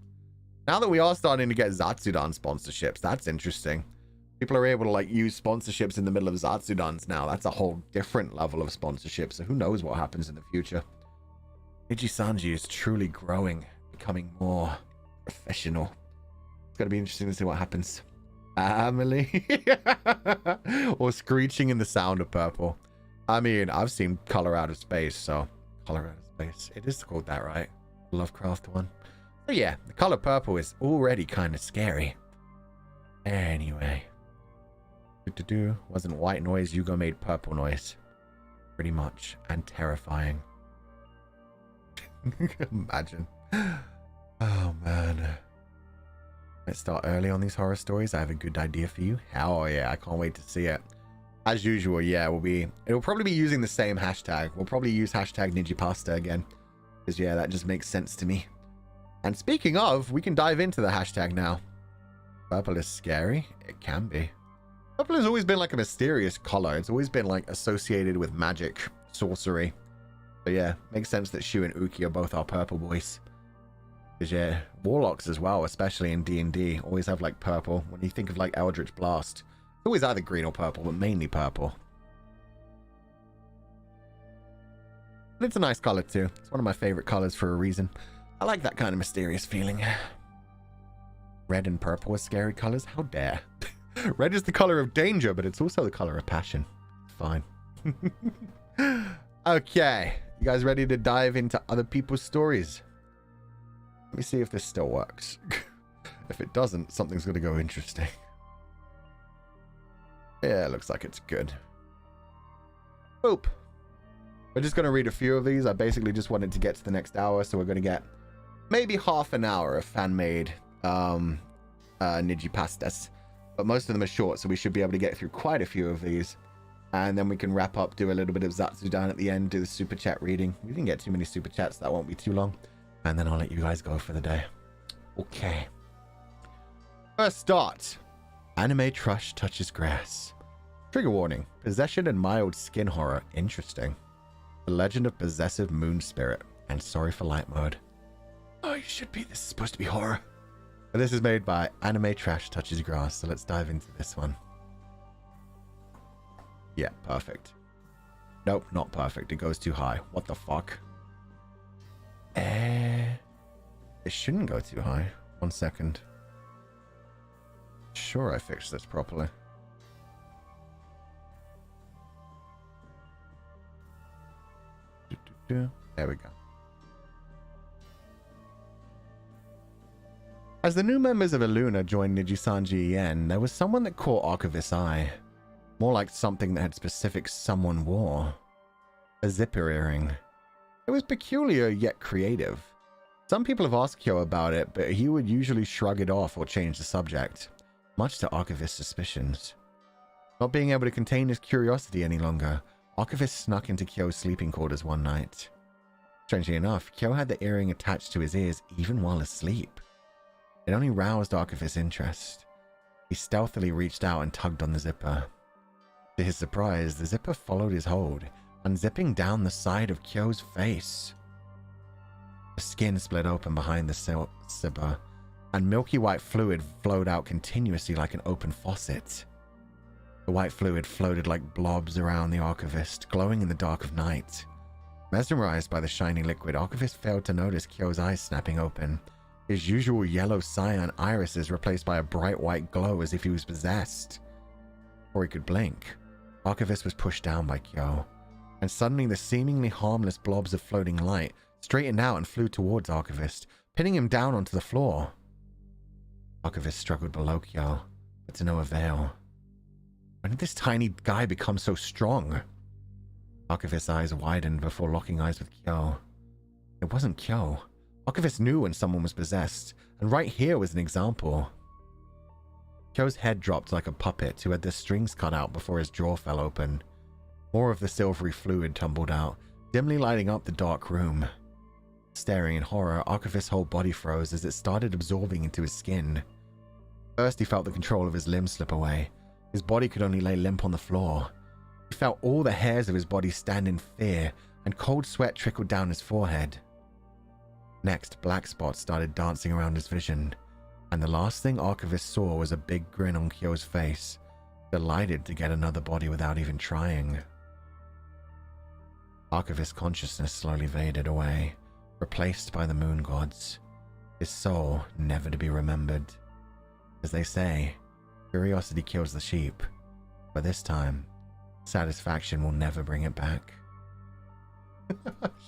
Speaker 2: Now that we are starting to get Zatsudan sponsorships, that's interesting. People are able to like use sponsorships in the middle of Zatsudans now. That's a whole different level of sponsorship. So who knows what happens in the future. Nijisanji is truly growing, becoming more professional. It's going to be interesting to see what happens. Emily. Or screeching in the sound of purple. I mean, I've seen Color Out of Space, so... Color Out of Space. It is called that, right? Lovecraft one. So yeah, the color purple is already kind of scary. Anyway. Wasn't white noise, Yugo made purple noise. Pretty much. And terrifying. Imagine. Oh, man. Let's start early on these horror stories. I have a good idea for you. Oh, yeah. I can't wait to see it. As usual, yeah, it'll probably be using the same hashtag. We'll probably use hashtag Nijipasta again. Because, yeah, that just makes sense to me. And speaking of, we can dive into the hashtag now. Purple is scary? It can be. Purple has always been like a mysterious color. It's always been like associated with magic, sorcery. So yeah, makes sense that Shu and Uki are both our purple boys. Because yeah, warlocks as well, especially in D&D, always have like purple. When you think of like Eldritch Blast, it's always either green or purple, but mainly purple. But it's a nice color too. It's one of my favorite colors for a reason. I like that kind of mysterious feeling. Red and purple are scary colors? How dare. Red is the color of danger, but it's also the color of passion. Fine. Okay. You guys ready to dive into other people's stories? Let me see if this still works. If it doesn't, something's going to go interesting. Yeah, it looks like it's good. Boop.
Speaker 1: We're just going to read a few of these. I basically just wanted to get to the next hour, so we're going to get maybe half an hour of fan-made Niji pastas. But most of them are short, so we should be able to get through quite a few of these. And then we can wrap up, do a little bit of Zatsudan at the end, do the super chat reading. We didn't get too many super chats, that won't be too long. And then I'll let you guys go for the day. Okay. First start. Anime Trush touches grass. Trigger warning. Possession and mild skin horror. Interesting. The Legend of Possessive Moon Spirit. And sorry for light mode. Oh, you should be. This is supposed to be horror. But this is made by Anime Trash Touches Grass. So let's dive into this one. Yeah, perfect. Nope, not perfect. It goes too high. What the fuck? It shouldn't go too high. 1 second. Sure, I fixed this properly. There we go. As the new members of Illuna joined Nijisanji Yen, there was someone that caught Archivist's eye. More like something that had specific someone wore. A zipper earring. It was peculiar yet creative. Some people have asked Kyo about it, but he would usually shrug it off or change the subject, much to Archivist's suspicions. Not being able to contain his curiosity any longer, Archivist snuck into Kyo's sleeping quarters one night. Strangely enough, Kyo had the earring attached to his ears even while asleep. It only roused Archivist's interest. He stealthily reached out and tugged on the zipper. To his surprise, the zipper followed his hold, unzipping down the side of Kyo's face. The skin split open behind the zipper, and milky white fluid flowed out continuously like an open faucet. The white fluid floated like blobs around the Archivist, glowing in the dark of night. Mesmerized by the shiny liquid, Archivist failed to notice Kyo's eyes snapping open, his usual yellow cyan irises replaced by a bright white glow as if he was possessed. Before he could blink, Archivist was pushed down by Kyo, and suddenly the seemingly harmless blobs of floating light straightened out and flew towards Archivist, pinning him down onto the floor. Archivist struggled below Kyo, but to no avail. When did this tiny guy become so strong? Archivist's eyes widened before locking eyes with Kyo. It wasn't Kyo. Archivist knew when someone was possessed, and right here was an example. Kyo's head dropped like a puppet who had the strings cut out before his jaw fell open. More of the silvery fluid tumbled out, dimly lighting up the dark room. Staring in horror, Archivist's whole body froze as it started absorbing into his skin. First, he felt the control of his limbs slip away. His body could only lay limp on the floor. He felt all the hairs of his body stand in fear, and cold sweat trickled down his forehead. Next, black spots started dancing around his vision, and the last thing Archivist saw was a big grin on Kyo's face, delighted to get another body without even trying. Archivist's consciousness slowly faded away, replaced by the moon gods, his soul never to be remembered. As they say, curiosity kills the sheep, but this time, satisfaction will never bring it back.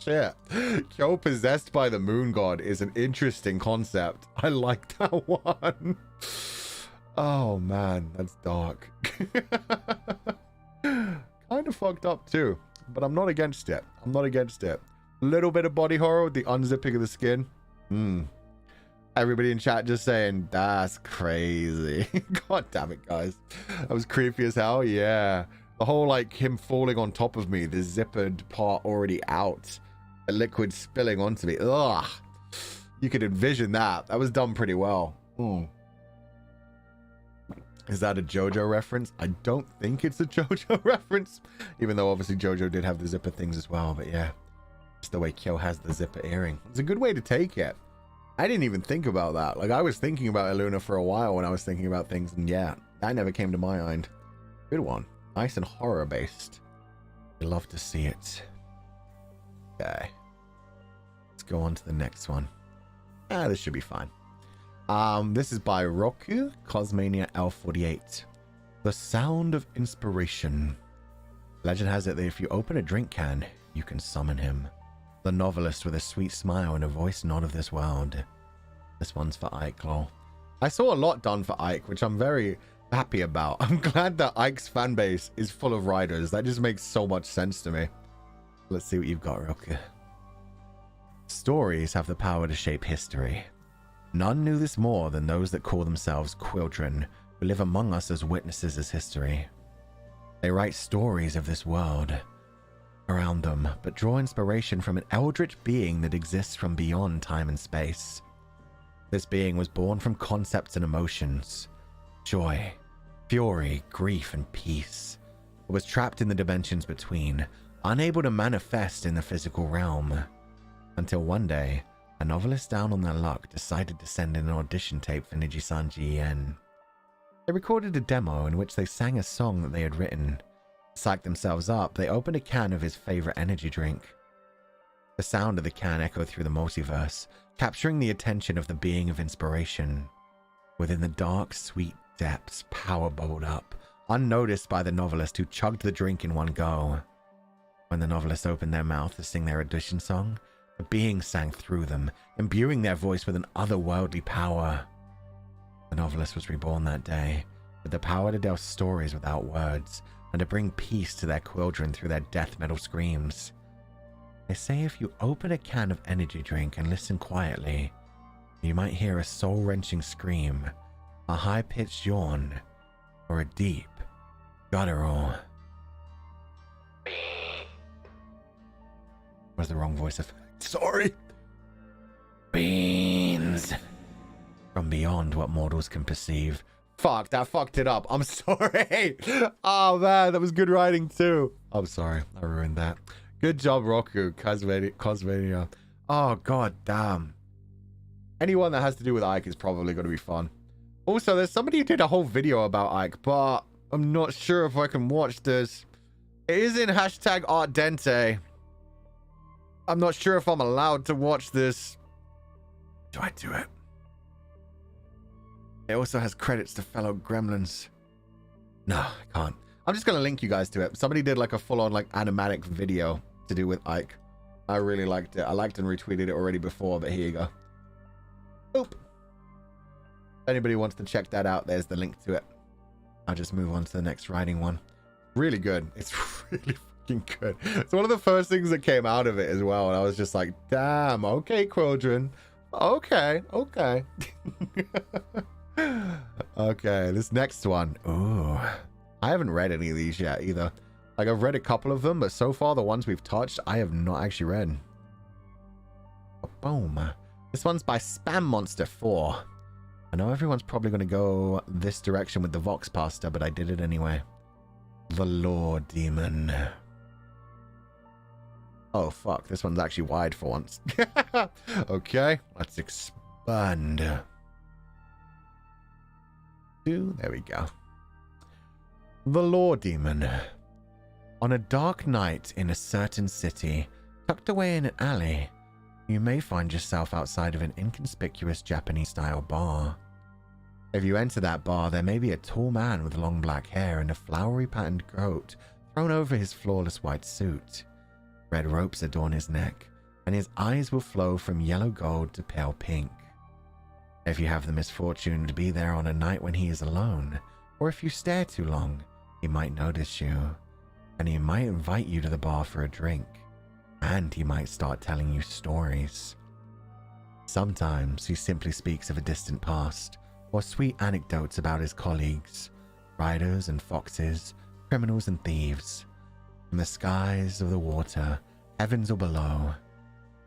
Speaker 1: Shit. Kyo possessed by the moon god is an interesting concept. I like that one. Oh man, that's dark. Kind of fucked up too, but I'm not against it. I'm not against it. A little bit of body horror with the unzipping of the skin. Everybody in chat just saying, that's crazy. God damn it, guys. That was creepy as hell. Yeah. The whole, like, him falling on top of me, the zippered part already out, the liquid spilling onto me. Ugh. You could envision that. That was done pretty well. Is that a JoJo reference? I don't think it's a JoJo reference, even though obviously JoJo did have the zipper things as well. But yeah, it's the way Kyo has the zipper earring. It's a good way to take it. I didn't even think about that. Like, I was thinking about Illuna for a while when I was thinking about things, and yeah, that never came to my mind. Good one. Nice and horror-based. I love to see it. Okay. Let's go on to the next one. This should be fine. This is by Roku, Cosmania L48. The Sound of Inspiration. Legend has it that if you open a drink can, you can summon him. The novelist with a sweet smile and a voice not of this world. This one's for Ike, lol. I saw a lot done for Ike, which I'm very happy about. I'm glad that Ike's fan base is full of riders. That just makes so much sense to me.
Speaker 2: Let's see what you've got, Rilke. Stories have the power to shape history. None knew this more than those that call themselves children, who live among us as witnesses as history. They write stories of this world around them, but draw inspiration from an eldritch being that exists from beyond time and space. This being was born from concepts and emotions, joy, fury, grief, and peace. It was trapped in the dimensions between, unable to manifest in the physical realm. Until one day, a novelist down on their luck decided to send in an audition tape for Nijisanji Urban. They recorded a demo in which they sang a song that they had written. To psych themselves up, they opened a can of his favorite energy drink. The sound of the can echoed through the multiverse, capturing the attention of the being of inspiration. Within the dark, sweet depths, power bubbled up, unnoticed by the novelist who chugged the drink in one go. When the novelist opened their mouth to sing their audition song, the being sang through them, imbuing their voice with an otherworldly power. The novelist was reborn that day, with the power to tell stories without words, and to bring peace to their children through their death metal screams. They say if you open a can of energy drink and listen quietly, you might hear a soul-wrenching scream, a high-pitched yawn, or a deep, guttural... Was the wrong voice effect. Sorry! Beans! From beyond what mortals can perceive. Fuck, that fucked it up. I'm sorry. Oh man, that was good writing too. I'm sorry, I ruined that. Good job, Roku. Cosmania. Oh, god damn. Anyone that has to do with Ike is probably going to be fun. Also, there's somebody who did a whole video about Ike, but I'm not sure if I can watch this. It is in hashtag Art Dente. I'm not sure if I'm allowed to watch this. Do I do it? It also has credits to fellow gremlins. No, I can't. I'm just going to link you guys to it. Somebody did like a full-on like animatic video to do with Ike. I really liked it. I liked and retweeted it already before, but here you go. Boop. If anybody wants to check that out, there's the link to it. I'll just move on to the next writing one. Really good. It's really fucking good. It's one of the first things that came out of it as well. And I was just like, damn, okay, children. Okay, okay. Okay, this next one. Ooh. I haven't read any of these yet either. Like, I've read a couple of them, but so far the ones we've touched, I have not actually read. Boom. This one's by Spam Monster 4. I know everyone's probably going to go this direction with the Vox Pasta, but I did it anyway. The Law Demon. Oh, fuck. This one's actually wide for once. Okay, let's expand. There we go. The Law Demon. On a dark night in a certain city, tucked away in an alley, you may find yourself outside of an inconspicuous Japanese-style bar. If you enter that bar, there may be a tall man with long black hair and a flowery patterned coat thrown over his flawless white suit. Red ropes adorn his neck, and his eyes will flow from yellow gold to pale pink. If you have the misfortune to be there on a night when he is alone, or if you stare too long, he might notice you, and he might invite you to the bar for a drink, and he might start telling you stories. Sometimes he simply speaks of a distant past, or sweet anecdotes about his colleagues, riders and foxes, criminals and thieves, from the skies or the water, heavens or below.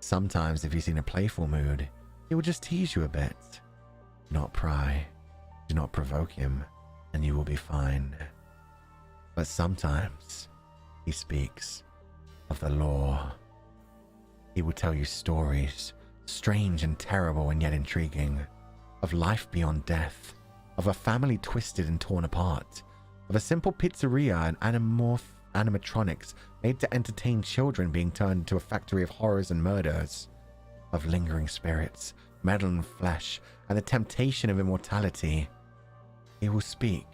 Speaker 2: Sometimes, if he's in a playful mood, he will just tease you a bit. Do not pry, do not provoke him, and you will be fine. But sometimes he speaks of the law. He will tell you stories, strange and terrible and yet intriguing, of life beyond death, of a family twisted and torn apart, of a simple pizzeria and animatronics made to entertain children being turned into a factory of horrors and murders, of lingering spirits, metal and flesh, and the temptation of immortality. He will speak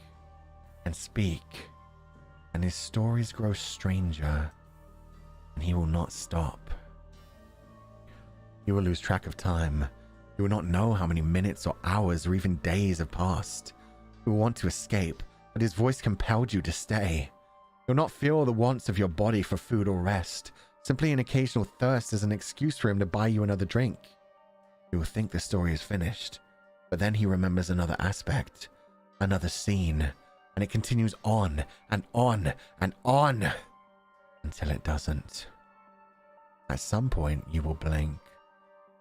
Speaker 2: and speak, and his stories grow stranger, and he will not stop. You will lose track of time. You will not know how many minutes or hours or even days have passed. You will want to escape, but his voice compelled you to stay. You'll not feel the wants of your body for food or rest, Simply an occasional thirst is an excuse for him to buy you another drink. You will think the story is finished, but then he remembers another aspect, another scene, and it continues on and on and on until it doesn't. At some point, you will blink,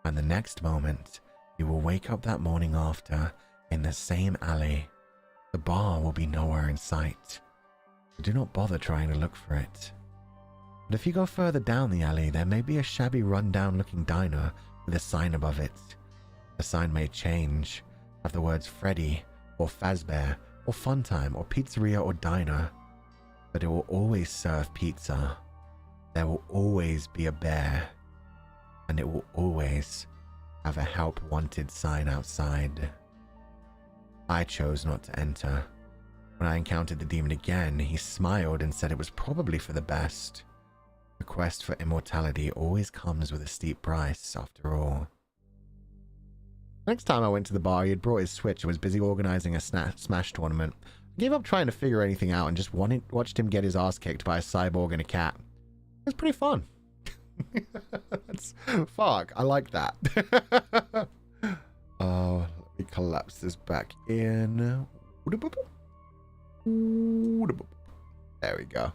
Speaker 2: and the next moment, you will wake up that morning after in the same alley. The bar will be nowhere in sight. So do not bother trying to look for it. But if you go further down the alley, there may be a shabby run-down-looking diner with a sign above it. The sign may change, have the words Freddy, or Fazbear, or Funtime, or Pizzeria, or Diner, but it will always serve pizza. There will always be a bear, and it will always have a help wanted sign outside. I chose not to enter. When I encountered the demon again, he smiled and said it was probably for the best. The quest for immortality always comes with a steep price, after all. Next time I went to the bar, he had brought his Switch and was busy organizing a Smash tournament. I gave up trying to figure anything out and just watched him get his ass kicked by a cyborg and a cat. It was pretty fun. Fuck, I like that. Let me collapse this back in. There we go.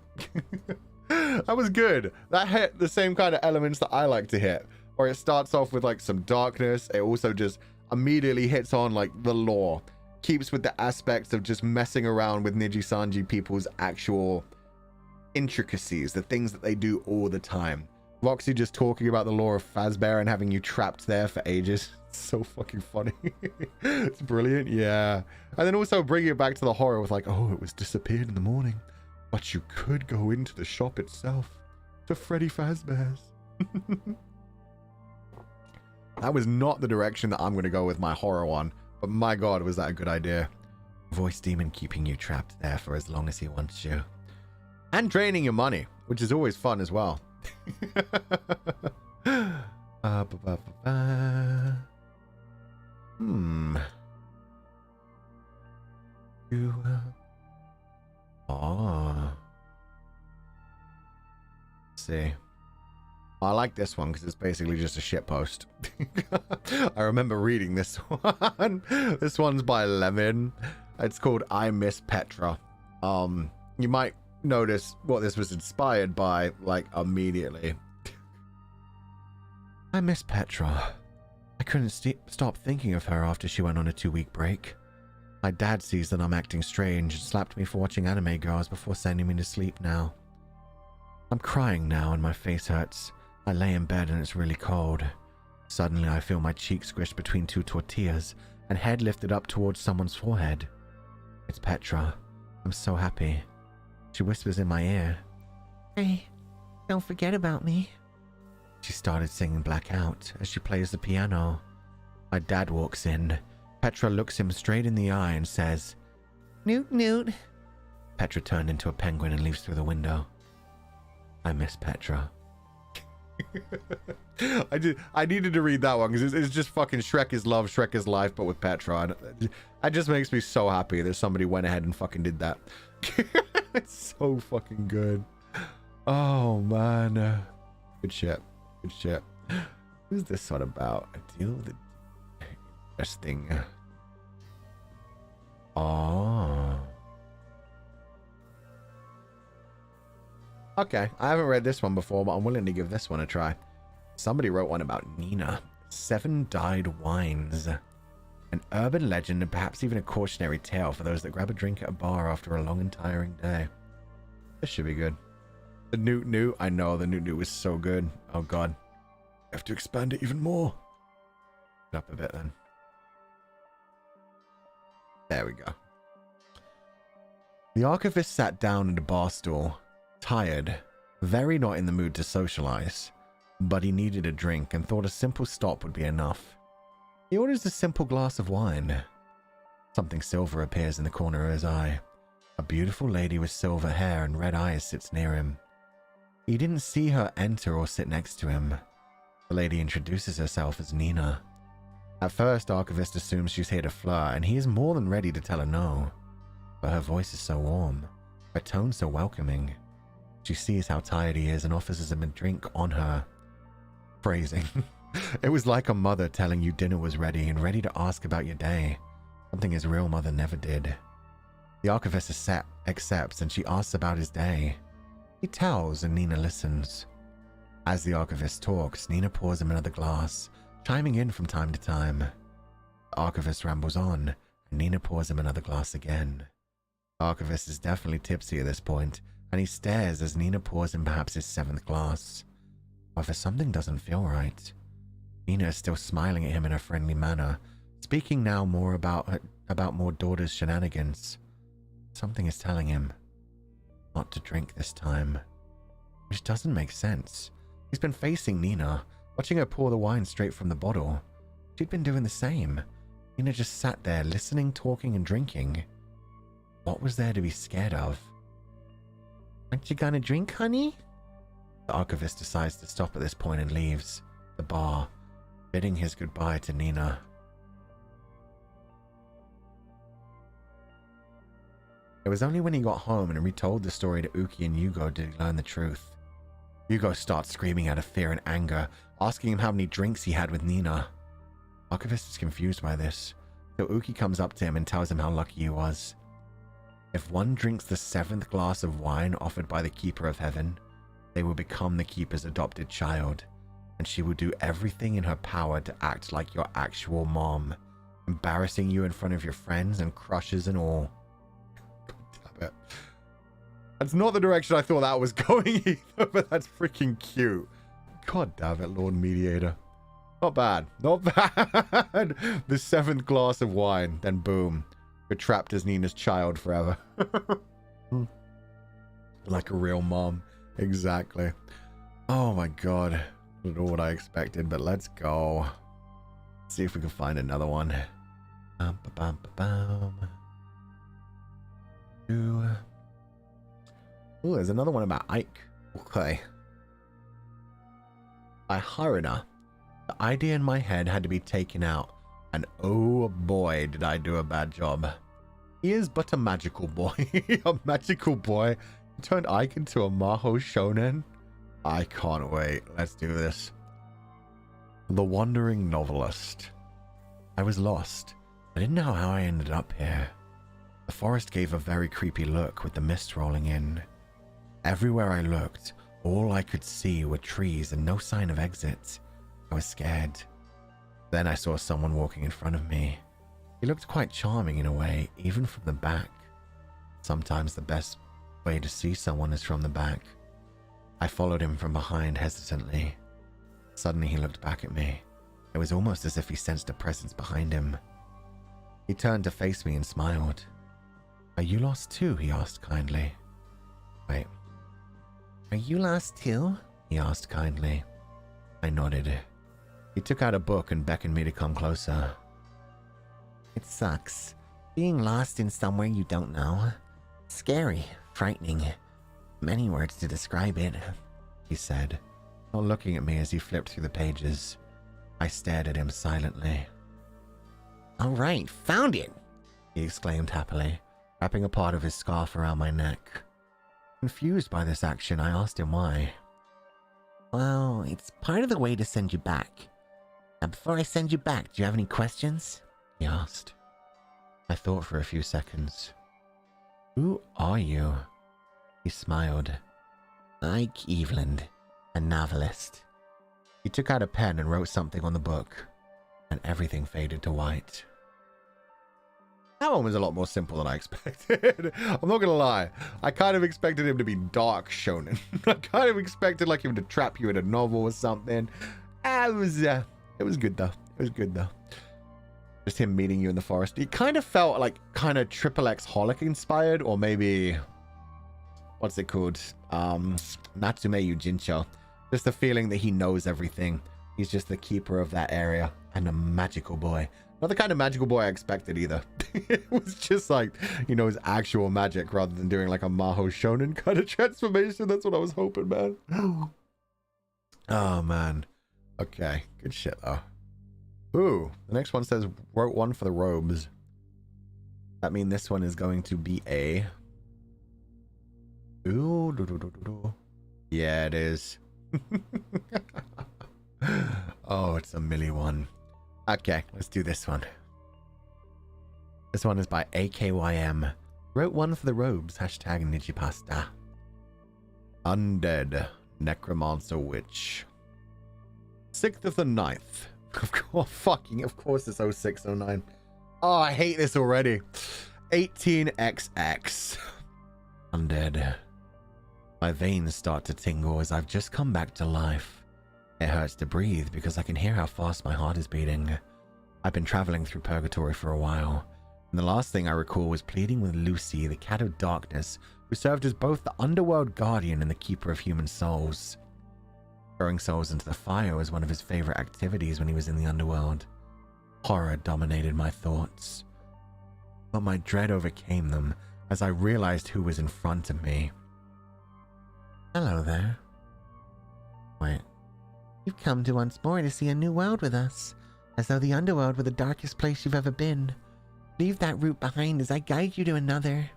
Speaker 2: That was good. That hit the same kind of elements that I like to hit. Or it starts off with like some darkness. It also just immediately hits on like the lore. Keeps with the aspects of just messing around with Nijisanji people's actual intricacies. The things that they do all the time. Roxy just talking about the lore of Fazbear and having you trapped there for ages. It's so fucking funny. It's brilliant. Yeah. And then also bringing it back to the horror with like, oh, it was disappeared in the morning. But you could go into the shop itself to Freddy Fazbear's. That was not the direction that I'm going to go with my horror one. But my god, was that a good idea. Voice demon keeping you trapped there for as long as he wants you. And draining your money, which is always fun as well. See. I like this one because it's basically just a shitpost. I remember reading this one. This one's by Lemon. It's called I Miss Petra. You might notice what this was inspired by, like, immediately. I miss Petra. I couldn't stop thinking of her after she went on a 2-week break. My dad sees that I'm acting strange and slapped me for watching anime girls before sending me to sleep now. I'm crying now and my face hurts. I lay in bed and it's really cold. Suddenly I feel my cheek squished between 2 tortillas and head lifted up towards someone's forehead. It's Petra. I'm so happy. She whispers in my ear, "Hey, don't forget about me." She started singing Blackout as she plays the piano. My dad walks in. Petra looks him straight in the eye and says, "Newt, Newt." Petra turned into a penguin and leaves through the window. I miss Petra. I needed to read that one because it's just fucking Shrek is love, Shrek is life, but with Petra. And it just makes me so happy that somebody went ahead and fucking did that. It's so fucking good. Oh man, good shit. Good shit. Who's this one about? A deal with interesting. Oh. Okay, I haven't read this one before, but I'm willing to give this one a try. Somebody wrote one about Nina. 7 Dyed Wines. An urban legend and perhaps even a cautionary tale for those that grab a drink at a bar after a long and tiring day. This should be good. The Newt. I know, the Newt was so good. Oh god. I have to expand it even more. Up a bit then. There we go. The archivist sat down at a bar stool. Tired, very not in the mood to socialize, but he needed a drink and thought a simple stop would be enough. He orders a simple glass of wine. Something silver appears in the corner of his eye. A beautiful lady with silver hair and red eyes sits near him. He didn't see her enter or sit next to him. The lady introduces herself as Nina. At first, Archivist assumes she's here to flirt, and he is more than ready to tell her no. But her voice is so warm, her tone so welcoming. She sees how tired he is and offers him a drink on her. Phrasing. It was like a mother telling you dinner was ready and ready to ask about your day. Something his real mother never did. The archivist accepts and she asks about his day. He tells and Nina listens. As the archivist talks, Nina pours him another glass, chiming in from time to time. The archivist rambles on and Nina pours him another glass again. The archivist is definitely tipsy at this point, and he stares as Nina pours him perhaps his 7th glass. However, something doesn't feel right. Nina is still smiling at him in a friendly manner, speaking now more about more daughter's shenanigans. Something is telling him not to drink this time, which doesn't make sense. He's been facing Nina, watching her pour the wine straight from the bottle. She'd been doing the same. Nina just sat there listening, talking, and drinking. What was there to be scared of? Aren't you gonna drink, honey? The archivist decides to stop at this point and leaves the bar, bidding his goodbye to Nina. It was only when he got home and retold the story to Uki and Yugo did he learn the truth. Yugo starts screaming out of fear and anger, asking him how many drinks he had with Nina. Archivist is confused by this, so Uki comes up to him and tells him how lucky he was. If one drinks the 7th glass of wine offered by the Keeper of Heaven, they will become the Keeper's adopted child, and she will do everything in her power to act like your actual mom, embarrassing you in front of your friends and crushes and all. God damn it. That's not the direction I thought that was going either, but that's freaking cute. God damn it, Lord Mediator. Not bad. Not bad. The 7th glass of wine, then boom. You're trapped as Nina's child forever. Like a real mom. Exactly. Oh my god. I don't know what I expected, but let's go. See if we can find another one. Ooh, there's another one about Ike. Okay. By Haruna. The idea in my head had to be taken out. And oh boy, did I do a bad job. He is but a magical boy. A magical boy turned Ike into a Maho Shonen. I can't wait. Let's do this. The Wandering Novelist. I was lost. I didn't know how I ended up here. The forest gave a very creepy look with the mist rolling in. Everywhere I looked, all I could see were trees and no sign of exit. I was scared. Then I saw someone walking in front of me. He looked quite charming in a way, even from the back. Sometimes the best way to see someone is from the back. I followed him from behind hesitantly. Suddenly he looked back at me. It was almost as if he sensed a presence behind him. He turned to face me and smiled. Are you lost too? He asked kindly. Wait. Are you lost too? He asked kindly. I nodded. He took out a book and beckoned me to come closer. It sucks. Being lost in somewhere you don't know. Scary, frightening. Many words to describe it, he said, not looking at me as he flipped through the pages. I stared at him silently. All right, found it, he exclaimed happily, wrapping a part of his scarf around my neck. Confused by this action, I asked him why. Well, it's part of the way to send you back. Now, before I send you back, do you have any questions? He asked. I thought for a few seconds. Who are you? He smiled. Ike Eveland, a novelist. He took out a pen and wrote something on the book, and everything faded to white. That one was a lot more simple than I expected. I'm not gonna lie. I kind of expected him to be dark shonen. I kind of expected like him to trap you in a novel or something. It was good though. It was good though. Just him meeting you in the forest. It kind of felt like kind of Triple X Holic inspired, or maybe what's it called? Natsume Yujincho. Just the feeling that he knows everything. He's just the keeper of that area and a magical boy. Not the kind of magical boy I expected either. It was just like, you know, his actual magic rather than doing like a Maho Shonen kind of transformation. That's what I was hoping, man. Oh, man. Okay. Good shit, though. Ooh. The next one says, wrote one for the robes. That means this one is going to be a... Ooh. Yeah, it is. Oh, it's a milli one. Okay, let's do this one. This one is by AKYM. Wrote one for the robes. Hashtag Nijipasta. Undead Necromancer Witch. 6th of the 9th. Of course it's 0609. Oh, I hate this already. 18XX. Undead. My veins start to tingle as I've just come back to life. It hurts to breathe because I can hear how fast my heart is beating. I've been traveling through purgatory for a while, and the last thing I recall was pleading with Lucy, the cat of darkness, who served as both the underworld guardian and the keeper of human souls. Throwing souls into the fire was one of his favorite activities when he was in the underworld. Horror dominated my thoughts, but my dread overcame them as I realized who was in front of me. Hello there. Wait. You've come to once more to see a new world with us, as though the underworld were the darkest place you've ever been. Leave that route behind as I guide you to another.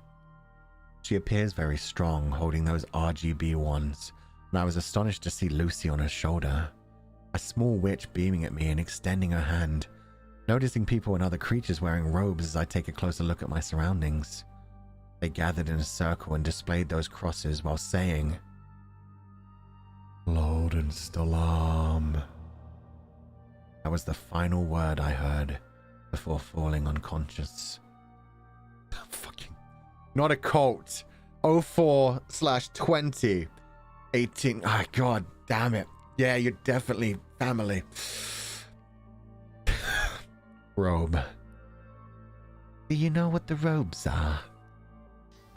Speaker 2: She appears very strong, holding those RGB ones, and I was astonished to see Lucy on her shoulder, a small witch beaming at me and extending her hand, noticing people and other creatures wearing robes as I take a closer look at my surroundings. They gathered in a circle and displayed those crosses while saying, Loden Stolam. That was the final word I heard before falling unconscious. Fucking not a cult. 04/20 18. Oh, god damn it. Yeah, you're definitely family. Robe. Do you know what the robes are?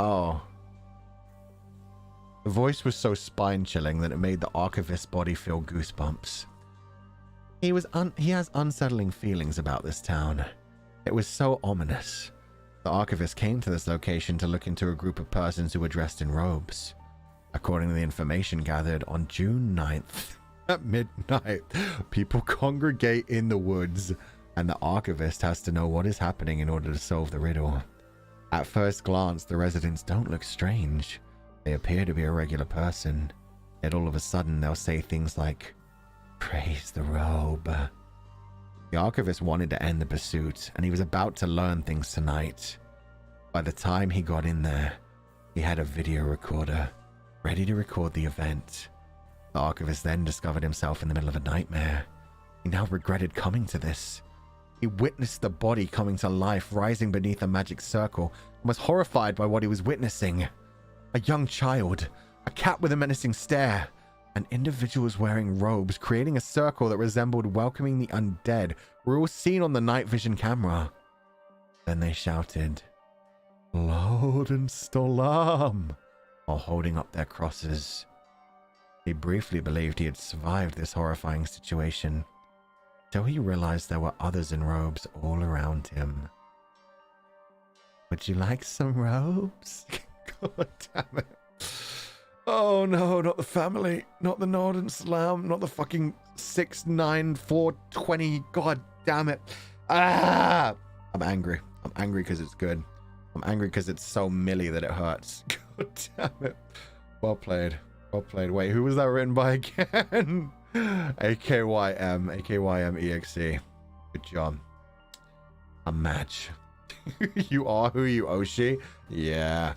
Speaker 2: Oh. The voice was so spine-chilling that it made the archivist's body feel goosebumps. He has unsettling feelings about this town. It was so ominous. The archivist came to this location to look into a group of persons who were dressed in robes. According to the information gathered on June 9th, at midnight, people congregate in the woods, and the archivist has to know what is happening in order to solve the riddle. At first glance, the residents don't look strange. They appear to be a regular person, yet all of a sudden they'll say things like, praise the robe. The archivist wanted to end the pursuit, and he was about to learn things tonight. By the time he got in there, he had a video recorder, ready to record the event. The archivist then discovered himself in the middle of a nightmare. He now regretted coming to this. He witnessed the body coming to life, rising beneath a magic circle, and was horrified by what he was witnessing. A young child, a cat with a menacing stare, and individuals wearing robes creating a circle that resembled welcoming the undead were all seen on the night vision camera. Then they shouted, Loden Stolam, while holding up their crosses. He briefly believed he had survived this horrifying situation, till he realized there were others in robes all around him. Would you like some robes? God damn it. Oh no, not the family, not the Northern Slam, not the fucking 69420. God damn it. Ah! I'm angry. I'm angry because it's good. I'm angry because it's so milly that it hurts. God damn it. Well played. Well played. Wait, who was that written by again? AKYM EXE. Good job. A match. You are who you, Oshi? Yeah.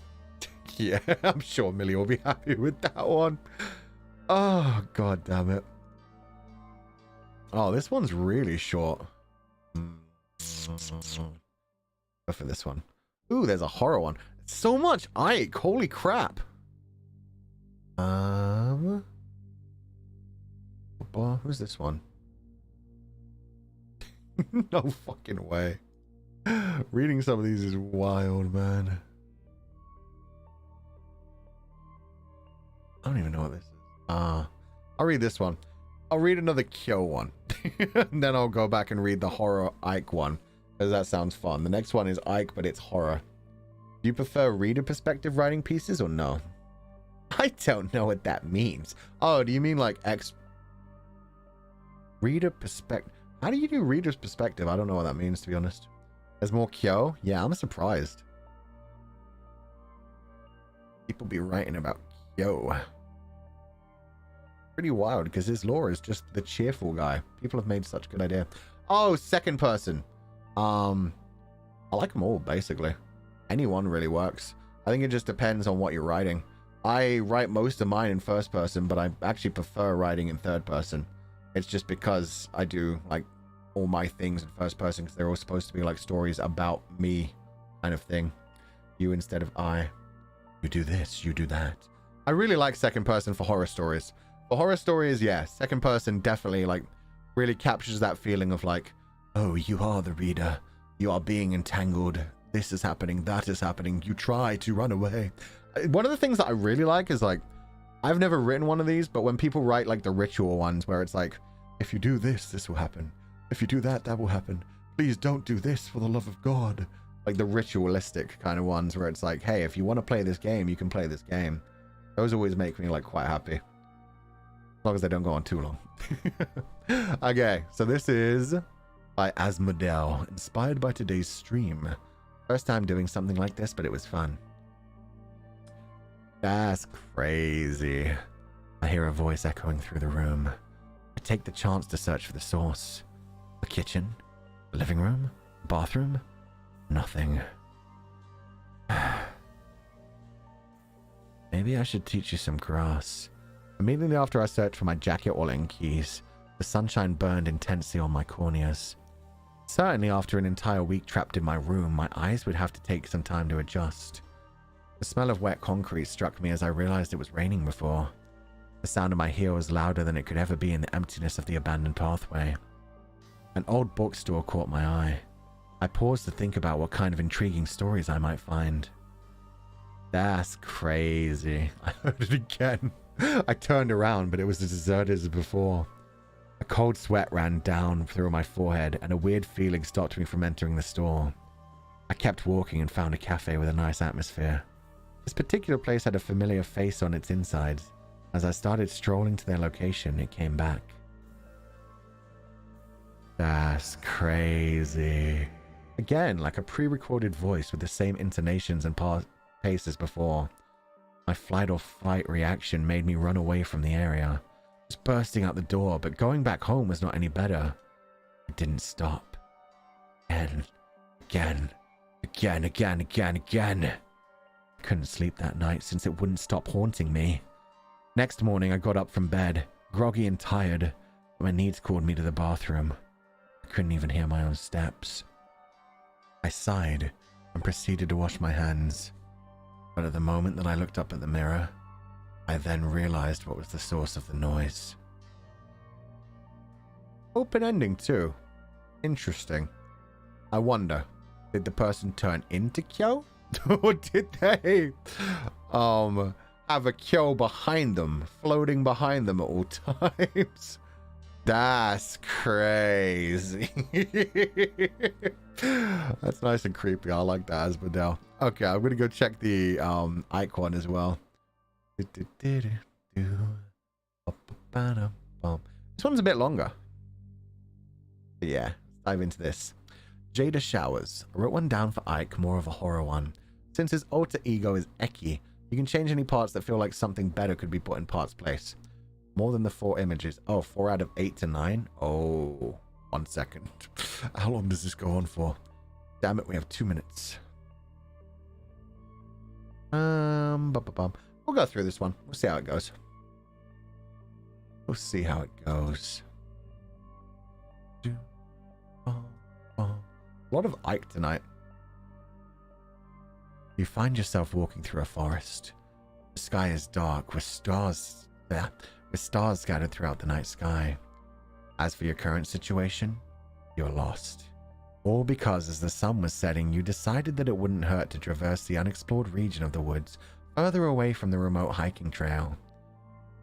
Speaker 2: Yeah, I'm sure Millie will be happy with that one. Oh, god damn it. Oh, this one's really short. Go for this one. Ooh, there's a horror one. So much Ike. Holy crap. Who's this one? No fucking way. Reading some of these is wild, man. I don't even know what this is. I'll read this one. I'll read another Kyo one. And then I'll go back and read the horror Ike one, because that sounds fun. The next one is Ike, but it's horror. Do you prefer reader perspective writing pieces or no? I don't know what that means. Oh, do you mean like reader perspective? How do you do reader's perspective? I don't know what that means, to be honest. There's more Kyo? Yeah, I'm surprised. People be writing about Kyo. pretty wild because his lore is just the cheerful guy. People have made such a good idea. Oh, second person. I like them all, basically. Anyone really works. I think it just depends on what you're writing. I write most of mine in first person, but I actually prefer writing in third person. It's just because I do like all my things in first person because they're all supposed to be like stories about me kind of thing. You instead of I. You do this, you do that. I really like second person for horror stories. For horror stories, yeah, second person definitely like really captures that feeling of like, oh, you are the reader. You are being entangled. This is happening. That is happening. You try to run away. One of the things that I really like is like, I've never written one of these, but when people write like the ritual ones where it's like, if you do this, this will happen. If you do that, that will happen. Please don't do this for the love of God. Like the ritualistic kind of ones where it's like, hey, if you want to play this game, you can play this game. Those always make me like quite happy. As long as they don't go on too long. Okay, so this is by Asmodel, inspired by today's stream. First time doing something like this, but it was fun. That's crazy. I hear a voice echoing through the room. I take the chance to search for the source. The kitchen? The living room? Bathroom? Nothing. Maybe I should teach you some grass. Immediately after I searched for my jacket wallet and keys, the sunshine burned intensely on my corneas. Certainly after an entire week trapped in my room, my eyes would have to take some time to adjust. The smell of wet concrete struck me as I realized it was raining before. The sound of my heel was louder than it could ever be in the emptiness of the abandoned pathway. An old bookstore caught my eye. I paused to think about what kind of intriguing stories I might find. That's crazy. I heard it again. I turned around, but it was as deserted as before. A cold sweat ran down through my forehead, and a weird feeling stopped me from entering the store. I kept walking and found a cafe with a nice atmosphere. This particular place had a familiar face on its insides. As I started strolling to their location, it came back. That's crazy. Again, like a pre-recorded voice with the same intonations and pace as before. My flight or fight reaction made me run away from the area. Just bursting out the door, but going back home was not any better. It didn't stop. Again. I couldn't sleep that night since it wouldn't stop haunting me. Next morning, I got up from bed, groggy and tired, but my needs called me to the bathroom. I couldn't even hear my own steps. I sighed and proceeded to wash my hands. But at the moment that I looked up at the mirror, I then realized what was the source of the noise. Open ending too. Interesting. I wonder, did the person turn into Kyo? Or did they have a Kyo behind them, floating behind them at all times? That's crazy. That's nice and creepy. I like that, Asmodel. Okay, I'm gonna go check the Ike one as well. This one's a bit longer. But yeah, let's dive into this. Jada Showers. I wrote one down for Ike, more of a horror one. Since his alter ego is Eki, you can change any parts that feel like something better could be put in parts place. More than the 4 images. Oh, 4 out of 8 to 9? Oh, 1 second. How long does this go on for? Damn it, we have 2 minutes. We'll go through this one. We'll see how it goes. A lot of Ike tonight. You find yourself walking through a forest. The sky is dark with stars scattered throughout the night sky. As for your current situation, you're lost. All because as the sun was setting, you decided that it wouldn't hurt to traverse the unexplored region of the woods further away from the remote hiking trail.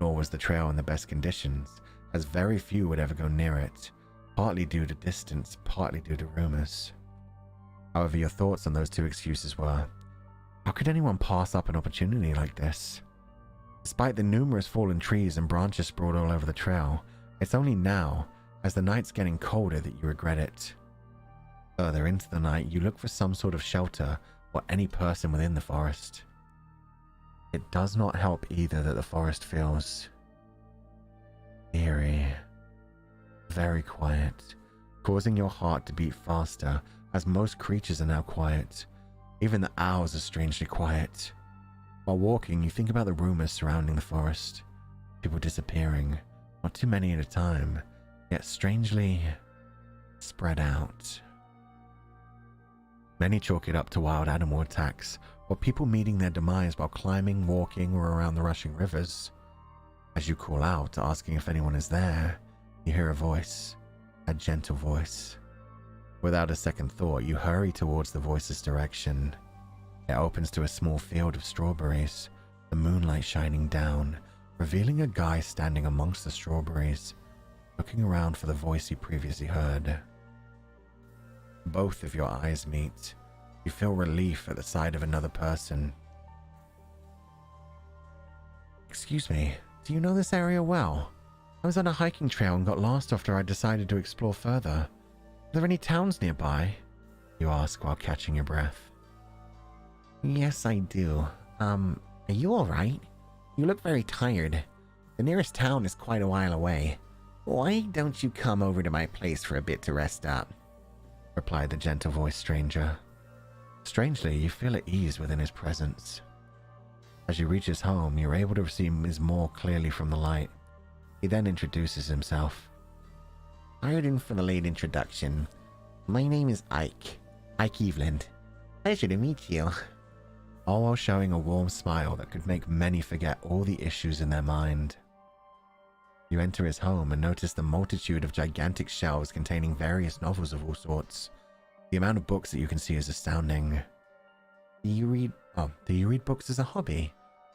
Speaker 2: Nor was the trail in the best conditions, as very few would ever go near it, partly due to distance, partly due to rumors. However, your thoughts on those two excuses were, how could anyone pass up an opportunity like this? Despite the numerous fallen trees and branches sprawled all over the trail, it's only now, as the night's getting colder, that you regret it. Further into the night, you look for some sort of shelter or any person within the forest. It does not help either that the forest feels Eerie. Very quiet, causing your heart to beat faster, as most creatures are now quiet. Even the owls are strangely quiet. While walking, you think about the rumors surrounding the forest. People disappearing, not too many at a time, yet strangely spread out. Many chalk it up to wild animal attacks, or people meeting their demise while climbing, walking, or around the rushing rivers. As you call out, asking if anyone is there, you hear a voice, a gentle voice. Without a second thought, you hurry towards the voice's direction. It opens to a small field of strawberries, the moonlight shining down, revealing a guy standing amongst the strawberries, looking around for the voice you previously heard. Both of your eyes meet. You feel relief at the sight of another person. Excuse me, do you know this area well? I was on a hiking trail and got lost after I decided to explore further. Are there any towns nearby? You ask while catching your breath. Yes, I do. Are you alright? You look very tired. The nearest town is quite a while away. Why don't you come over to my place for a bit to rest up? Replied the gentle-voiced stranger. Strangely, you feel at ease within his presence. As you reach his home, you're able to see him more clearly from the light. He then introduces himself. Pardon for the late introduction. My name is Ike Eveland. Pleasure to meet you. All while showing a warm smile that could make many forget all the issues in their mind. You enter his home and notice the multitude of gigantic shelves containing various novels of all sorts. The amount of books that you can see is astounding. Do you read books as a hobby?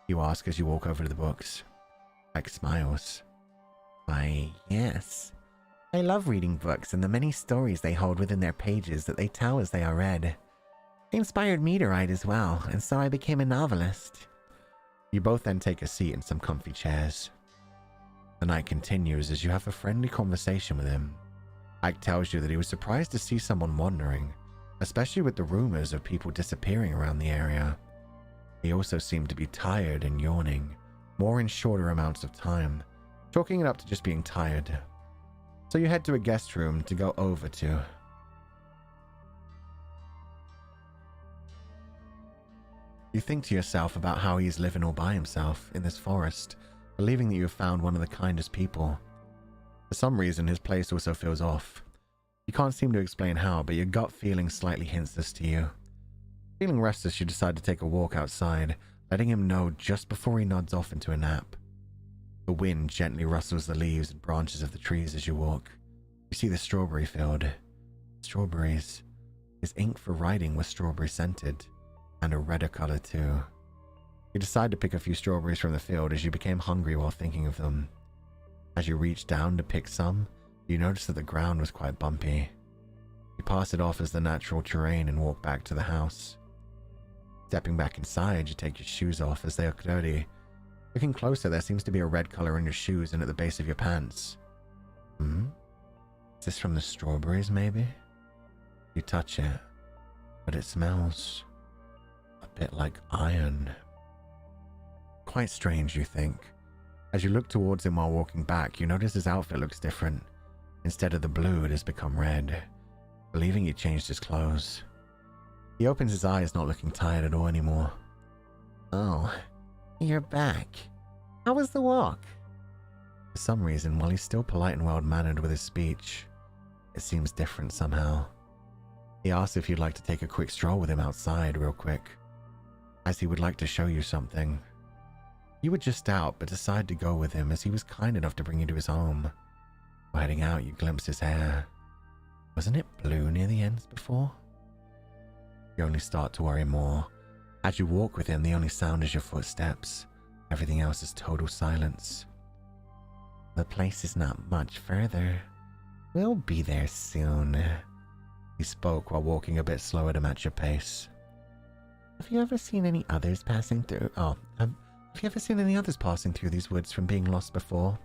Speaker 2: You ask as you walk over to the books. Ike smiles. Why, yes. I love reading books and the many stories they hold within their pages that they tell as they are read. They inspired me to write as well, and so I became a novelist. You both then take a seat in some comfy chairs. The night continues as you have a friendly conversation with him. Ike tells you that he was surprised to see someone wandering, especially with the rumors of people disappearing around the area. He also seemed to be tired and yawning, more in shorter amounts of time, chalking it up to just being tired. So you head to a guest room to go over to. You think to yourself about how he's living all by himself in this forest, believing that you have found one of the kindest people. For some reason, his place also feels off. You can't seem to explain how, but your gut feeling slightly hints this to you. Feeling restless, you decide to take a walk outside, letting him know just before he nods off into a nap. The wind gently rustles the leaves and branches of the trees as you walk. You see the strawberry field. Strawberries. His ink for writing was strawberry scented, and a redder color too. You decide to pick a few strawberries from the field as you became hungry while thinking of them. As you reach down to pick some, you notice that the ground was quite bumpy. You pass it off as the natural terrain and walk back to the house. Stepping back inside, you take your shoes off as they are dirty. Looking closer, there seems to be a red color in your shoes and at the base of your pants. Is this from the strawberries, maybe? You touch it, but it smells a bit like iron. Quite strange, you think. As you look towards him while walking back, you notice his outfit looks different. Instead of the blue, it has become red, believing he changed his clothes. He opens his eyes, not looking tired at all anymore. Oh, you're back. How was the walk? For some reason, while he's still polite and well-mannered with his speech, it seems different somehow. He asks if you'd like to take a quick stroll with him outside real quick, as he would like to show you something. You were just out, but decide to go with him as he was kind enough to bring you to his home. While heading out, you glimpse his hair. Wasn't it blue near the ends before? You only start to worry more. As you walk with him, the only sound is your footsteps. Everything else is total silence. The place is not much further. We'll be there soon. He spoke while walking a bit slower to match your pace. Have you ever seen any others passing through? Have you ever seen any others passing through these woods from being lost before?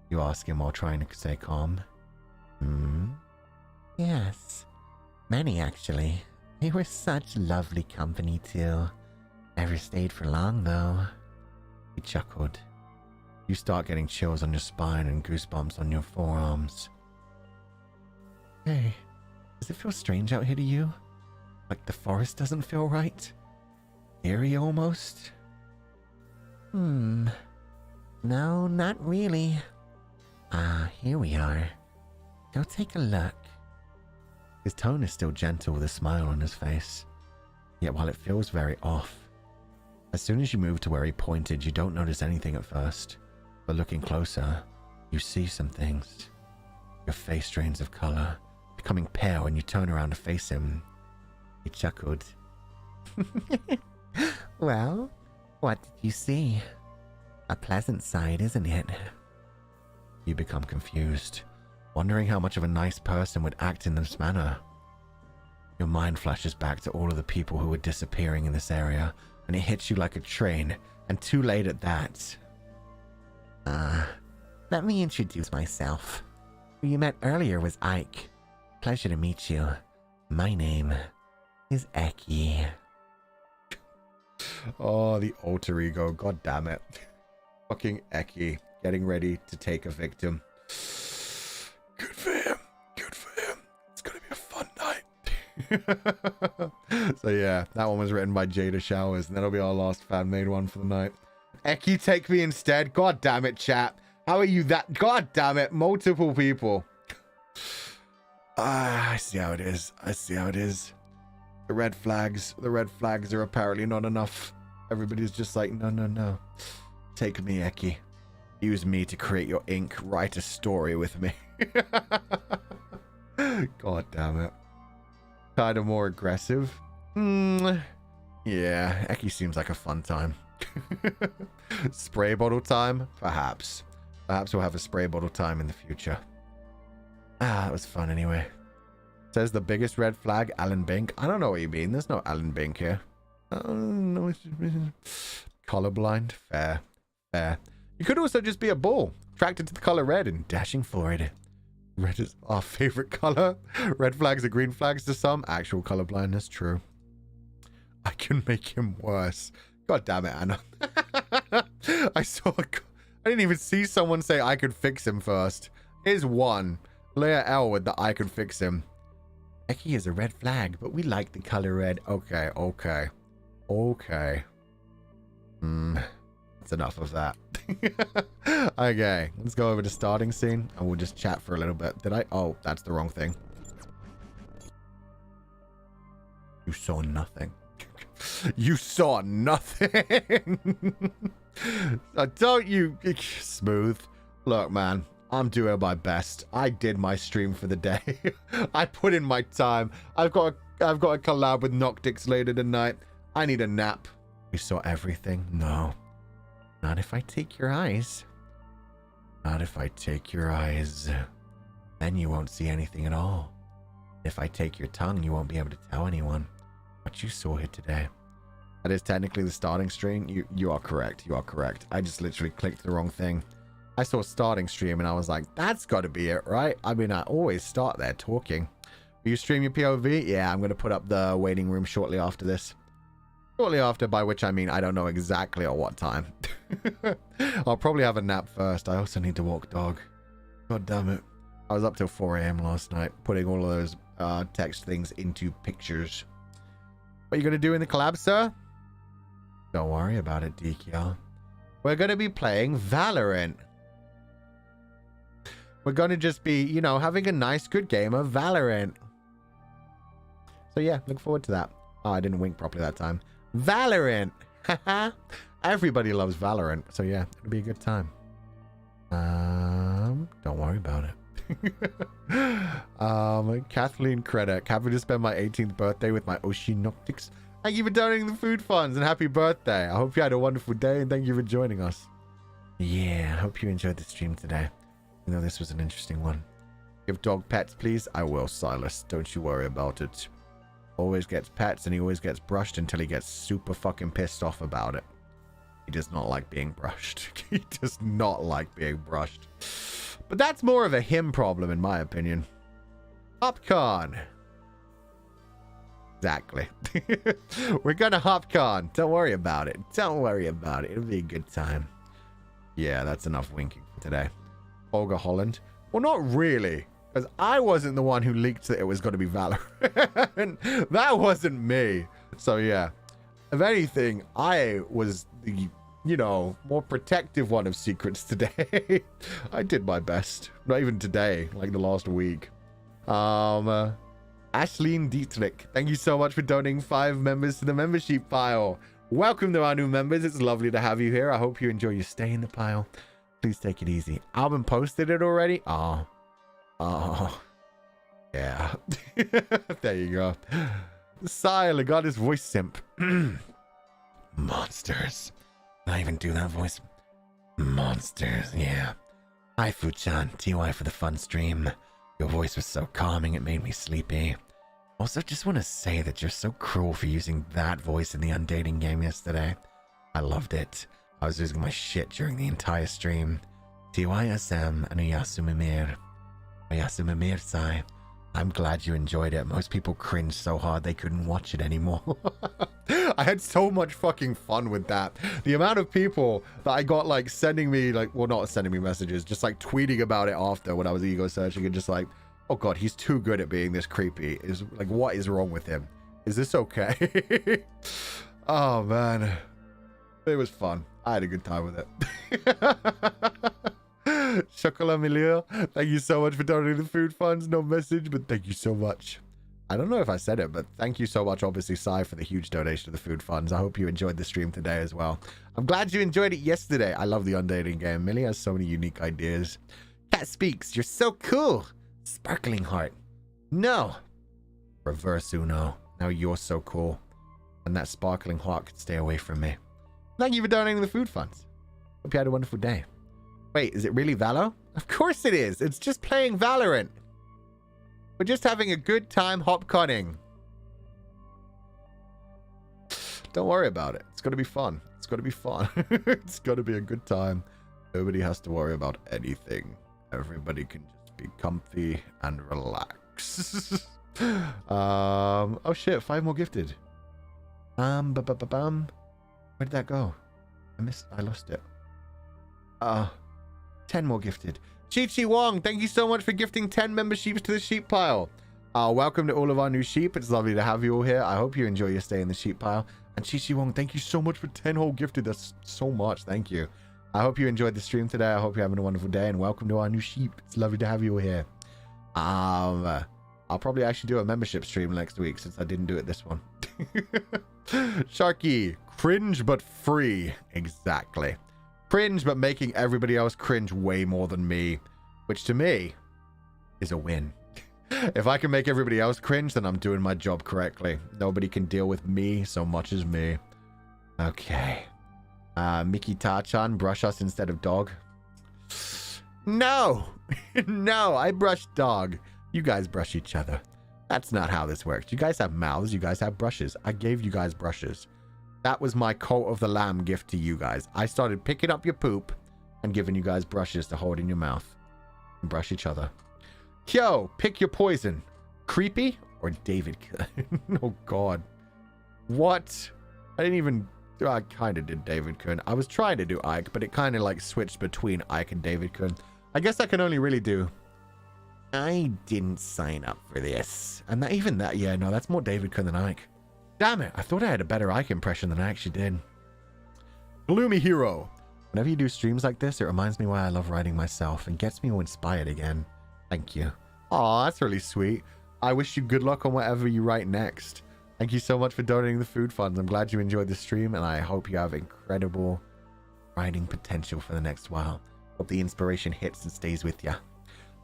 Speaker 2: You ask him while trying to stay calm. Yes. Many, actually. They were such lovely company, too. Never stayed for long, though. He chuckled. You start getting chills on your spine and goosebumps on your forearms. Hey, does it feel strange out here to you? Like the forest doesn't feel right? Eerie almost? No, not really. Here we are. Go take a look. His tone is still gentle with a smile on his face. Yet while it feels very off, as soon as you move to where he pointed, you don't notice anything at first. But looking closer, you see some things. Your face drains of color, becoming pale, and you turn around to face him. He chuckled. Well, what did you see? A pleasant sight, isn't it? You become confused, wondering how much of a nice person would act in this manner. Your mind flashes back to all of the people who were disappearing in this area, and it hits you like a train, and too late at that. Let me introduce myself. Who you met earlier was Ike. Pleasure to meet you. My name is Eki. Oh, the alter ego. God damn it. Fucking Eki getting ready to take a victim. Good for him. Good for him. It's gonna be a fun night. So yeah, that one was written by Jada Showers, and that'll be our last fan-made one for the night. Eki, take me instead. God damn it, chat. How are you that? God damn it. Multiple people. I see how it is. I see how it is. The red flags are apparently not enough. Everybody's just like, no. Take me, Eki. Use me to create your ink. Write a story with me. God damn it. Kind of more aggressive. Yeah, Eki seems like a fun time. Spray bottle time? Perhaps. Perhaps we'll have a spray bottle time in the future. That was fun anyway. Says the biggest red flag, Alan Bink. I don't know what you mean. There's no Alan Bink here. No, colorblind. Fair. You could also just be a bull, attracted to the color red and dashing forward. Red is our favorite color. Red flags are green flags to some. Actual color blindness, true. I can make him worse. God damn it, Anna. I didn't even see someone say I could fix him first. Here's one. Leia L with the I could fix him. Eki is a red flag, but we like the color red. Okay. That's enough of that. Okay, let's go over to starting scene and we'll just chat for a little bit. Oh, that's the wrong thing. You saw nothing. You saw nothing. Don't you... Smooth. Look, man, I'm doing my best. I did my stream for the day. I put in my time. I've got a collab with Noctix later tonight. I need a nap. You saw everything? No. Not if I take your eyes. Not if I take your eyes. Then you won't see anything at all. If I take your tongue, you won't be able to tell anyone what you saw here today. That is technically the starting stream. You are correct. You are correct. I just literally clicked the wrong thing. I saw starting stream and I was like, that's got to be it, right? I mean, I always start there talking. Will you stream your POV? Yeah, I'm going to put up the waiting room shortly after this. Shortly after, by which I mean I don't know exactly at what time. I'll probably have a nap first. I also need to walk dog. God damn it. I was up till 4 a.m. last night, putting all of those text things into pictures. What are you going to do in the collab, sir? Don't worry about it, DKR. We're going to be playing Valorant. We're going to just be, you know, having a nice, good game of Valorant. So yeah, look forward to that. Oh, I didn't wink properly that time. Valorant! Everybody loves Valorant. So yeah, it'll be a good time. Don't worry about it. Kathleen Credit. Happy to spend my 18th birthday with my Oshinoctics. Thank you for donating the food funds and happy birthday. I hope you had a wonderful day and thank you for joining us. Yeah, I hope you enjoyed the stream today. You know, this was an interesting one. Give dog pets, please. I will, Silas. Don't you worry about it. Always gets pets and he always gets brushed until he gets super fucking pissed off about it. He does not like being brushed. He does not like being brushed. But that's more of a him problem in my opinion. Hopcon. Exactly. We're gonna Hopcon. Don't worry about it. Don't worry about it. It'll be a good time. Yeah, that's enough winking for today. Olga Holland. Well, not really, because I wasn't the one who leaked that it was going to be Valorant. That wasn't me. So yeah, if anything, I was the, you know, more protective one of secrets today. I did my best. Not even today, like the last week. Ashleen Dietrich, thank you so much for donating 5 members to the membership pile. Welcome to our new members. It's lovely to have you here. I hope you enjoy your stay in the pile. Please take it easy. Alvin posted it already? Oh. Yeah. There you go. Sile, got his voice simp. Monsters. I even do that voice. Monsters, yeah. Hi, Fuchan. TY for the fun stream. Your voice was so calming, it made me sleepy. Also, just want to say that you're so cruel for using that voice in the undating game yesterday. I loved it. I was losing my shit during the entire stream. TYSM and Oyasumimir. Oyasumimir Sai. I'm glad you enjoyed it. Most people cringed so hard they couldn't watch it anymore. I had so much fucking fun with that. The amount of people that I got like sending me like, well, not sending me messages, just like tweeting about it after when I was ego searching and just like, oh god, he's too good at being this creepy. Is like, what is wrong with him? Is this okay? Oh man, it was fun. I had a good time with it. Chocolat Milieu, thank you so much for donating the food funds. No message, but thank you so much. I don't know if I said it, but thank you so much, obviously, Sai, for the huge donation to the food funds. I hope you enjoyed the stream today as well. I'm glad you enjoyed it yesterday. I love the undating game. Millie has so many unique ideas. Cat speaks. You're so cool. Sparkling heart. No. Reverse Uno. Now you're so cool. And that sparkling heart could stay away from me. Thank you for donating the food funds. Hope you had a wonderful day. Wait, is it really Valo? Of course it is. It's just playing Valorant. We're just having a good time hopconning. Don't worry about it. It's going to be fun. It's going to be fun. It's going to be a good time. Nobody has to worry about anything. Everybody can just be comfy and relax. Oh shit, 5 more gifted. Where did that go? I lost it. 10 more gifted. Chi Wong, thank you so much for gifting 10 memberships to the sheep pile. Welcome to all of our new sheep. It's lovely to have you all here. I hope you enjoy your stay in the sheep pile. And Chi Wong, thank you so much for 10 whole gifted. That's so much. Thank you. I hope you enjoyed the stream today. I hope you're having a wonderful day, and welcome to our new sheep. It's lovely to have you all here. I'll probably actually do a membership stream next week since I didn't do it this one. Sharky, cringe but free. Exactly. Cringe, but making everybody else cringe way more than me, which to me is a win. If I can make everybody else cringe, then I'm doing my job correctly. Nobody can deal with me so much as me. Okay. Mickey Ta-chan, brush us instead of dog. No! No, I brush dog. You guys brush each other. That's not how this works. You guys have mouths, you guys have brushes. I gave you guys brushes. That was my coat of the lamb gift to you guys. I started picking up your poop and giving you guys brushes to hold in your mouth and brush each other. Kyo, pick your poison. Creepy or David? Oh, God. What? I kind of did David Kun. I was trying to do Ike, but it kind of like switched between Ike and David Kun. I guess I can only really do... I didn't sign up for this. And yeah, no, that's more David Kun than Ike. Damn it, I thought I had a better Ike impression than I actually did. Gloomy Hero. Whenever you do streams like this, it reminds me why I love writing myself and gets me all inspired again. Thank you. Aw, that's really sweet. I wish you good luck on whatever you write next. Thank you so much for donating the food funds. I'm glad you enjoyed the stream, and I hope you have incredible writing potential for the next while. Hope the inspiration hits and stays with you.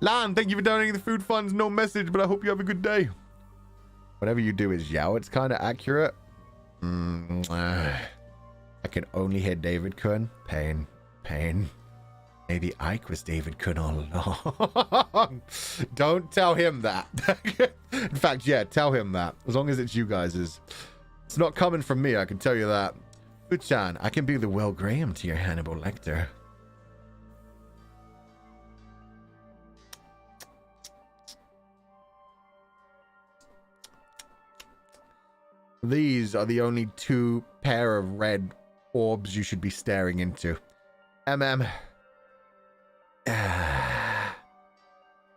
Speaker 2: Lan, thank you for donating the food funds. No message, but I hope you have a good day. Whatever you do is yell. It's kind of accurate. I can only hear David Kun. Pain. Maybe Ike was David Kun all along. Don't tell him that. In fact, yeah, tell him that. As long as it's you guys. It's not coming from me, I can tell you that. Uchan, I can be the Will Graham to your Hannibal Lecter. These are the only 2 pair of red orbs you should be staring into. MM.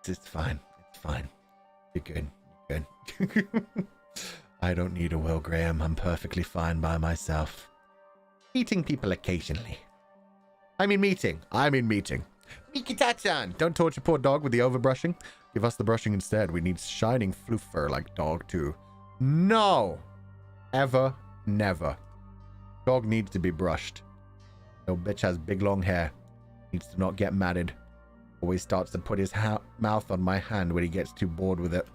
Speaker 2: It's fine. It's fine. You're good. You're good. I don't need a Will Graham. I'm perfectly fine by myself. Meeting people occasionally. I mean meeting. Mikita-chan! Don't torture poor dog with the overbrushing. Give us the brushing instead. We need shining floof fur like dog too. No! Ever, never. Dog needs to be brushed. No bitch has big long hair. Needs to not get matted. Always starts to put his mouth on my hand when he gets too bored with it.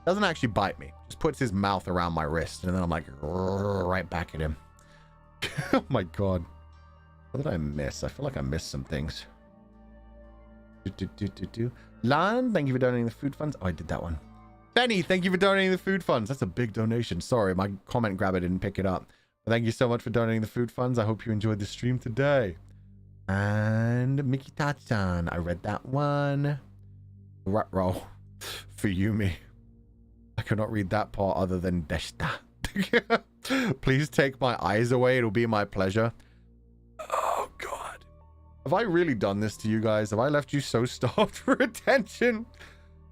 Speaker 2: Doesn't actually bite me. Just puts his mouth around my wrist. And then I'm like, right back at him. Oh my god. What did I miss? I feel like I missed some things. Lan, thank you for donating the food funds. Oh, I did that one. Benny, thank you for donating the food funds. That's a big donation. Sorry, my comment grabber didn't pick it up. But thank you so much for donating the food funds. I hope you enjoyed the stream today. And Mikita-chan, I read that one. Rut roll for Yumi. I cannot read that part other than deshita. Please take my eyes away. It'll be my pleasure. Oh, God. Have I really done this to you guys? Have I left you so starved for attention?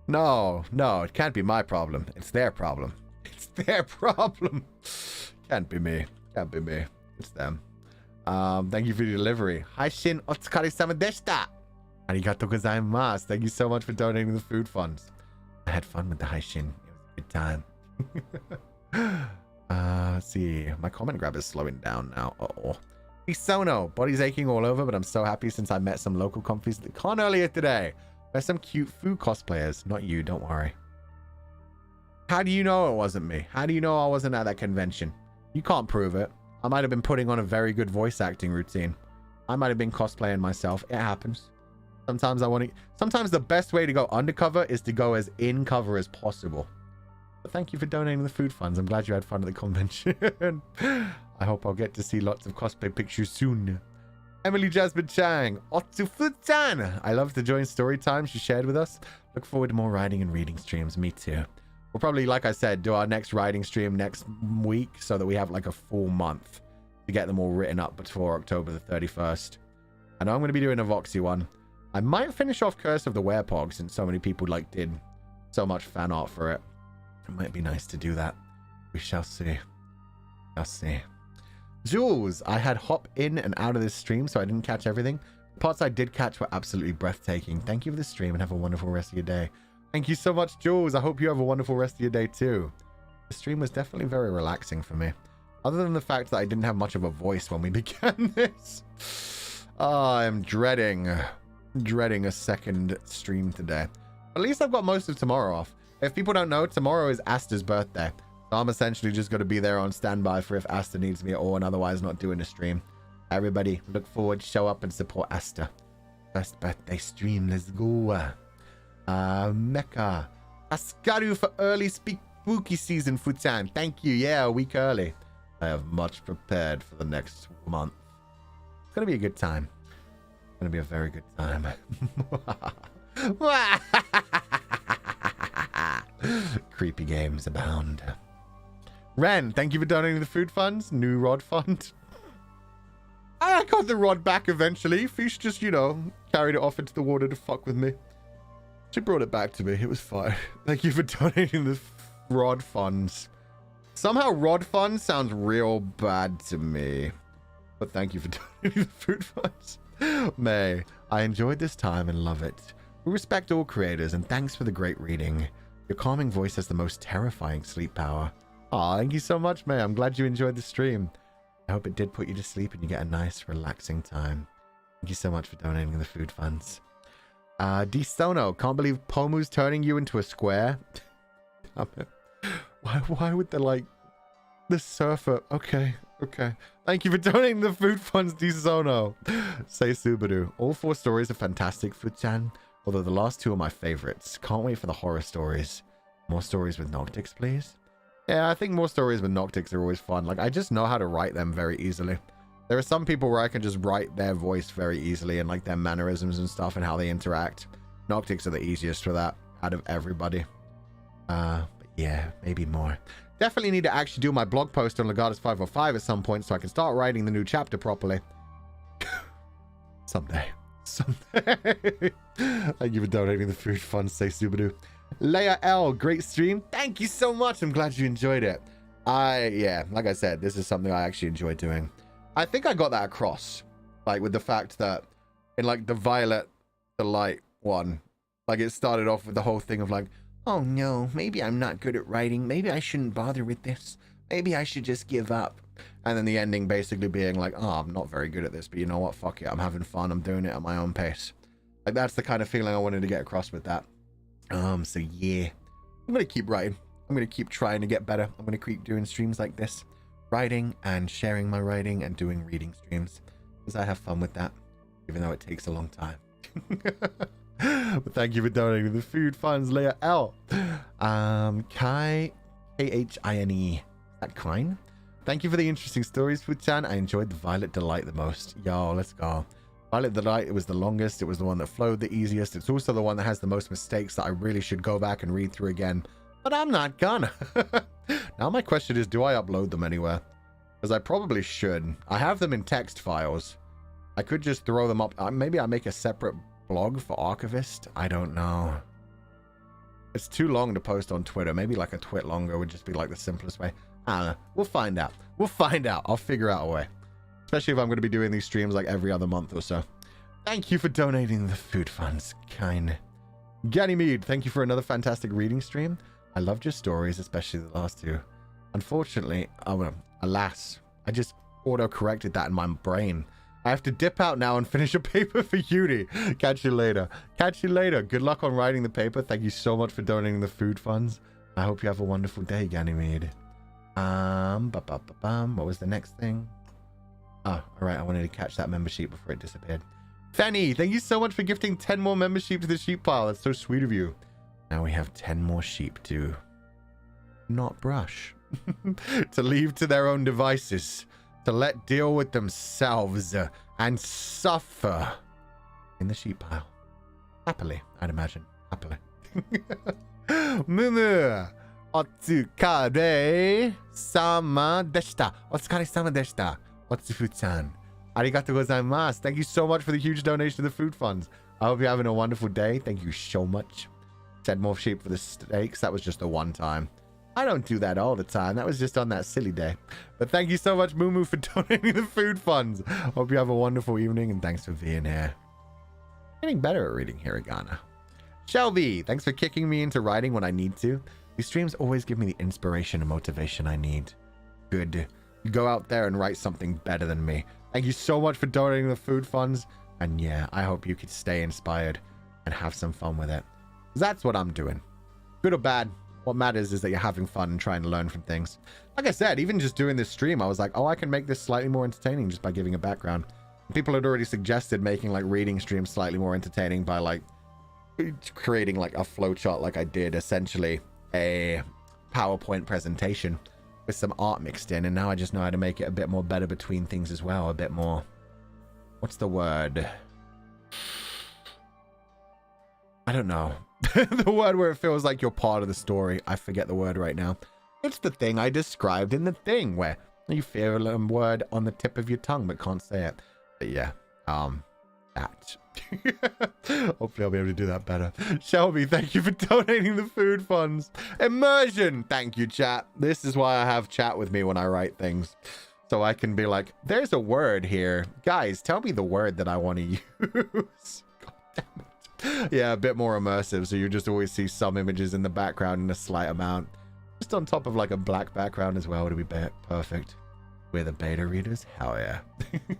Speaker 2: No, it can't be my problem. It's their problem. It's their problem. Can't be me. Can't be me. It's them. Thank you for your delivery. Haishin otsukare-sama deshita. Arigatou gozaimasu. Thank you so much for donating the food funds. I had fun with the Haishin. It was a good time. Let's see. My comment grab is slowing down now. Uh-oh. Isono. Body's aching all over, but I'm so happy since I met some local comfies at the con earlier today. There's some cute food cosplayers. Not you, don't worry. How do you know it wasn't me? How do you know I wasn't at that convention? You can't prove it. I might have been putting on a very good voice acting routine. I might have been cosplaying myself. It happens. Sometimes sometimes the best way to go undercover is to go as in cover as possible. But thank you for donating the food funds. I'm glad you had fun at the convention. I hope I'll get to see lots of cosplay pictures soon. Emily Jasmine Chang, Otsufu-chan. I love the join story time she shared with us. Look forward to more writing and reading streams. Me too. We'll probably, like I said, do our next writing stream next week so that we have like a full month to get them all written up before October the 31st. I know I'm going to be doing a Voxy one. I might finish off Curse of the Werepog since so many people did so much fan art for it. It might be nice to do that. We shall see. Shall see. Jules, I had hop in and out of this stream, so I didn't catch everything. The parts I did catch were absolutely breathtaking. Thank you for the stream and have a wonderful rest of your day. Thank you so much, Jules. I hope you have a wonderful rest of your day too. The stream was definitely very relaxing for me. Other than the fact that I didn't have much of a voice when we began this. I am dreading a second stream today. At least I've got most of tomorrow off. If people don't know, tomorrow is Asta's birthday. So I'm essentially just going to be there on standby for if Asta needs me at all and otherwise not doing a stream. Everybody, look forward, show up and support Asta. First birthday stream, let's go. Mecha. Askaru for early spooky season, Futan. Thank you. Yeah, a week early. I have much prepared for the next month. It's going to be a good time. It's going to be a very good time. Creepy games abound. Ren, thank you for donating the food funds. New rod fund. I got the rod back eventually. Fish just, carried it off into the water to fuck with me. She brought it back to me. It was fine. Thank you for donating the rod funds. Somehow rod funds sounds real bad to me. But thank you for donating the food funds. May, I enjoyed this time and love it. We respect all creators and thanks for the great reading. Your calming voice has the most terrifying sleep power. Aw, thank you so much, May. I'm glad you enjoyed the stream. I hope it did put you to sleep and you get a nice, relaxing time. Thank you so much for donating the food funds. Disono, can't believe Pomu's turning you into a square. Damn it. Why would they the surfer? Okay. Thank you for donating the food funds, Disono. Say Subaru. All 4 stories are fantastic, Fuchan. Although the last 2 are my favorites. Can't wait for the horror stories. More stories with Noctix, please. Yeah, I think more stories with Noctix are always fun. I just know how to write them very easily. There are some people where I can just write their voice very easily and their mannerisms and stuff and how they interact. Noctix are the easiest for that out of everybody. But yeah, maybe more. Definitely need to actually do my blog post on Legatus 505 at some point so I can start writing the new chapter properly.
Speaker 1: Someday. Thank you for donating the food fund, say Subaru. Leia L, great stream. Thank you so much. I'm glad you enjoyed it. Yeah, like I said, this is something I actually enjoy doing. I think I got that across, like with the fact that in like the Violet, the Light one, like it started off with the whole thing of like, oh no, maybe I'm not good at writing. Maybe I shouldn't bother with this. Maybe I should just give up. And then the ending basically being like, oh, I'm not very good at this, but you know what? Fuck it. I'm having fun. I'm doing it at my own pace. Like, that's the kind of feeling I wanted to get across with that. So yeah, I'm going to keep writing. I'm going to keep trying to get better. I'm going to keep doing streams like this, writing and sharing my writing and doing reading streams because I have fun with that, even though it takes a long time. But thank you for donating the food funds, Leia L. Khine. Is that Khine? Thank you for the interesting stories, Fu-chan. I enjoyed the Violet Delight the most. Yo, let's go. Violet Delight, it was the longest. It was the one that flowed the easiest. It's also the one that has the most mistakes that I really should go back and read through again. But I'm not gonna. Now my question is, do I upload them anywhere? Because I probably should. I have them in text files. I could just throw them up. Maybe I make a separate blog for Archivist. I don't know. It's too long to post on Twitter. Maybe like a twit longer would just be like the simplest way. I don't know. We'll find out. We'll find out. I'll figure out a way. Especially if I'm going to be doing these streams like every other month or so. Thank you for donating the food funds. Kind. Ganymede, thank you for another fantastic reading stream. I loved your stories, especially the last two. Unfortunately, alas, I just auto-corrected that in my brain. I have to dip out now and finish a paper for uni. Catch you later. Catch you later. Good luck on writing the paper. Thank you so much for donating the food funds. I hope you have a wonderful day, Ganymede. What was the next thing? Oh, all right. I wanted to catch that membership before it disappeared. Fanny, thank you so much for gifting 10 more membership to the sheep pile. That's so sweet of you. Now we have 10 more sheep to not brush. To leave to their own devices. To let deal with themselves and suffer in the sheep pile. Happily, I'd imagine. Happily. Mumu, otsukare sama deshita. Otsukare sama deshita. Otsufu-chan. Arigatou gozaimasu. Thank you so much for the huge donation to the food funds. I hope you're having a wonderful day. Thank you so much. 10 more sheep for the steaks. That was just the one time. I don't do that all the time. That was just on that silly day. But thank you so much, Mumu, for donating the food funds. Hope you have a wonderful evening, and thanks for being here. Getting better at reading hiragana. Shelby, thanks for kicking me into writing when I need to. These streams always give me the inspiration and motivation I need. Good. You go out there and write something better than me. Thank you so much for donating the food funds. And yeah, I hope you could stay inspired and have some fun with it. That's what I'm doing. Good or bad. What matters is that you're having fun and trying to learn from things. Like I said, even just doing this stream, I was like, oh, I can make this slightly more entertaining just by giving a background. People had already suggested making like reading streams slightly more entertaining by like creating like a flowchart like I did, essentially a PowerPoint presentation with some art mixed in. And now I just know how to make it a bit more better between things as well. A bit more, what's the word? I don't know. The word where it feels like you're part of the story. I forget the word right now. It's the thing I described in the thing where you feel a word on the tip of your tongue but can't say it. But yeah, that. Hopefully I'll be able to do that better. Shelby, thank you for donating the food funds. Immersion, thank you, chat. This is why I have chat with me when I write things. So I can be like, there's a word here. Guys, tell me the word that I want to use. God damn it. Yeah, a bit more immersive, so you just always see some images in the background in a slight amount. Just on top of like a black background as well to be perfect. We're the beta readers? Hell yeah. You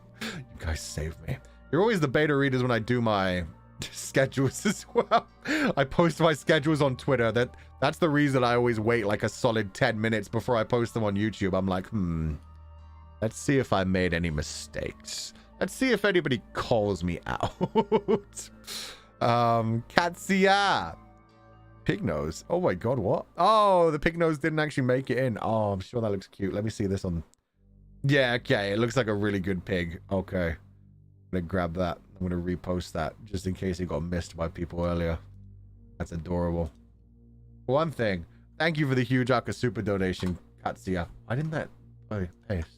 Speaker 1: guys saved me. You're always the beta readers when I do my schedules as well. I post my schedules on Twitter. That's the reason I always wait like a solid 10 minutes before I post them on YouTube. I'm like, let's see if I made any mistakes. Let's see if anybody calls me out. Katsuya. Pig nose. Oh my god, what? Oh, the pig nose didn't actually make it in. Oh, I'm sure that looks cute. Let me see this on. Yeah, okay. It looks like a really good pig. Okay. I'm gonna grab that. I'm gonna repost that just in case it got missed by people earlier. That's adorable. One thing. Thank you for the huge Aka Super donation, Katsuya. Why didn't that paste?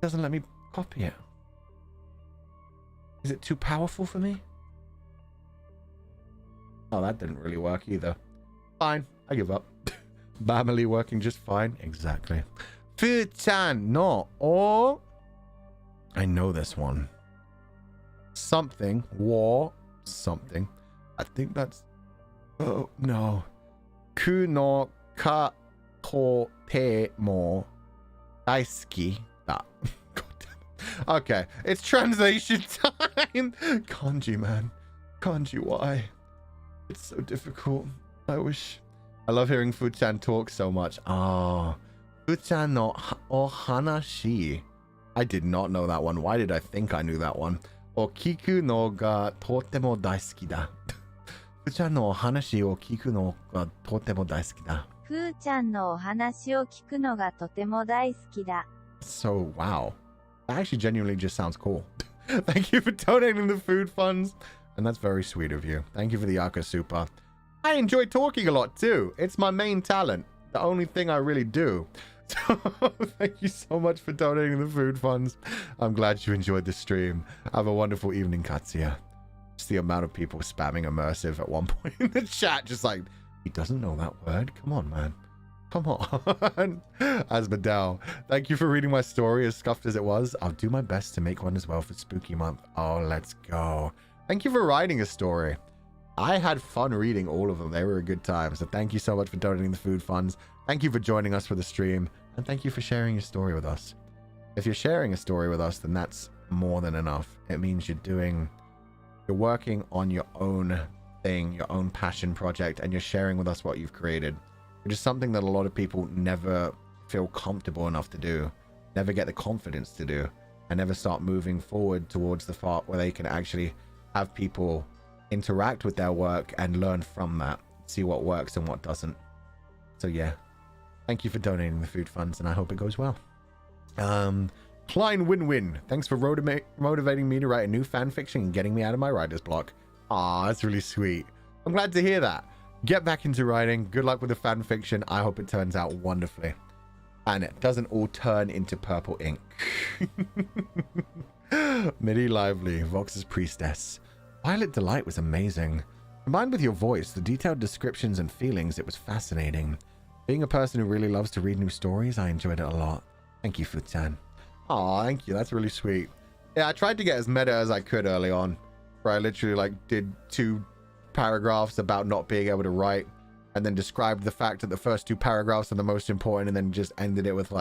Speaker 1: Doesn't let me copy it.
Speaker 2: Is it too powerful for me? Oh, that didn't really work either. Fine, I give up. Family working just fine. Exactly. Fuchan no or I know this one. Something war something. I think that's oh no. Ku no ka to te mo daisuki da. God damn it. Okay, it's translation time. Kanji, man. Kanji, why? It's so difficult. I love hearing Fuchan talk so much. Ah, Fuchan no o hanashi. I did not know that one. Why did I think I knew that one? O kiku no ga totemo daisuki da. Fuchan no hanashi o kiku no ga totemo daisuki da.
Speaker 3: Fuchan no hanashi o kiku no ga totemo daisuki da.
Speaker 2: So, wow. That actually genuinely just sounds cool. Thank you for donating the food funds. And that's very sweet of you. Thank you for the Aka Super. I enjoy talking a lot too. It's my main talent. The only thing I really do. So thank you so much for donating the food funds. I'm glad you enjoyed the stream. Have a wonderful evening, Katsuya. Just the amount of people spamming immersive at one point in the chat. Just like, he doesn't know that word. Come on, man. Come on. Asmodel, thank you for reading my story, as scuffed as it was. I'll do my best to make one as well for Spooky Month. Oh, let's go. Thank you for writing a story. I had fun reading all of them. They were a good time. So thank you so much for donating the food funds. Thank you for joining us for the stream. And thank you for sharing your story with us. If you're sharing a story with us, then that's more than enough. It means you're working on your own thing, your own passion project, and you're sharing with us what you've created, which is something that a lot of people never feel comfortable enough to do, never get the confidence to do, and never start moving forward towards the part where they can actually have people interact with their work and learn from that, see what works and what doesn't. So yeah, thank you for donating the food funds, and I hope it goes well. Klein Win-Win, thanks for motivating me to write a new fan fiction and getting me out of my writer's block. Ah, that's really sweet. I'm glad to hear that. Get back into writing. Good luck with the fan fiction. I hope it turns out wonderfully, and it doesn't all turn into purple ink. Midi Lively, Vox's Priestess. Violet Delight was amazing. Combined with your voice, the detailed descriptions and feelings, it was fascinating. Being a person who really loves to read new stories, I enjoyed it a lot. Thank you, Futan. Aw, thank you. That's really sweet. Yeah, I tried to get as meta as I could early on, where I literally did 2 paragraphs about not being able to write, and then described the fact that the first 2 paragraphs are the most important, and then just ended it with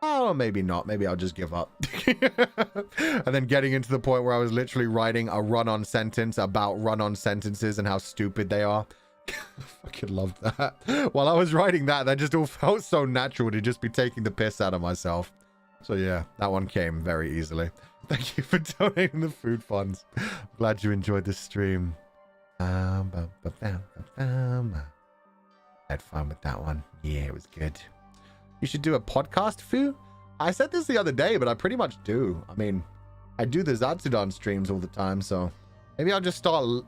Speaker 2: oh, maybe not. Maybe I'll just give up. And then getting into the point where I was literally writing a run-on sentence about run-on sentences and how stupid they are. I fucking loved that. While I was writing that just all felt so natural to just be taking the piss out of myself. So yeah, that one came very easily. Thank you for donating the food funds. I'm glad you enjoyed this stream. Had fun with that one. Yeah, it was good. You should do a podcast, Fu? I said this the other day, but I pretty much do. I mean, I do the Zatsudan streams all the time, so maybe I'll just start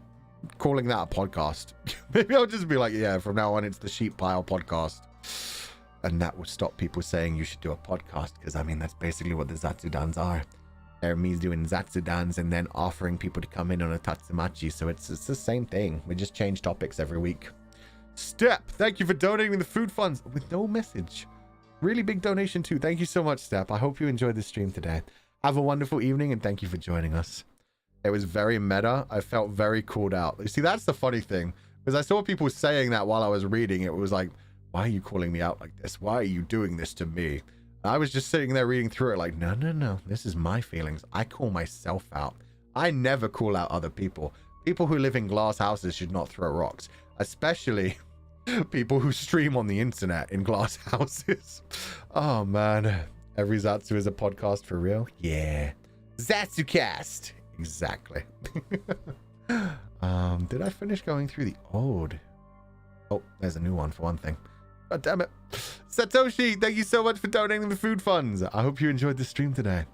Speaker 2: calling that a podcast. Maybe I'll just be like, yeah, from now on it's the Sheep Pile podcast. And that will stop people saying you should do a podcast, because I mean, that's basically what the Zatsudans are. They're me doing Zatsudans and then offering people to come in on a Tatsumachi, so it's the same thing. We just change topics every week. Step, thank you for donating the food funds with no message. Really big donation too. Thank you so much, Step. I hope you enjoyed the stream today. Have a wonderful evening, and thank you for joining us. It was very meta. I felt very called out. You see, that's the funny thing, because I saw people saying that while I was reading. It was like, why are you calling me out like this? Why are you doing this to me? I was just sitting there reading through it like, no. This is my feelings. I call myself out. I never call out other people. People who live in glass houses should not throw rocks, especially people who stream on the internet in glass houses. Oh man, every Zatsu is a podcast for real. Yeah, Zatsucast. Exactly. Did I finish going through the old? Oh, there's a new one for one thing. God damn it. Satoshi, thank you so much for donating the food funds. I hope you enjoyed the stream today.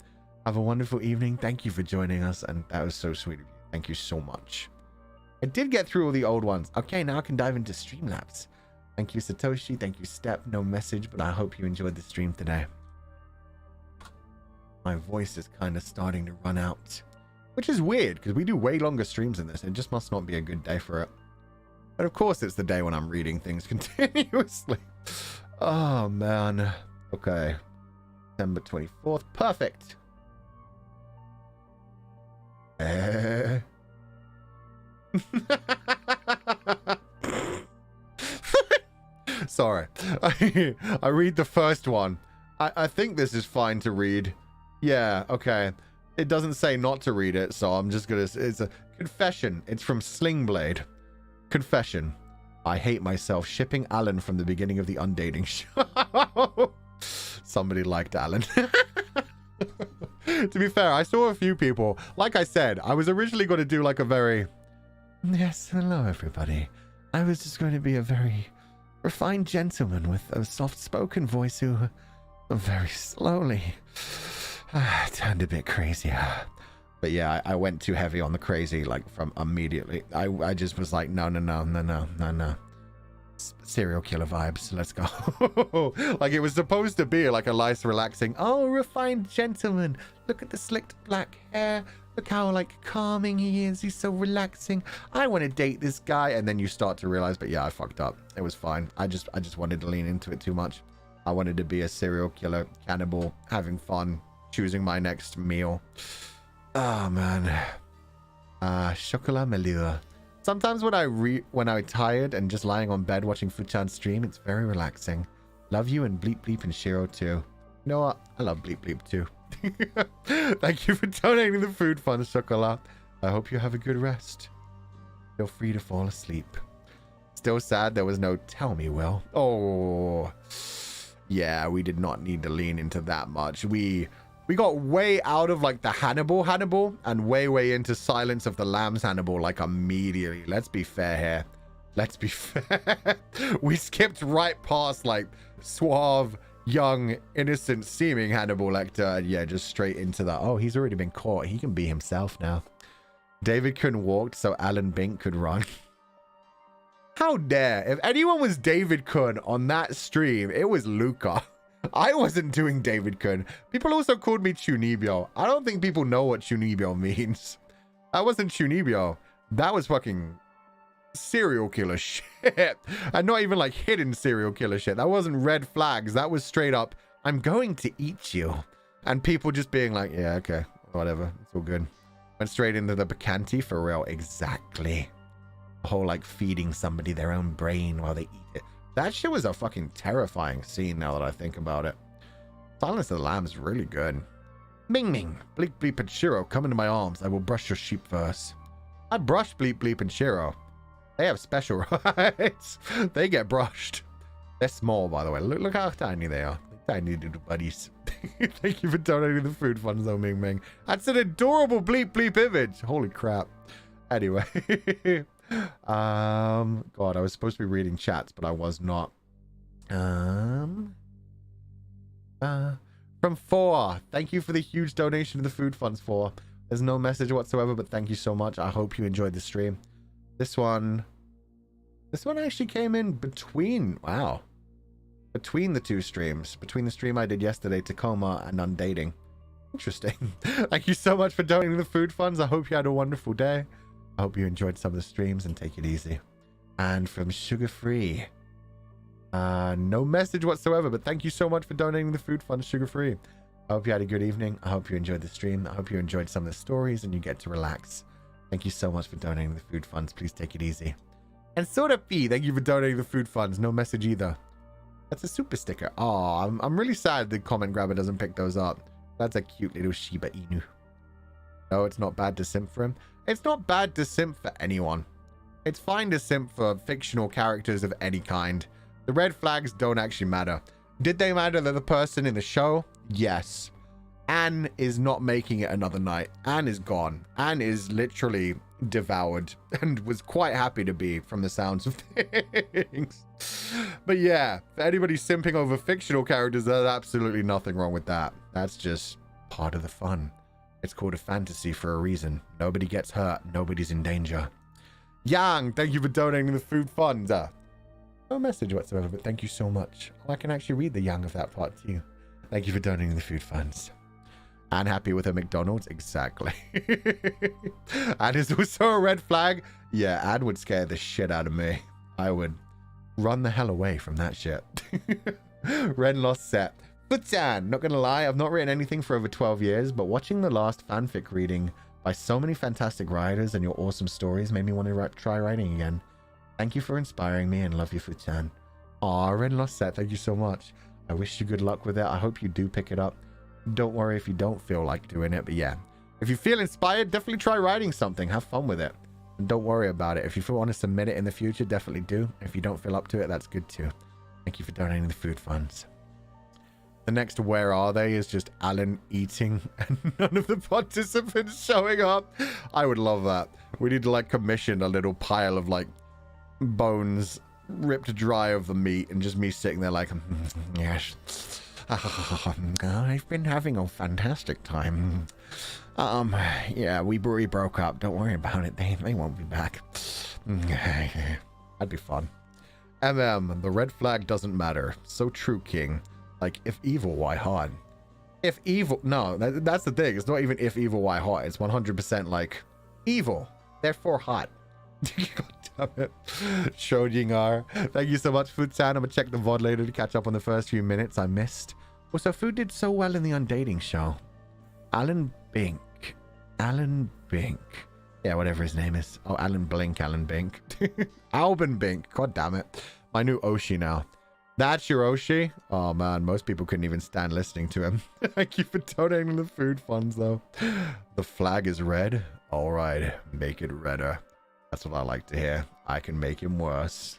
Speaker 2: Have a wonderful evening. Thank you for joining us, and that was so sweet of you. Thank you so much. I did get through all the old ones. Okay, now I can dive into Streamlabs. Thank you, Satoshi. Thank you, Step. No message, but I hope you enjoyed the stream today. My voice is kind of starting to run out. Which is weird, because we do way longer streams than this. It just must not be a good day for it. But of course it's the day when I'm reading things continuously. Oh, man. Okay. September 24th. Perfect. Sorry. I read the first one. I think this is fine to read. Yeah, okay. It doesn't say not to read it, so I'm just gonna... It's a confession. It's from Slingblade. Confession. I hate myself shipping Alan from the beginning of the Undating show. Somebody liked Alan. To be fair, I saw a few people. Like I said, I was originally going to do like a very... Yes, hello everybody. I was just going to be a very refined gentleman with a soft-spoken voice who very slowly turned a bit crazier. But yeah, I went too heavy on the crazy, like, from immediately. I just was like, no. Serial killer vibes, let's go. Like, it was supposed to be like a nice, relaxing, oh, refined gentleman. Look at the slicked black hair. Look how, like, calming he is. He's so relaxing. I want to date this guy. And then you start to realize, but yeah, I fucked up. It was fine. I just wanted to lean into it too much. I wanted to be a serial killer, cannibal, having fun, choosing my next meal. Oh, man. Chocolat Melua. Sometimes when I'm tired and just lying on bed watching Fuchan stream, it's very relaxing. Love you and Bleep Bleep and Shiro too. You know what? I love Bleep Bleep too. Thank you for donating the food fund, Chocolat. I hope you have a good rest. Feel free to fall asleep. Still sad there was no tell me, Will. Oh, yeah, we did not need to lean into that much. We got way out of like the Hannibal and way into Silence of the Lambs Hannibal like immediately. Let's be fair here. Let's be fair. We skipped right past like suave, young, innocent seeming Hannibal Lecter. And yeah, just straight into that. Oh, he's already been caught. He can be himself now. David Kun walked so Alan Bink could run. How dare. If anyone was David Kun on that stream, it was Luca. I wasn't doing David Kun. People also called me Chunibyo. I don't think people know what Chunibyo means. That wasn't Chunibyo. That was fucking serial killer shit. And not even like hidden serial killer shit. That wasn't red flags. That was straight up, I'm going to eat you. And people just being like, yeah, okay, whatever. It's all good. Went straight into the Bacanti for real. Exactly. The whole like feeding somebody their own brain while they eat it. That shit was a fucking terrifying scene now that I think about it. Silence of the Lambs is really good. Ming Ming, Bleep Bleep and Shiro, come into my arms. I will brush your sheep first. I brushed Bleep Bleep and Shiro. They have special rights. They get brushed. They're small, by the way. Look how tiny they are. Tiny little buddies. Thank you for donating the food funds, though, Ming Ming. That's an adorable Bleep Bleep image. Holy crap. Anyway. God, I was supposed to be reading chats, but I was not. From 4. Thank you for the huge donation to the food funds, 4. There's no message whatsoever, but thank you so much. I hope you enjoyed the stream. This one actually came in between, wow, between the two streams, between the stream I did yesterday, Tacoma, and Undating. Interesting. Thank you so much for donating the food funds. I hope you had a wonderful day. I hope you enjoyed some of the streams and take it easy. And from Sugar Free, no message whatsoever, but thank you so much for donating the food fund, Sugar Free. I hope you had a good evening. I hope you enjoyed the stream. I hope you enjoyed some of the stories and you get to relax. Thank you so much for donating the food funds. Please take it easy. And Soda P, thank you for donating the food funds. No message either. That's a super sticker. Oh, I'm really sad the comment grabber doesn't pick those up. That's a cute little Shiba Inu. No, it's not bad to simp for him. It's not bad to simp for anyone. It's fine to simp for fictional characters of any kind. The red flags don't actually matter. Did they matter to the person in the show? Yes. Anne is not making it another night. Anne is gone. Anne is literally devoured and was quite happy to be from the sounds of things. But yeah, for anybody simping over fictional characters, there's absolutely nothing wrong with that. That's just part of the fun. It's called a fantasy for a reason. Nobody gets hurt. Nobody's in danger. Yang, thank you for donating the food fund. No message whatsoever, but thank you so much. Oh, I can actually read the Yang of that part too. Thank you for donating the food funds. And happy with her McDonald's? Exactly. And is also a red flag? Yeah, Ad would scare the shit out of me. I would run the hell away from that shit. Ren lost set. Futan, not gonna lie, I've not written anything for over 12 years, but watching the last fanfic reading by so many fantastic writers and your awesome stories made me want to try writing again. Thank you for inspiring me and love you, Futan. Aw, Ren lost set, thank you so much. I wish you good luck with it. I hope you do pick it up. Don't worry if you don't feel like doing it, but yeah. If you feel inspired, definitely try writing something. Have fun with it. And don't worry about it. If you want to submit it in the future, definitely do. If you don't feel up to it, that's good too. Thank you for donating the food funds. The next Where Are They is just Alan eating and none of the participants showing up. I would love that. We need to like commission a little pile of like bones ripped dry of the meat and just me sitting there like, yes. I've been having a fantastic time. Yeah, we broke up. Don't worry about it. They won't be back. That'd be fun. The red flag doesn't matter. So true, King. Like, if evil, why hot? If evil, no, that's the thing. It's not even if evil, why hot. It's 100% like evil, therefore hot. God damn it. Schrodinger. Thank you so much, Futan. I'm gonna check the VOD later to catch up on the first few minutes I missed. Also, Food did so well in the Undating show. Alan Bink. Yeah, whatever his name is. Oh, Alan Bink. Alban Bink. God damn it. My new Oshi now. That's your Oshi? Oh man, most people couldn't even stand listening to him. Thank you for donating the food funds though. The flag is red. All right, make it redder. That's what I like to hear. I can make him worse.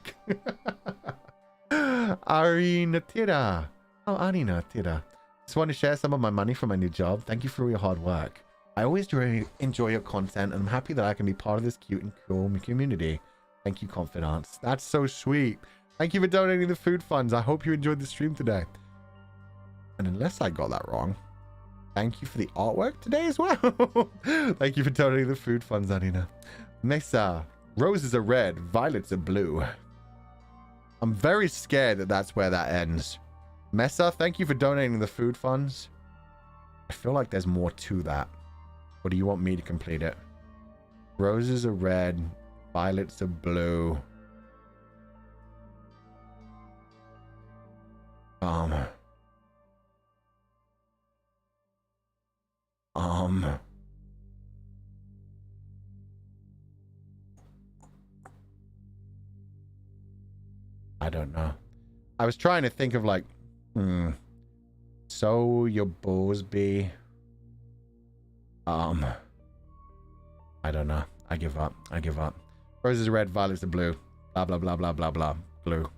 Speaker 2: Arina Tira. Oh, Arina Tira. Just want to share some of my money from my new job. Thank you for your hard work. I always enjoy your content, and I'm happy that I can be part of this cute and cool community. Thank you, confidants. That's so sweet. Thank you for donating the food funds. I hope you enjoyed the stream today. And unless I got that wrong, thank you for the artwork today as well. Thank you for donating the food funds, Anina. Mesa, roses are red, violets are blue. I'm very scared that that's where that ends. Mesa, thank you for donating the food funds. I feel like there's more to that. Or do you want me to complete it? Roses are red, violets are blue. I don't know. I was trying to think of like, so your balls be, I don't know. I give up. Roses are red, violets are blue. Blah, blah, blah, blah, blah, blah. Blue.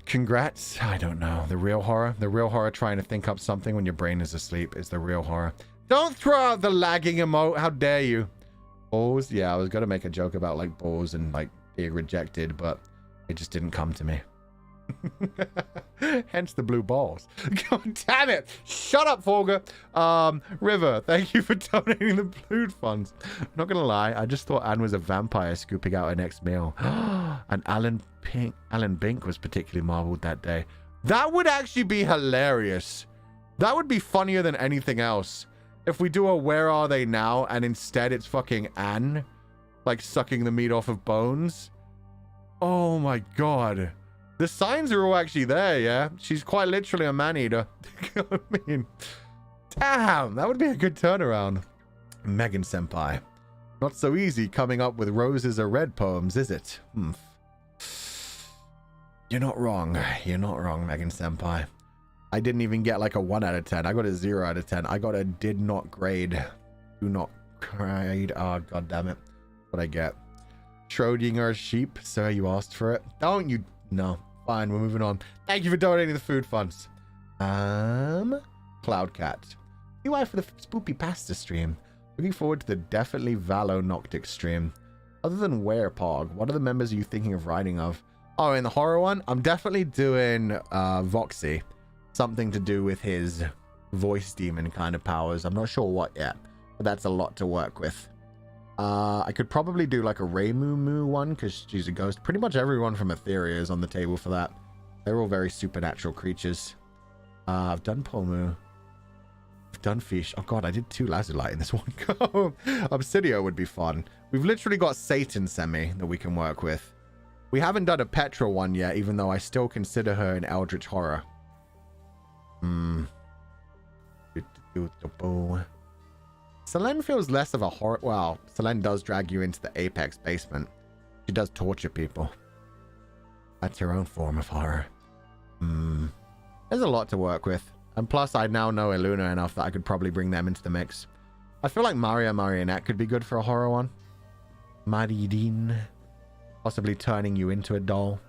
Speaker 2: Congrats. I don't know. The real horror trying to think up something when your brain is asleep is the real horror. Don't throw out the lagging emote. How dare you? Balls? Yeah, I was going to make a joke about like balls and like being rejected, but it just didn't come to me. Hence the blue balls. God damn it. Shut up, Fulgur. River, thank you for donating the food funds. Not gonna lie, I just thought Anne was a vampire scooping out her next meal. And Alan Bink was particularly marveled that day. That would actually be hilarious. That would be funnier than anything else. If we do a Where Are They Now and instead it's fucking Anne like sucking the meat off of bones. Oh my god. The signs are all actually there, yeah? She's quite literally a man-eater. I mean, damn, that would be a good turnaround. Megan Senpai. Not so easy coming up with roses are red poems, is it? You're not wrong. You're not wrong, Megan Senpai. I didn't even get like a 1 out of 10. I got a 0 out of 10. I got a did not grade. Do not grade. Oh, god damn it. What'd I get? Schrodinger sheep. Sir, you asked for it. Don't you? No. Fine, we're moving on. Thank you for donating the food funds. Cloudcat. UI for the spoopy pasta stream. Looking forward to the definitely Valo Noctic stream. Other than Werepog, what other members are you thinking of writing of? Oh, in the horror one, I'm definitely doing Voxy. Something to do with his voice demon kind of powers. I'm not sure what yet, but that's a lot to work with. I could probably do like a Raymu one because she's a ghost. Pretty much everyone from Etheria is on the table for that. They're all very supernatural creatures. I've done Polmu. Dunfish. Oh god, I did 2 Lazulite in this one go. Obsidio would be fun. We've literally got Satan Semi that we can work with. We haven't done a Petra one yet, even though I still consider her an Eldritch Horror. Selene feels less of a horror. Well, Selene does drag you into the Apex basement. She does torture people. That's her own form of horror. There's a lot to work with. And plus, I now know Eluna enough that I could probably bring them into the mix. I feel like Maria Marionette could be good for a horror one. Maridine. Possibly turning you into a doll.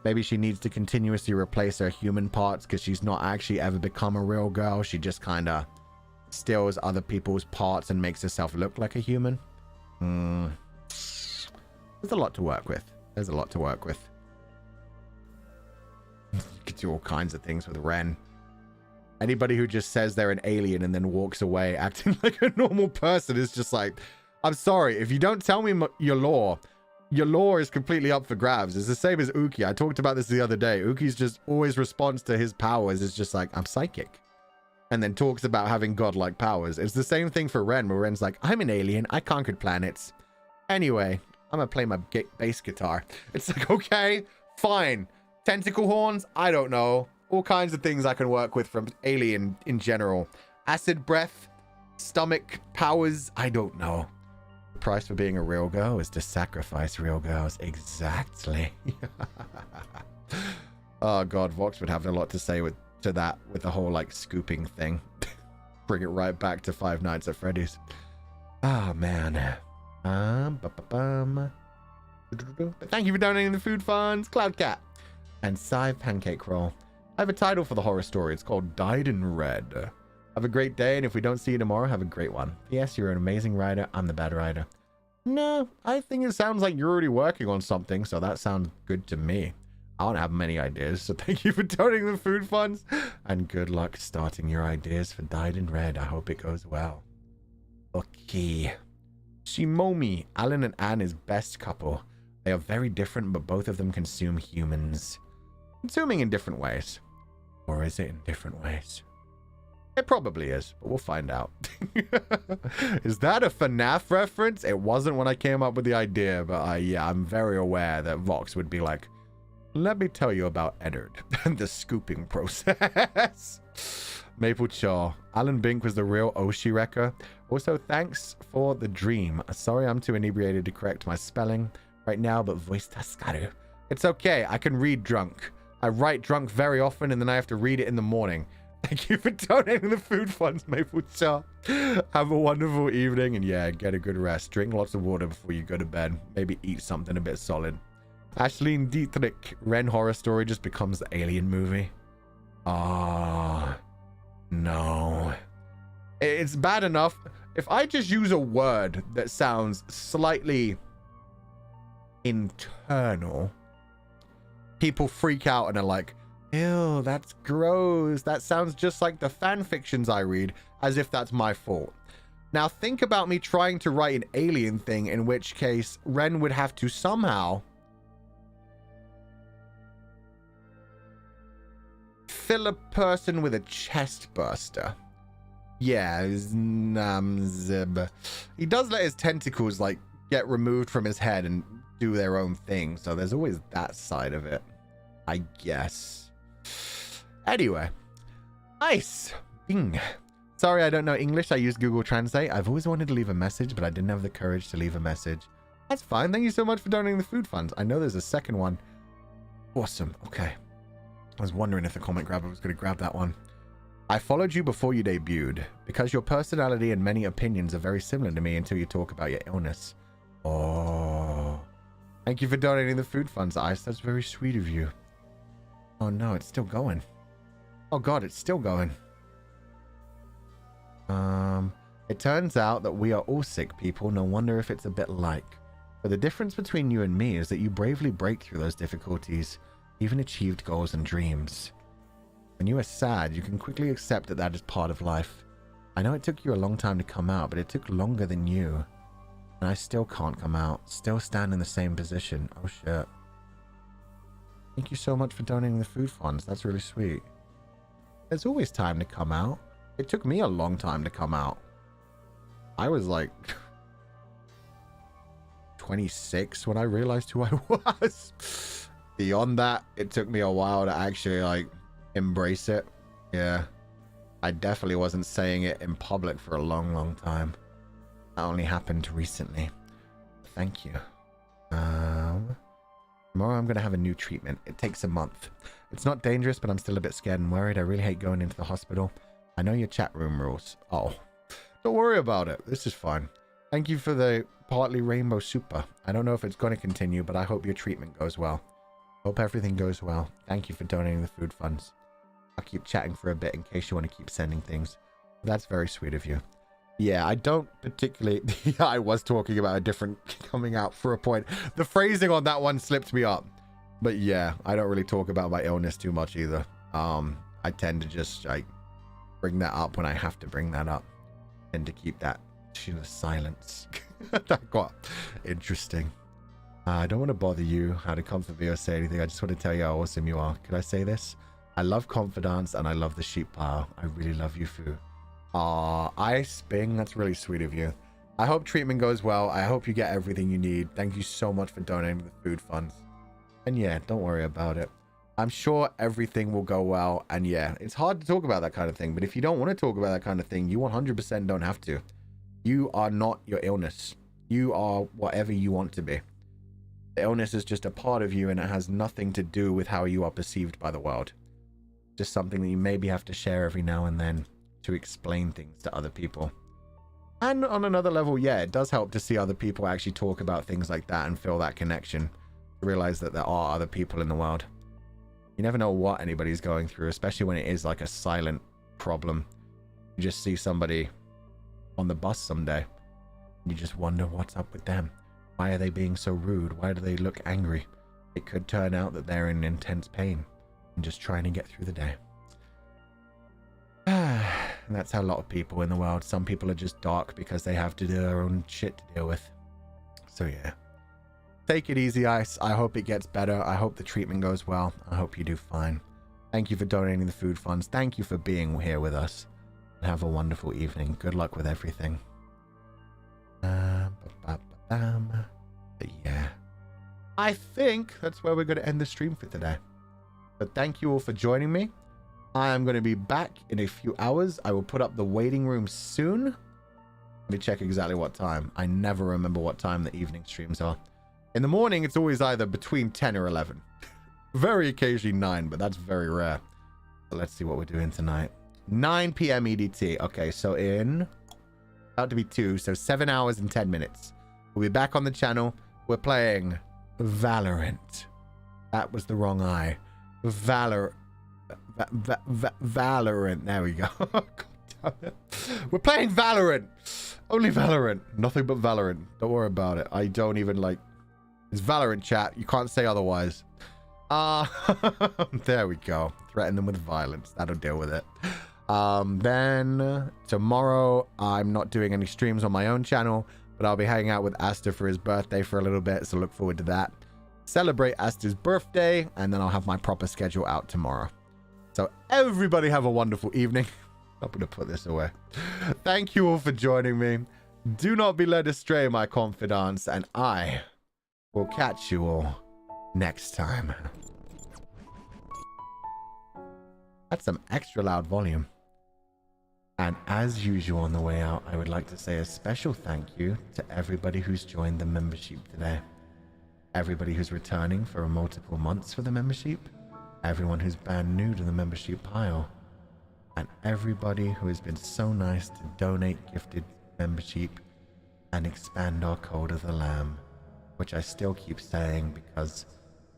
Speaker 2: Maybe she needs to continuously replace her human parts because she's not actually ever become a real girl. She just kind of steals other people's parts and makes herself look like a human. There's a lot to work with. There's a lot to work with. You could do all kinds of things with Ren. Anybody who just says they're an alien and then walks away acting like a normal person is just like, I'm sorry, if you don't tell me your lore is completely up for grabs. It's the same as Uki. I talked about this the other day. Uki's just always response to his powers is just like, I'm psychic. And then talks about having godlike powers. It's the same thing for Ren, where Ren's like, I'm an alien. I conquered planets. Anyway, I'm gonna play my bass guitar. It's like, okay, fine. Tentacle horns? I don't know. All kinds of things I can work with from alien in general. Acid breath, stomach powers, I don't know. The price for being a real girl is to sacrifice real girls. Exactly. Oh god, Vox would have a lot to say to that with the whole like scooping thing. Bring it right back to Five Nights at Freddy's. Ah, man. But thank you for donating the food funds, Cloudcat and Psy Pancake Roll. I have a title for the horror story. It's called Dyed in Red. Have a great day, and if we don't see you tomorrow, have a great one. Yes, you're an amazing writer. I'm the bad writer. No, I think it sounds like you're already working on something, so that sounds good to me. I don't have many ideas, so thank you for donating the food funds, and good luck starting your ideas for Dyed in Red. I hope it goes well. Okay. Shimomi, Alan and Anne is best couple. They are very different, but both of them consume humans. Consuming in different ways. Or is it in different ways? It probably is, but we'll find out. Is that a FNAF reference? It wasn't when I came up with the idea, but yeah, I'm very aware that Vox would be like, let me tell you about Eddard and the scooping process. Maple Chaw. Alan Bink was the real Oshi wrecker. Also, thanks for the dream. Sorry I'm too inebriated to correct my spelling right now, but voice taskaru. It's okay, I can read drunk. I write drunk very often, and then I have to read it in the morning. Thank you for donating the food funds, Maple Chaw. Have a wonderful evening, and yeah, get a good rest. Drink lots of water before you go to bed. Maybe eat something a bit solid. Ashleen Dietrich, Ren Horror Story just becomes the Alien movie. Ah, no. It's bad enough. If I just use a word that sounds slightly internal, people freak out and are like, ew, that's gross. That sounds just like the fan fictions I read, as if that's my fault. Now think about me trying to write an alien thing, in which case Ren would have to somehow fill a person with a chest burster. Yeah, he does let his tentacles like get removed from his head and do their own thing, so there's always that side of it, I guess. Anyway, nice. Bing. Sorry, I don't know English. I use Google Translate. I've always wanted to leave a message, but I didn't have the courage to leave a message. That's fine. Thank you so much for donating the food funds. I know there's a second one. Awesome. Okay. I was wondering if the comment grabber was going to grab that one. I followed you before you debuted because your personality and many opinions are very similar to me until you talk about your illness. Oh. Thank you for donating the food funds, Ice. That's very sweet of you. Oh no, it's still going. Oh god, it's still going. It turns out that we are all sick people. No wonder if it's a bit like. But the difference between you and me is that you bravely break through those difficulties, even achieved goals and dreams. When you are sad, you can quickly accept that that is part of life. I know it took you a long time to come out, but it took longer than you. And I still can't come out. Still stand in the same position. Oh shit. Thank you so much for donating the food funds. That's really sweet. There's always time to come out. It took me a long time to come out. I was like 26 when I realized who I was. Beyond that, it took me a while to actually like embrace it. Yeah. I definitely wasn't saying it in public for a long, long time. That only happened recently. Thank you. Tomorrow I'm going to have a new treatment. It takes a month. It's not dangerous, but I'm still a bit scared and worried. I really hate going into the hospital. I know your chat room rules. Oh, don't worry about it. This is fine. Thank you for the partly rainbow super. I don't know if it's going to continue, but I hope your treatment goes well. Hope everything goes well. Thank you for donating the food funds. I'll keep chatting for a bit in case you want to keep sending things. That's very sweet of you. Yeah, I don't particularly... Yeah, I was talking about a different coming out for a point. The phrasing on that one slipped me up. But yeah, I don't really talk about my illness too much either. I tend to just like bring that up when I have to bring that up. And to keep that to the silence. That got interesting. I don't want to bother you, how to comfort me or say anything. I just want to tell you how awesome you are. Could I say this? I love confidants and I love the sheep pile. I really love you, Fu. Ice Bing, that's really sweet of you. I hope treatment goes well. I hope you get everything you need. Thank you so much for donating the food funds. And yeah, don't worry about it. I'm sure everything will go well. And yeah, it's hard to talk about that kind of thing. But if you don't want to talk about that kind of thing, you 100% don't have to. You are not your illness. You are whatever you want to be. The illness is just a part of you and it has nothing to do with how you are perceived by the world. Just something that you maybe have to share every now and then to explain things to other people. And on another level, yeah, it does help to see other people actually talk about things like that and feel that connection. Realize that there are other people in the world. You never know what anybody's going through, especially when it is like a silent problem. You just see somebody on the bus someday. You just wonder what's up with them. Why are they being so rude? Why do they look angry? It could turn out that they're in intense pain and just trying to get through the day. And that's how a lot of people in the world. Some people are just dark because they have to do their own shit to deal with. So yeah. Take it easy, Ice. I hope it gets better. I hope the treatment goes well. I hope you do fine. Thank you for donating the food funds. Thank you for being here with us. And have a wonderful evening. Good luck with everything. But yeah. I think that's where we're going to end the stream for today. But thank you all for joining me. I am going to be back in a few hours. I will put up the waiting room soon. Let me check exactly what time. I never remember what time the evening streams are. In the morning, it's always either between 10 or 11. Very occasionally 9, but that's very rare. So let's see what we're doing tonight. 9 p.m. EDT. Okay, so in... about to be 2, so 7 hours and 10 minutes. We'll be back on the channel. We're playing Valorant. That was the wrong eye. Valorant. There we go. God damn it. We're playing Valorant. Only Valorant. Nothing but Valorant. Don't worry about it. I don't even like... It's Valorant chat. You can't say otherwise. There we go. Threaten them with violence. That'll deal with it. Then tomorrow I'm not doing any streams on my own channel, but I'll be hanging out with Asta for his birthday for a little bit, so look forward to that. Celebrate Asta's birthday, and then I'll have my proper schedule out tomorrow. So everybody have a wonderful evening. I'm going to put this away. Thank you all for joining me. Do not be led astray, my confidants, and I will catch you all next time. That's some extra loud volume. And as usual on the way out, I would like to say a special thank you to everybody who's joined the membership today. Everybody who's returning for multiple months for the membership. Everyone who's brand new to the membership pile. And everybody who has been so nice to donate gifted membership and expand our Code of the Lamb, which I still keep saying because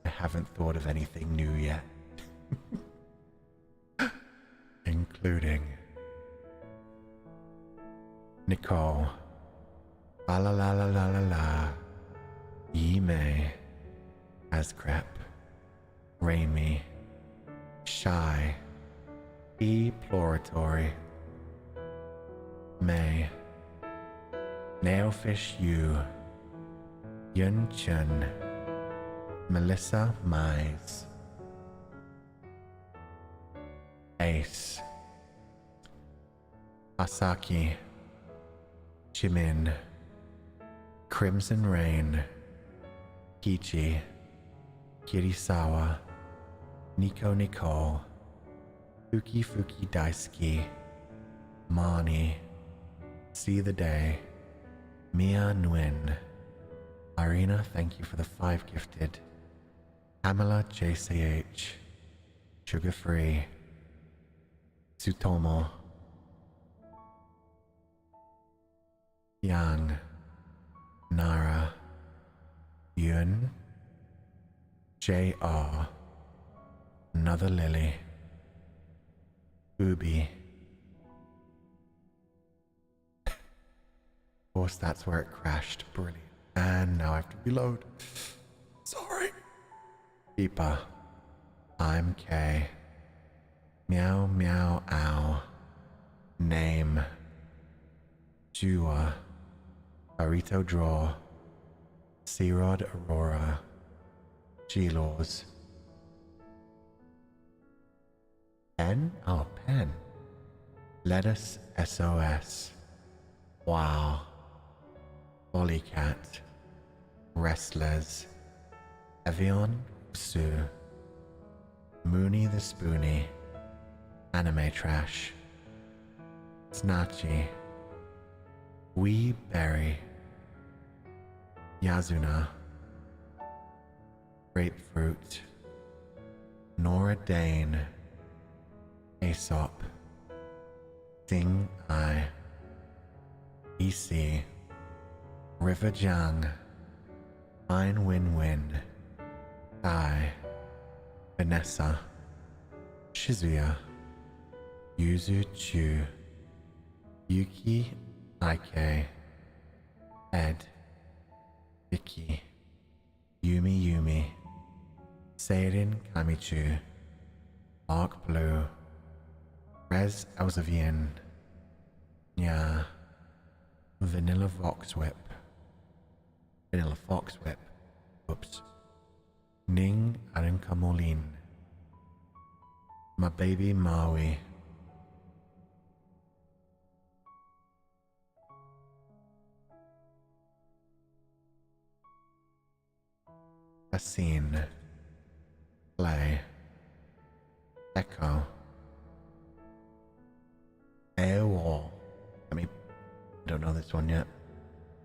Speaker 2: I haven't thought of anything new yet. Including Nicole, la la la la la la la, Yime, Ascrep, Raimi, Shy, Eploratory, May, Nailfish U, Yun Chun, Melissa Mize, Ace, Asaki, Jimin, Crimson Rain, Kichi, Kirisawa, Nico Nicole, Fuki Fuki Daisuke, Mani, See the Day, Mia Nguyen, Irina, thank you for the 5 gifted, Pamela JCH, Sugar Free, Tsutomo, Yang, Nara, Yun, JR, Another Lily, Ubi. Of course, that's where it crashed. Brilliant. And now I have to reload. Sorry. Deepa, I'm K. Meow Meow Ow. Name, Jua, Burrito Draw, Searod Aurora, G-Laws. Pen? Oh, Pen. Lettuce SOS. Wow. Polycat. Wrestlers. Evian Sue. Mooney the Spoony. Anime Trash. Snatchy. Wee Berry. Yazuna. Grapefruit. Nora Dane. Aesop. Ding I. EC. River Jiang. Fine Win Win. Ai. Vanessa. Shizuya. Yuzu Chu. Yuki Ike. Ed. Vicky. Yumi Yumi. Seirin Kamichu. Mark Blue. Rez Elsevian. Nya. Vanilla Foxwhip. Vanilla Foxwhip. Oops. Ning Arinkamolin. My baby Maui. A scene. Play. Echo. AWOL. I don't know this one yet.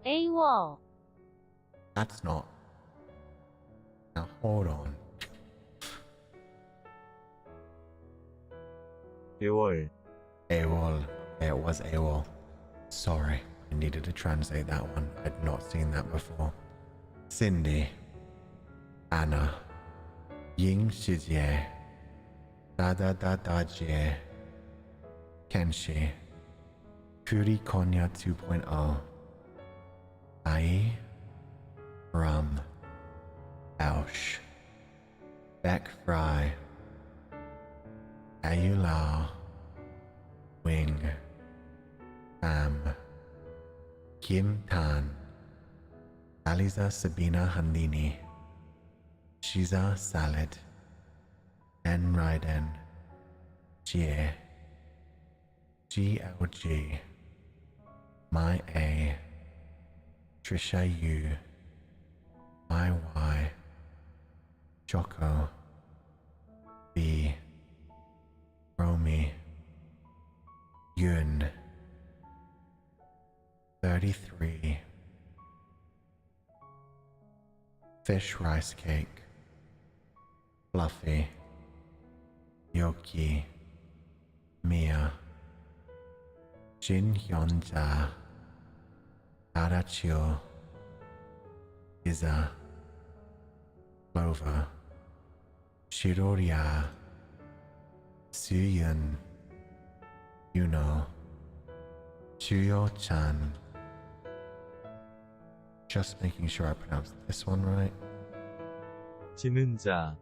Speaker 3: AWOL.
Speaker 2: That's not. Now hold on.
Speaker 4: AWOL.
Speaker 2: AWOL. Yeah, it was AWOL. Sorry, I needed to translate that one. I'd not seen that before. Cindy. Anna. Ying Shijie. Da da da da jie. Kenshi. Kuri Konya 2.0. Ai. Rum. Ausch. Beck Fry. Ayulao. Wing. Am. Kim Tan. Aliza Sabina Handini. Shiza Salad. N Raiden. Jie. GLG. My A. Trisha U. My Y. Choco. B. Romy. Yun. 33. Fish rice cake. Fluffy. Yoki. Mia. Jin Hyunja. Arachio. Iza. Clover. Shiroria. Suyun. Yuno. Chuyo-chan. Just making sure I pronounced this one right.
Speaker 4: 지는자.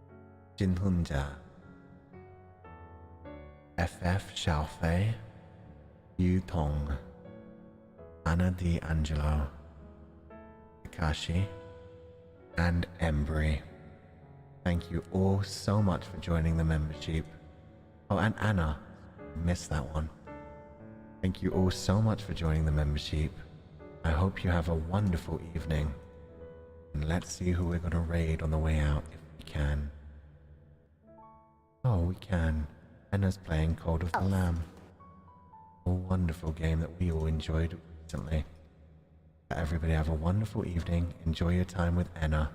Speaker 2: Jinhunja. FF Xiaofei. Yu Tong. Anna D'Angelo. Takashi. And Embry. Thank you all so much for joining the membership. Oh, and Anna. Missed that one. Thank you all so much for joining the membership. I hope you have a wonderful evening. And let's see who we're going to raid on the way out if we can. Oh, we can. Anna's playing Code of the Lamb. A wonderful game that we all enjoyed recently. Everybody have a wonderful evening. Enjoy your time with Anna.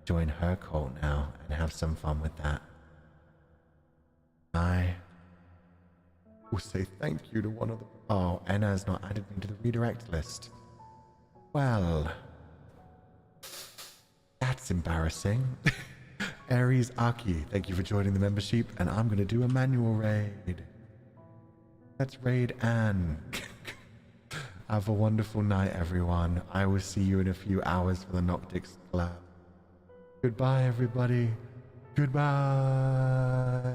Speaker 2: Join her cult now and have some fun with that. I will say thank you to one of the... Oh, Anna has not added me to the redirect list. Well, that's embarrassing. Aries Aki, thank you for joining the membership, and I'm going to do a manual raid. Let's raid Anne. Have a wonderful night, everyone. I will see you in a few hours for the Noctix collab. Goodbye, everybody. Goodbye.